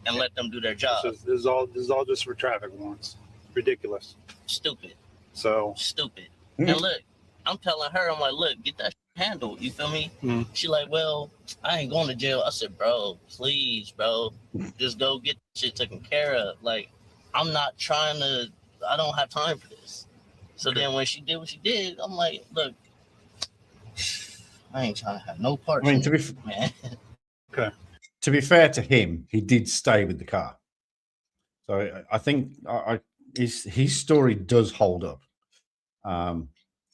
and let them do their job. This is all just for traffic warrants. Ridiculous. Stupid. So stupid. And look, I'm telling her, I'm like, look, get that handled. You feel me? Mm. She like, well, I ain't going to jail. I said, bro, please, bro, just go get shit taken care of. Like, I'm not trying to. I don't have time for this. So then when she did what she did, I'm like, look, I ain't trying to have no parts. I mean, man. Okay. To be fair to him, he did stay with the car. So I think his story does hold up.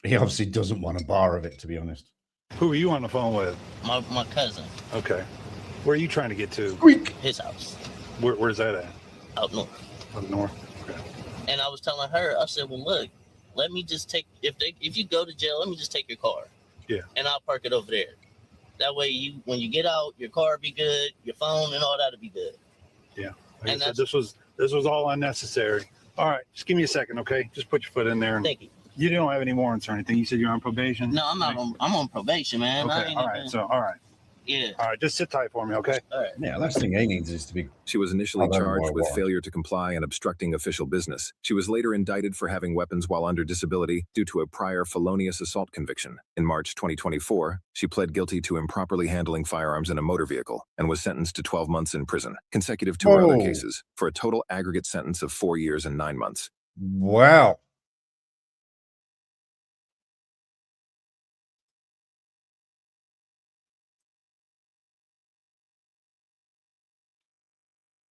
He obviously doesn't want a bar of it, to be honest. Who are you on the phone with? My cousin. Okay. Where are you trying to get to? His house. Where's that at? Out north. Up north. Okay. And I was telling her, I said, well, look, let me just take, if you go to jail, let me just take your car. Yeah. And I'll park it over there. That way, when you get out, your car be good, your phone and all that'll be good. Yeah. Like I said, this was all unnecessary. All right, just give me a second, okay? Just put your foot in there. And Thank you. You don't have any warrants or anything. You said you're on probation. No, I'm not. I'm on probation, man. Okay. All right. So all right. Yeah. All right. Just sit tight for me, okay? All right. Yeah. Last thing he needs is to be. She was initially charged with failure to comply and obstructing official business. She was later indicted for having weapons while under disability due to a prior felonious assault conviction. In March 2024, she pled guilty to improperly handling firearms in a motor vehicle and was sentenced to 12 months in prison, consecutive to her other cases, for a total aggregate sentence of 4 years and 9 months. Wow.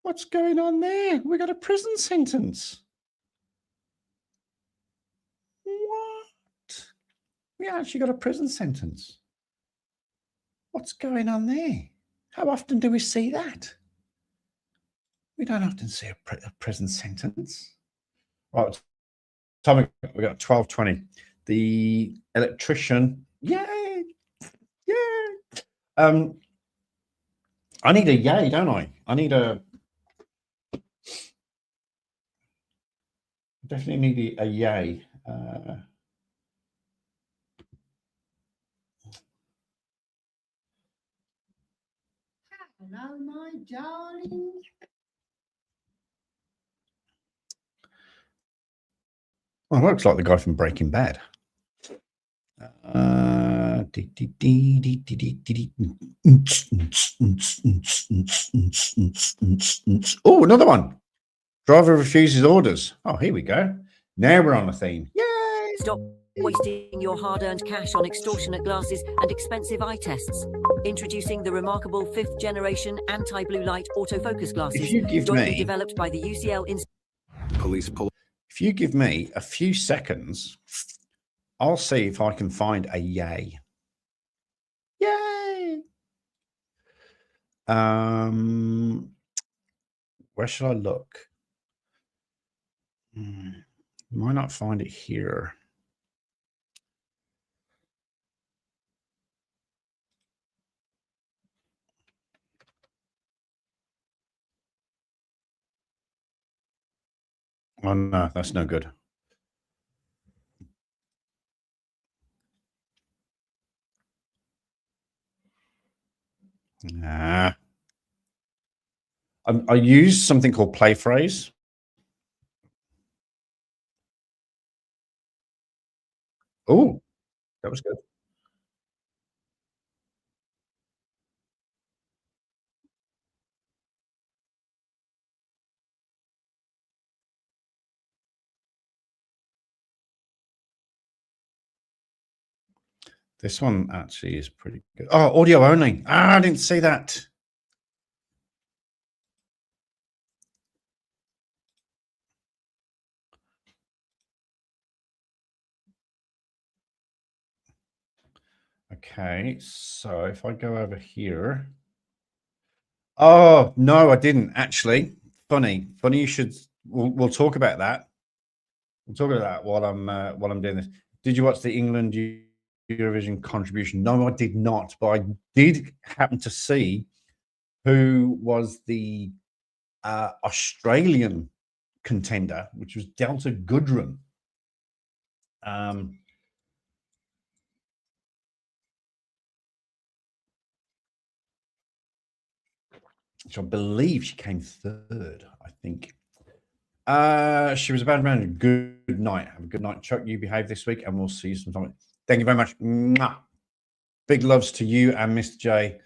What's going on there? We got a prison sentence. What? We actually got a prison sentence. What's going on there? How often do we see that? We don't often see a prison sentence. Right, Tommy, we got 12:20. The electrician. Yay! Yay! I need a yay, don't I? I need a. Definitely need a yay. Hello, my darling. Well, looks like the guy from Breaking Bad. Oh, another one. Driver refuses orders. Oh, here we go. Now we're on the theme. Yay! Stop wasting your hard-earned cash on extortionate glasses and expensive eye tests. Introducing the remarkable 5th generation anti-blue light autofocus glasses, If you give jointly me- developed by the UCL Police pull. If you give me a few seconds, I'll see if I can find a yay. Yay! Where should I look? Might not find it here. Oh no, that's no good. Nah. I use something called play phrase. Oh, that was good. This one actually is pretty good. Oh, audio only. Ah, I didn't see that. Okay, so if I go over here. Oh, no, I didn't actually. Funny you should. We'll talk about that. We'll talk about that while I'm doing this. Did you watch the England Eurovision contribution? No, I did not, but I did happen to see who was the Australian contender, which was Delta Goodrem. Which I believe she came third, I think. She was about around a good night. Have a good night, Chuck. You behave this week, and we'll see you sometime. Thank you very much. Mwah. Big loves to you and Mr. J.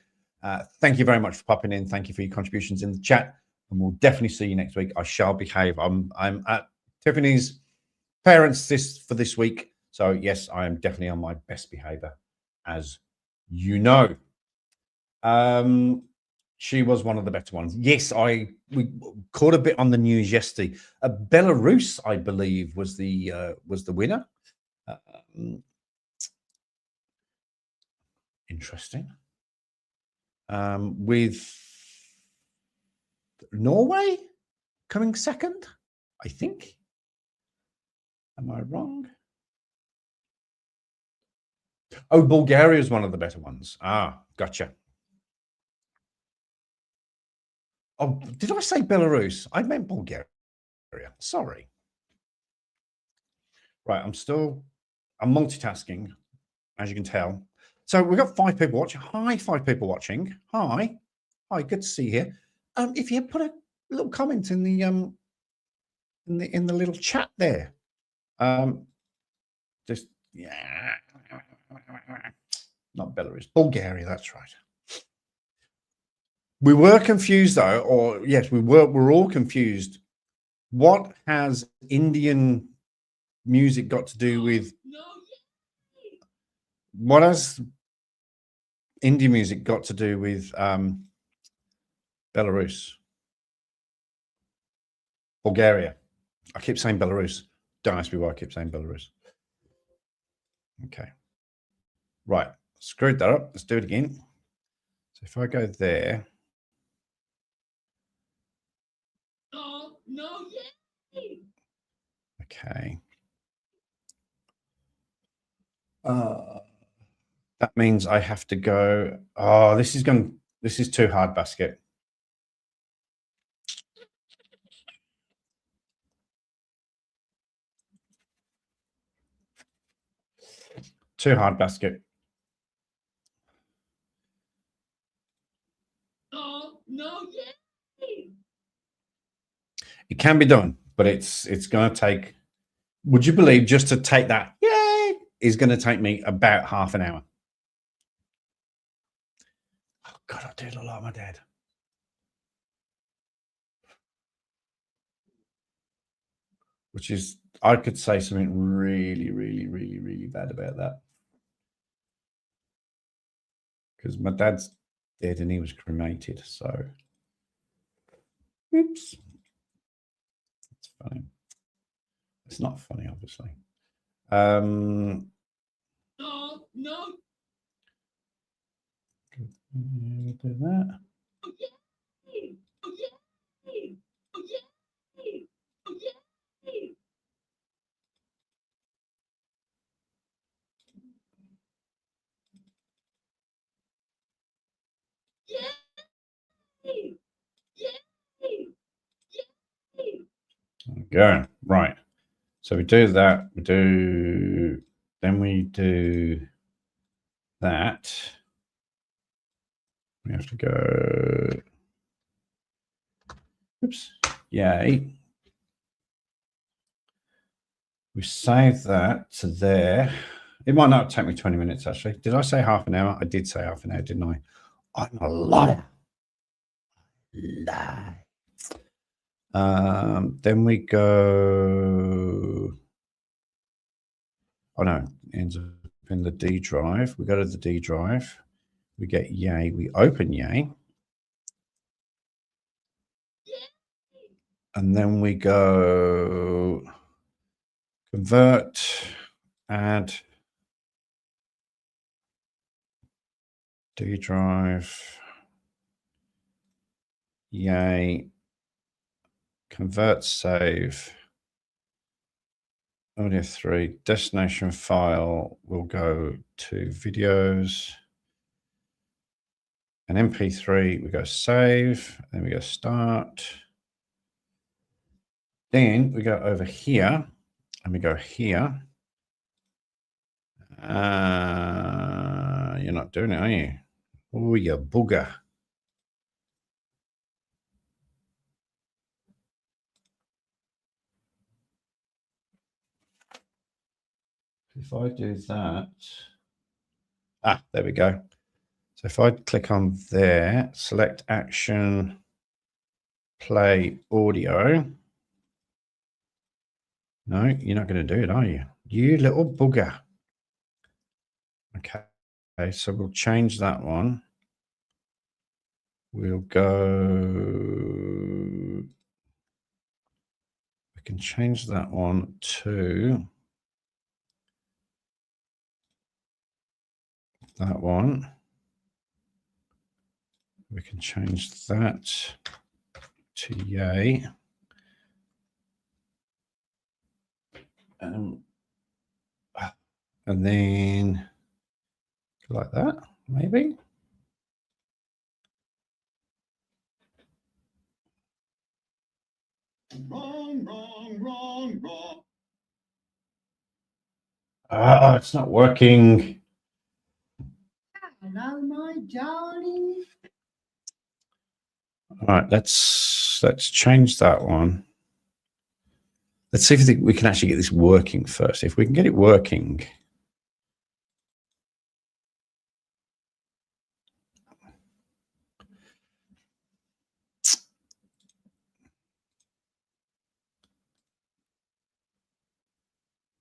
Thank you very much for popping in. Thank you for your contributions in the chat, and we'll definitely see you next week. I shall behave. I'm at Tiffany's parents for this week. So yes, I am definitely on my best behavior, as you know. She was one of the better ones. Yes, we caught a bit on the news yesterday. Belarus, I believe, was the winner. Interesting. With Norway coming second, I think. Am I wrong? Oh, Bulgaria is one of the better ones. Ah, gotcha. Oh, did I say Belarus? I meant Bulgaria. Sorry. Right, I'm multitasking, as you can tell. So we've got 5 people watching. Hi, 5 people watching. Hi, good to see you here. If you put a little comment in the little chat there, just yeah, not Belarus, Bulgaria. That's right. We were confused though, or yes, we're all confused. What has Indian music got to do with? What has Indian music got to do with Belarus? Bulgaria. I keep saying Belarus. Don't ask me why I keep saying Belarus. Okay. Right. Screwed that up. Let's do it again. So if I go there. Okay. That means I have to go. Oh, this is too hard, basket. Too hard, basket. It can be done, but it's going to take. Would you believe just to take that? Yay! Is going to take me about half an hour. Oh God, I do look like my dad. Which is, I could say something really, really, really, really bad about that. Because my dad's dead and he was cremated, so. Oops. It's funny. It's not funny, obviously. No. Do that. Go right. So we do that. Then we do that. We have to go. Oops. Yay. We save that to there. It might not take me 20 minutes, actually. Did I say half an hour? I did say half an hour, didn't I? I'm a liar. Lie. Then we go. Oh, no. It ends up in the D drive. We go to the D drive. We get Yay. We open Yay. And then we go convert, add, D drive, Yay, convert, save, audio 3, destination file will go to videos, and MP3, we go save, then we go start. Then we go over here and we go here. You're not doing it, are you? Oh, you booger. If I do that, there we go. So if I click on there, select action, play audio. No, you're not going to do it, are you? You little bugger. Okay, so we'll change that one. We'll go... We can change that one to that one. We can change that to yay. And then like that, maybe. Wrong. Ah, it's not working. Hello, my darling. All right, let's change that one. Let's see if we can actually get this working first. If we can get it working.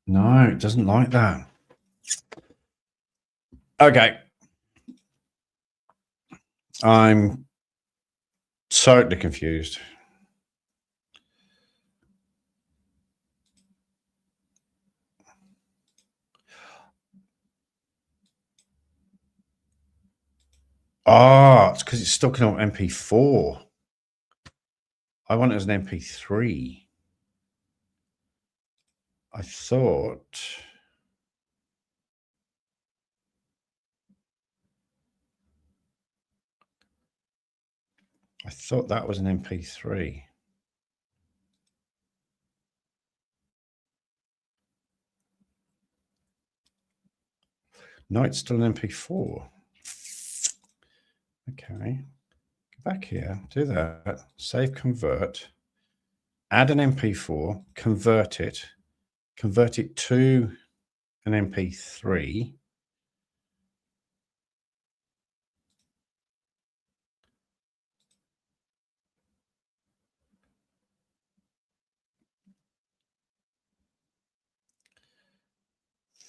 No, it doesn't like that. Okay. I'm totally confused. Ah, it's because it's stuck in an MP4. I want it as an MP3. I thought... that was an MP3. No, it's still an MP4. Okay. Go back here, do that, save convert, add an MP4, convert it to an MP3.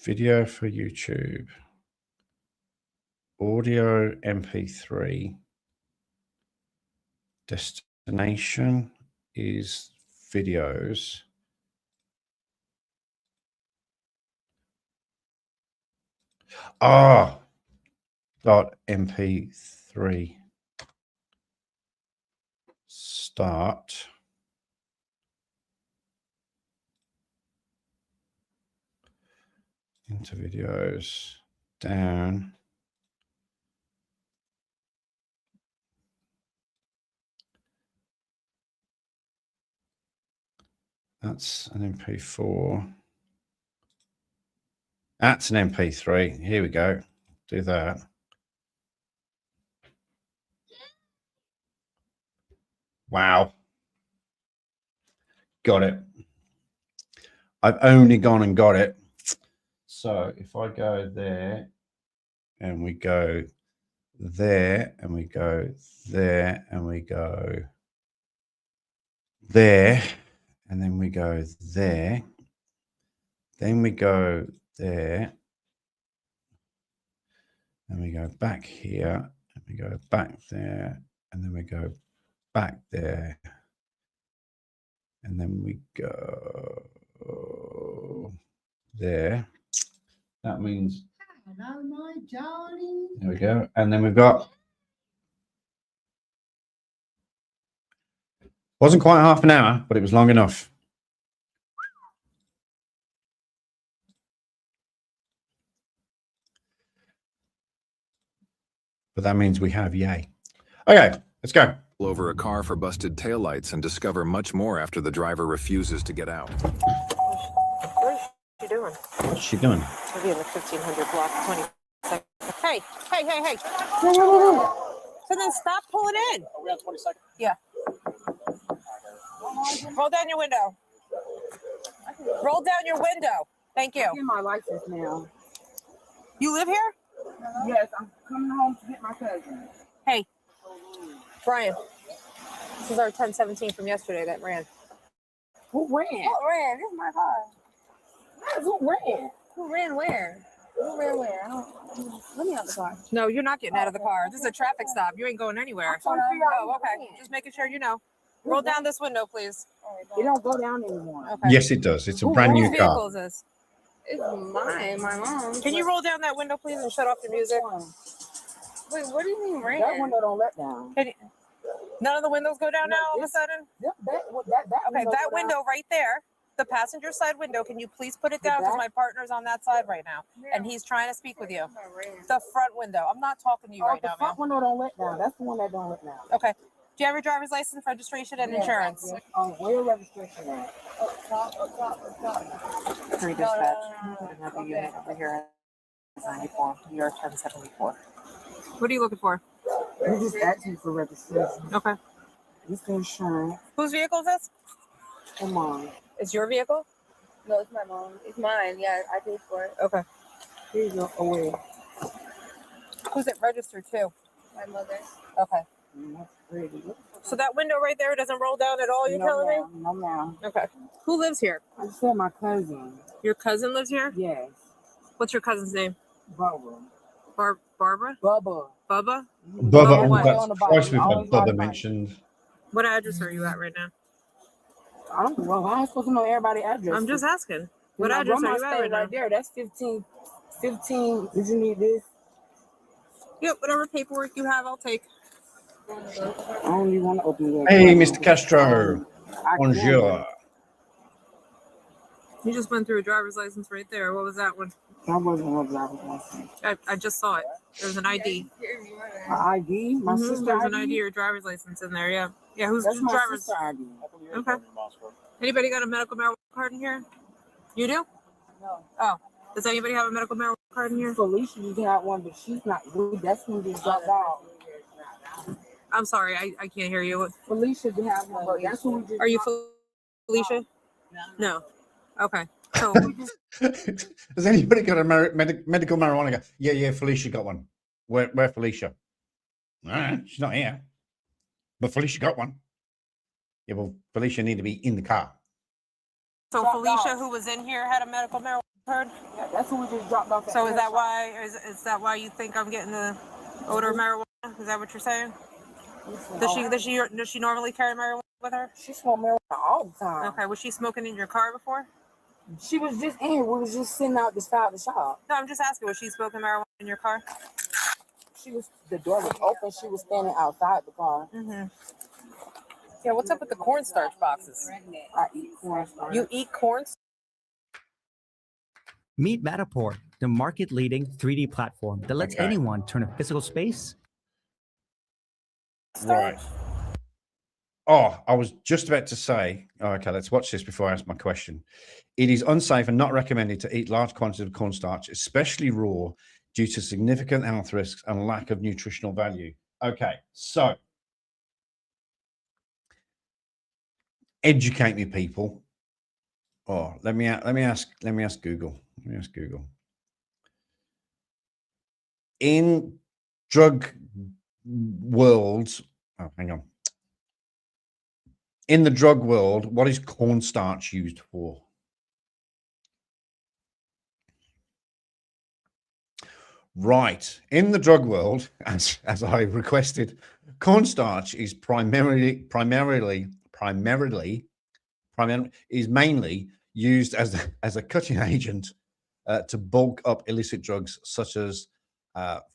Video for YouTube. Audio MP3. Destination is videos. Ah, .mp3. Start. Into videos. Down. That's an MP4. That's an MP3. Here we go. Do that. Wow. Got it. I've only gone and got it. So if I go there and we go there and we go there and we go there and then we go there, then we go there and we go back here and we go back there and then we go back there and then we go there. That means Hello, my darling. there we go. And then we've got, wasn't quite half an hour, but it was long enough. But that means we have yay. Okay, let's go. Over a car for busted taillights and discover much more after the driver refuses to get out. What is she doing? What's she doing? She'll be in the 1500 block, 20 seconds. Hey. So then stop pulling in. Are we on 22nd? Yeah. Roll down your window. Roll down your window. Thank you. I'm getting my license now. You live here? Yes, I'm coming home to get my cousin. Hey, Brian. This is our 1017 from yesterday that ran. Who ran? What ran? This is my car. Who ran? Who ran where? Who ran where? I don't. Let me out the car. No, you're not getting out of the car. This is a traffic stop. You ain't going anywhere. Oh, okay. Just making sure you know. Roll down this window, please. It don't go down anymore. Okay. Yes, it does. It's a brand new Whose vehicle car. is this? It's mine, my mom's. Can you roll down that window, please, and shut off the music? Wait, what do you mean ran? That window don't let down. None of the windows go down now all of a sudden? Okay, that window right there, the passenger side window, can you please put it down? Because my partner's on that side right now, and he's trying to speak with you. The front window. I'm not talking to you right now, The front window don't let down. That's the one that don't let down. Okay. Do you have your driver's license, registration, and insurance? Where your registration at? Three dispatch. Another unit over here. 94. You're 1074. What are you looking for? You just asking for registration. Okay. This insurance. Whose vehicle is this? Come on. It's your vehicle? No, it's my mom. It's mine. Yeah, I paid for it. Okay. Here you go. Away. Who's it registered to? My mother. Okay. That's pretty. So that window right there doesn't roll down at all, you're telling me? No, ma'am. Okay. Who lives here? I said my cousin. Your cousin lives here? Yes. What's your cousin's name? Barbara. Barbara? Bubba. Bubba? Bubba, what? that's twice we've had Bubba mentioned. What address are you at right now? I don't know. How am I supposed to know everybody's address? I'm just asking. What address are you at right now? Right there. That's 15. 15. Did you need this? Yep, whatever paperwork you have, I'll take. I don't even want to open it. Hey, Mr. Castro. Bonjour. You just went through a driver's license right there. What was that one? That wasn't a driver's license. I just saw it. There's an ID. An ID? My sister There's ID? an ID or driver's license in there, yeah. Yeah, who's That's the my driver's? sister ID. Okay. Anybody got a medical marijuana card in here? You do? No. Oh. Does anybody have a medical marijuana card in here? Felicia used to have one, but she's not good. That's when just dropped out. I'm sorry, I can't hear you. Felicia did have one, but that's when we just Are you dropped- Felicia? No. Okay. So Has anybody got a medical marijuana? Yeah, Felicia got one. Where Felicia? All right, she's not here. But Felicia got one. Yeah, well, Felicia need to be in the car. So Felicia, who was in here, had a medical marijuana card? Yeah, that's when we just dropped off. So is that why you think I'm getting the odor of marijuana? Is that what you're saying? Does she normally carry marijuana with her? She smoked marijuana all the time. Okay, was she smoking in your car before? She was just in here. We was just sitting out beside the shop. No, I'm just asking, was she smoking marijuana in your car? The door was open. She was standing outside the car. Mm-hmm. Yeah, what's up with the cornstarch boxes? I eat cornstarch. You eat cornstarch? Meet Matterport, the market-leading 3D platform that lets anyone turn a physical space. Right. Oh, I was just about to say, okay, let's watch this before I ask my question. It is unsafe and not recommended to eat large quantities of cornstarch, especially raw, due to significant health risks and lack of nutritional value. Okay, so educate me, people. Oh, let me ask Google. Let me ask Google. In drug world, oh, hang on. In the drug world, what is cornstarch used for? Right. In the drug world, as I requested, cornstarch is primarily is mainly used as a cutting agent to bulk up illicit drugs such as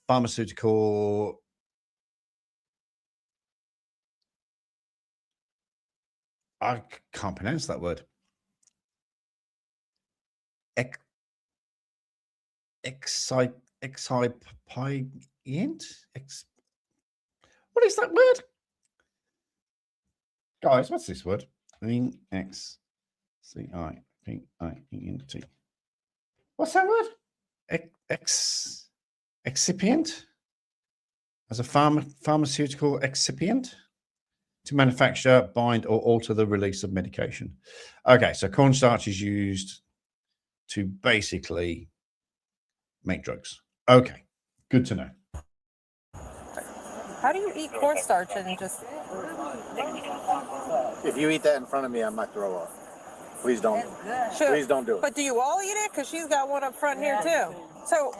pharmaceutical. I can't pronounce that word. Excipient? What is that word? Guys, what's this word? Excipient. What's that word? Excipient? As a pharmaceutical excipient? To manufacture, bind, or alter the release of medication. Okay, so cornstarch is used to basically make drugs. Okay, good to know. How do you eat cornstarch and just... If you eat that in front of me, I might throw up. Please don't. Sure. Please don't do it. But do you all eat it? Because she's got one up front here too. So,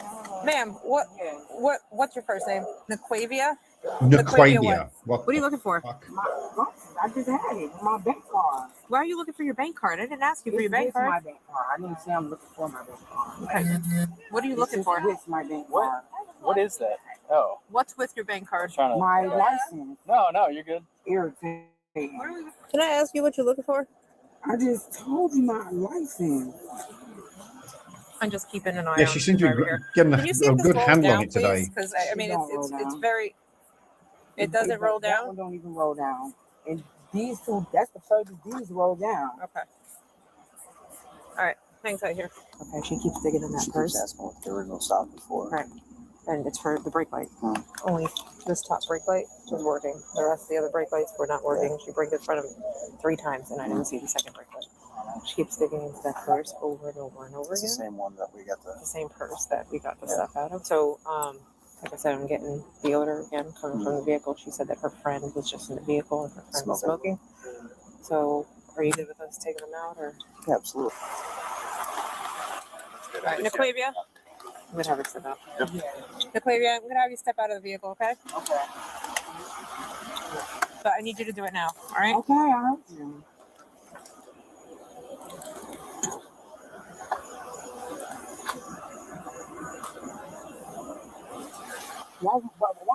ma'am, what's your first name? Naquavia? Naquavia. What are you looking for? I just had it. My bank card. Why are you looking for your bank card? I didn't ask you for your bank card. My bank card. I didn't say I'm looking for my bank card. Okay. What are you looking for? It's my bank card. What is that? Oh. What's with your bank card? My license. No, you're good. Irritating. Can I ask you what you're looking for? I just told you my license. I'm just keeping an eye on. Yeah, she seems to be getting a good handle on it today. Because I mean, it's very. It doesn't roll That down. one don't even roll down. And these two, that's the furthest these roll down. Okay. All right. Hang tight here. Okay. She keeps digging in that purse. Asking if there was no stop before. Right. And it's for the brake light. Only this top brake light was working. The rest of the other brake lights were not working. She braked in front of me 3 times, and I didn't see the second brake light. She keeps digging into that purse over and over and over It's again. the same one that we got The same purse that we got the stuff out of. So, like I said, I'm getting the odor again coming from the vehicle. She said that her friend was just in the vehicle and her friend was smoking. So, are you good with us taking them out, or? Yeah, absolutely. All right, Naquavia. I'm gonna have her step out. Naquavia, I'm gonna have you step out of the vehicle, okay? Okay. But I need you to do it now, all right? Okay, I heard you. Why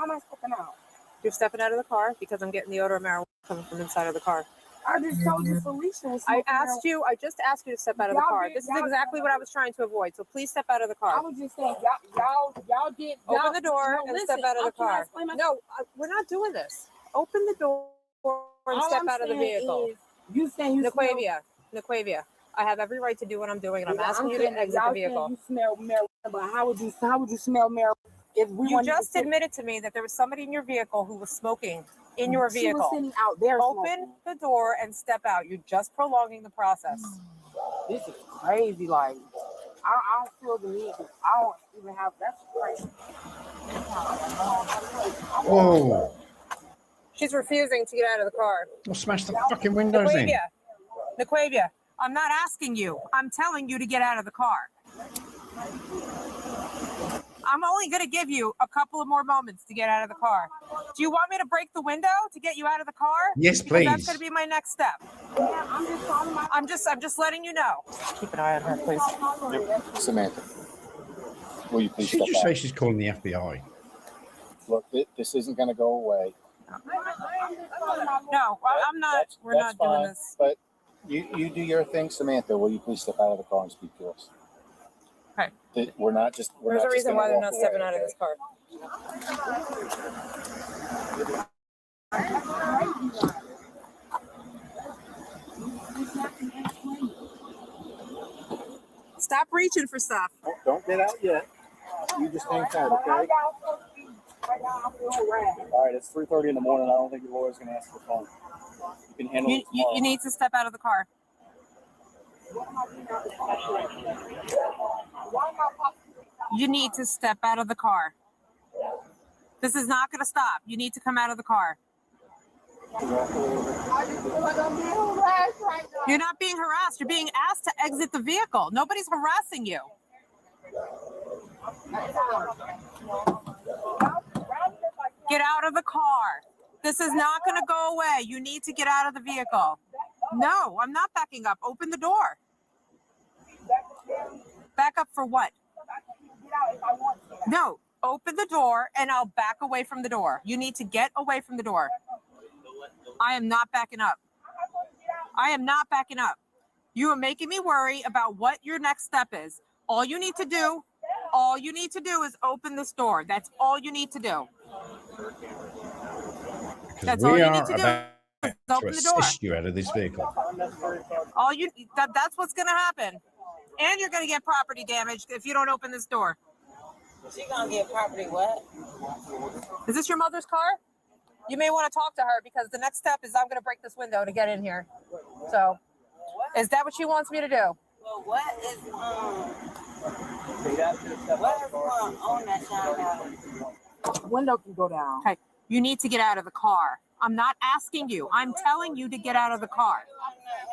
am I stepping out? You're stepping out of the car because I'm getting the odor of marijuana coming from inside of the car. I just told you Felicia was I smoking just asked you to step out of the car. This is exactly what I was trying to avoid. So please step out of the car. I was just saying, y'all did. Open the door and step out of the car. No, We're not doing this. Open the door and all step I'm out of the saying vehicle. is, you saying you Naquavia, I have every right to do what I'm doing, and I'm asking you to saying exit the y'all vehicle. saying you smell marijuana, but how would you smell marijuana if we You wanted just to sit- admitted to me that there was somebody in your vehicle who was smoking in your She vehicle. was sitting out there Open smoking. the door and step out. You're just prolonging the process. This is crazy. Like, I don't feel the need. I don't even have. That's crazy. Whoa. She's refusing to get out of the car. We'll smash the fucking windows in. Naquavia, I'm not asking you. I'm telling you to get out of the car. I'm only going to give you a couple of more moments to get out of the car. Do you want me to break the window to get you out of the car? Yes, Because please. that's going to be my next step. I'm just letting you know. Keep an eye on her, please. Samantha, will you please She step just out? say she's calling the FBI. Look, this isn't going to go away. No, I'm not. We're That's not doing fine, this. But you do your thing, Samantha. Will you please step out of the car and speak to us? Okay. We're not just. We're There's not a reason just why gonna they're walk not stepping away, out of okay? this car. Stop reaching for stuff. Don't get out yet. You just hang tight, okay? All right, it's 3:30 in the morning. I don't think your lawyer's going to ask for the phone. You can handle it tomorrow. You need to step out of the car. You need to step out of the car. This is not going to stop. You need to come out of the car. You're not being harassed. You're being asked to exit the vehicle. Nobody's harassing you. Get out of the car. This is not going to go away. You need to get out of the vehicle. No, I'm not backing up. Open the door. Back up for what? No, open the door and I'll back away from the door. You need to get away from the door. I am not backing up. I am not backing up. You are making me worry about what your next step is. All you need to do is open this door. That's all you need to do. That's all you need to do. Is open the door. Assist you out of this vehicle. That's what's going to happen. And you're going to get property damage if you don't open this door. She gonna get property what? Is this your mother's car? You may want to talk to her because the next step is I'm going to break this window to get in here. So, is that what she wants me to do? Well, what is on that side? Window can go down. Okay, you need to get out of the car. I'm not asking you. I'm telling you to get out of the car.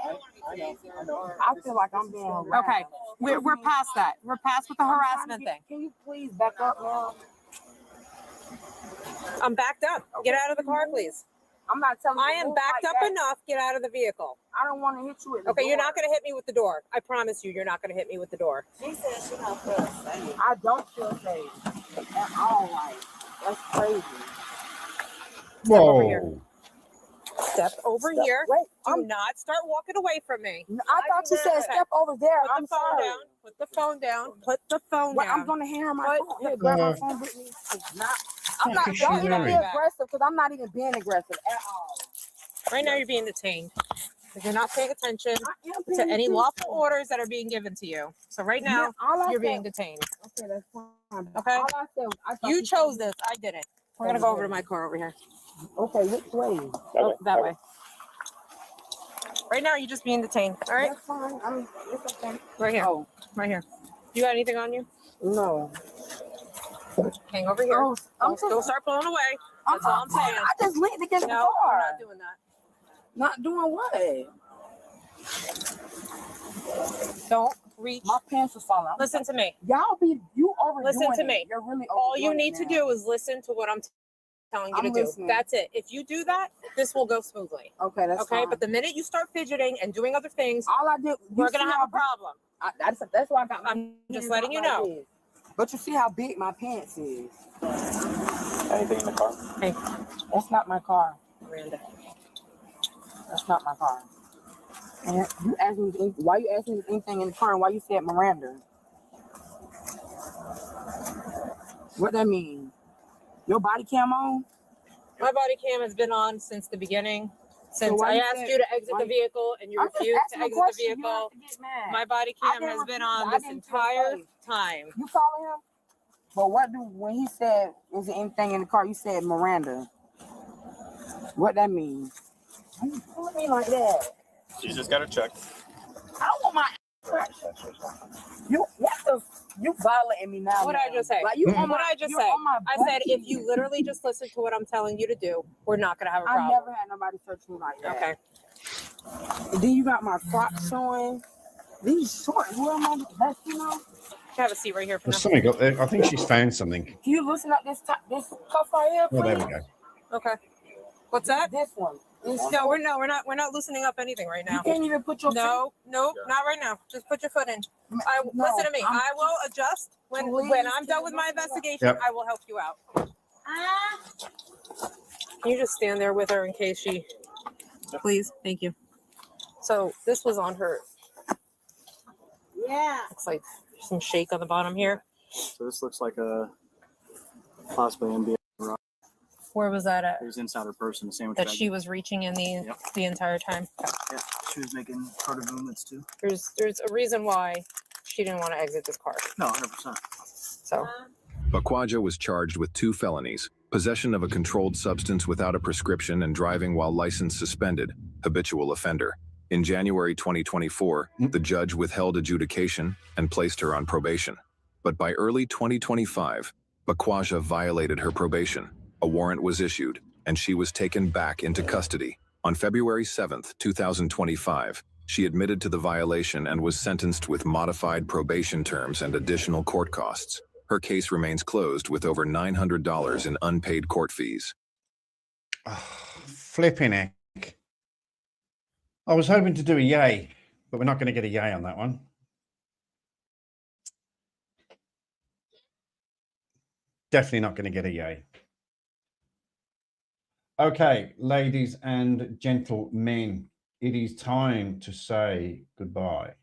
I feel like I'm being harassed. Okay, we're past that. We're past with the harassment thing. Can you please back up now? I'm backed up. Get out of the car, please. I'm not telling you. I am backed up enough. Get out of the vehicle. I don't want to hit you with the Okay, you're door. not going to hit me with the door. I promise you, you're not going to hit me with the door. She said she don't feel safe. I don't feel safe at all. Like, that's crazy. Step over here. Step over Step- here. wait, Do not start walking away from me. I thought you said step over there. Put I'm the phone sorry. down. Put the phone down. Put the phone But down. I'm gonna hand her my phone. Here, grab my phone with me. I'm not. She's Don't even be married. aggressive because I'm not even being aggressive at all. Right now, you're being detained because you're not paying attention I am to paying any attention. lawful orders that are being given to you. So right now, all I you're being said- detained. Okay, that's fine. Okay? All I said was I thought You chose this. I didn't. We're gonna go over to my car over here. Okay, which way? Oh, that way. Right now, you're just being detained. All right. That's fine. I mean, it's okay. Right here. Oh. Right here. You got anything on you? No. Hang over here. Oh, Don't start pulling away. That's all I'm saying. I just leaned against the No, car. we're not doing that. Not doing what? Don't reach. My pants are falling. Listen to me. You overdoing Listen to it. me. You're really All you overdoing need it to now. do is listen to what I'm telling you I'm to do. listening. That's it. If you do that, this will go smoothly. Okay, that's okay. fine. But the minute you start fidgeting and doing other things, all I did, we're gonna have a problem. That's why I got. I'm just letting you know. But you see how big my pants is. Anything in the car? Hey, that's not my car. Miranda. That's not my car. And you asked me why you asked me if anything in the car and why you said Miranda. What that mean? Your body cam on? My body cam has been on since the beginning. Since why I you asked said- you to exit why- the vehicle and you I'm just refused to asking a exit the question. You don't vehicle, have to get mad. my body I cam didn't has been refuse. on I this didn't feel entire safe. time. You follow him? But what do when he said is there anything in the car? You said Miranda. What that mean? Why you pulling me like that? She's just got her check. I don't want my you violating me now. What did I just say? Like you on What my, did I just you're say? on my I butt said if cheek. you literally just listen to what I'm telling you to do, we're not gonna have a I problem. never had nobody search me like that. Okay. And then you got my Crocs showing. These shorts. Who am I? That's you know. Have a seat right here for There's now. something up there. I think she's found something. Can you loosen up this cuff right here, Oh, please? there we go. Okay. What's that? This one. No, we're not loosening up anything right now. You can't even put your Nope, not right now. Just put your foot in. Listen to me. I will adjust when I'm done with my investigation. Yep. I will help you out. Can you just stand there with her in case she? Please, thank you. So this was on her. Yeah. Looks like some shake on the bottom here. So this looks like a possibly MBA. Where was that at? It was inside her purse in the sandwich That bag. she was reaching in the entire time. Yeah, she was making cardigan movements too. There's a reason why she didn't want to exit this car. No, 100%. So. Bakwaja was charged with 2 felonies: possession of a controlled substance without a prescription and driving while license suspended, habitual offender. In January 2024, the judge withheld adjudication and placed her on probation. But by early 2025, Bakwaja violated her probation. A warrant was issued, and she was taken back into custody. On February 7, 2025, she admitted to the violation and was sentenced with modified probation terms and additional court costs. Her case remains closed with over $900 in unpaid court fees. Flipping heck. I was hoping to do a yay, but we're not going to get a yay on that one. Definitely not going to get a yay. Okay, ladies and gentlemen, it is time to say goodbye.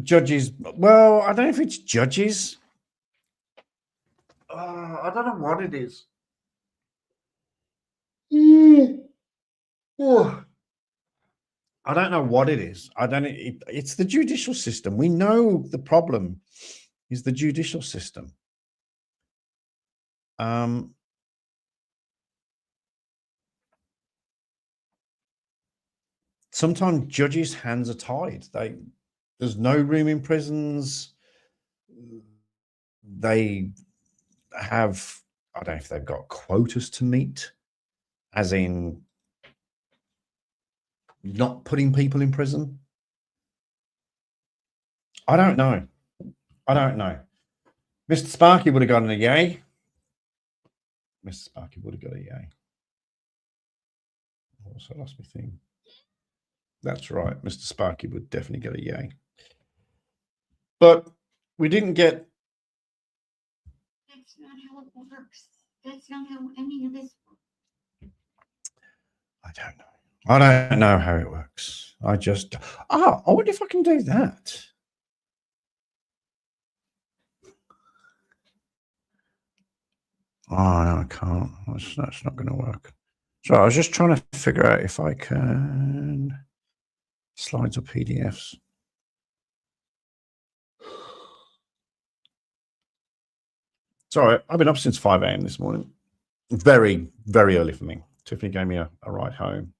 Judges, well, I don't know if it's judges. I don't know what it is. I don't know what it is. It's the judicial system. We know the problem is the judicial system. Sometimes judges' hands are tied. There's no room in prisons. They have I don't know if they've got quotas to meet, as in not putting people in prison. I don't know. I don't know. Mr. Sparky would have gotten a yay. Mr. Sparky would have got a yay. Also lost my thing. That's right. Mr. Sparky would definitely get a yay. But we didn't get... That's not how it works. That's not how any of this works. I don't know. I don't know how it works. I just... I wonder if I can do that. Oh, no, I can't. That's not going to work. So I was just trying to figure out if I can... Slides or PDFs. Sorry, I've been up since 5 a.m. this morning. Very, very early for me. Tiffany gave me a ride home.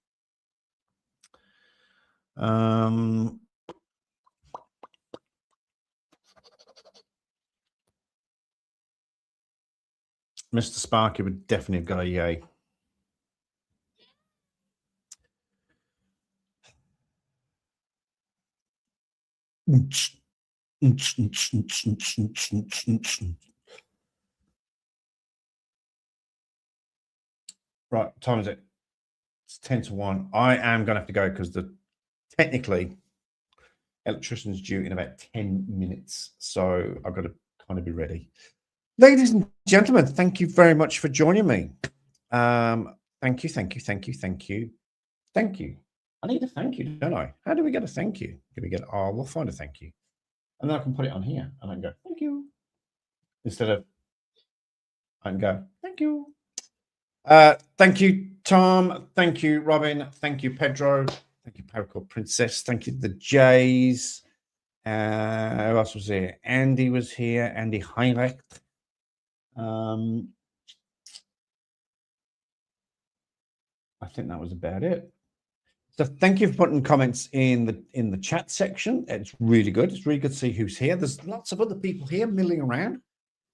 Mr. Sparky would definitely have got a yay. Right, time is it? It's 10 to 1. I am going to have to go because technically electrician's due in about 10 minutes. So I've got to kind of be ready. Ladies and gentlemen, thank you very much for joining me. Thank you, thank you, thank you, thank you. Thank you. I need a thank you, don't I? How do we get a thank you? Do we get, oh, we'll find a thank you. And then I can put it on here and I can go, thank you. Instead of, I can go, thank you. Thank you, Tom. Thank you, Robin. Thank you, Pedro. Thank you, Paracord Princess. Thank you, the Jays. Who else was here? Andy was here. Andy Heinrich. I think that was about it. So thank you for putting comments in the chat section. It's really good. It's really good to see who's here. There's lots of other people here milling around.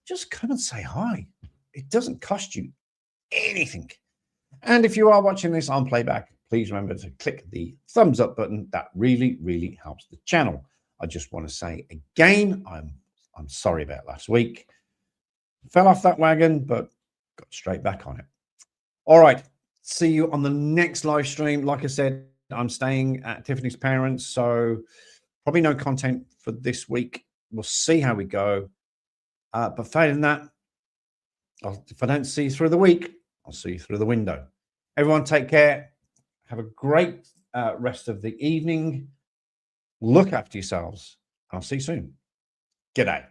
Just come and say hi. It doesn't cost you anything. And if you are watching this on playback, please remember to click the thumbs up button. That really, really helps the channel. I just want to say again, I'm sorry about last week. Fell off that wagon, but got straight back on it. All right. See you on the next live stream. Like I said, I'm staying at Tiffany's parents, so probably no content for this week. We'll see how we go. But failing that, if I don't see you through the week, I'll see you through the window. Everyone take care. Have a great rest of the evening. Look after yourselves. I'll see you soon. G'day.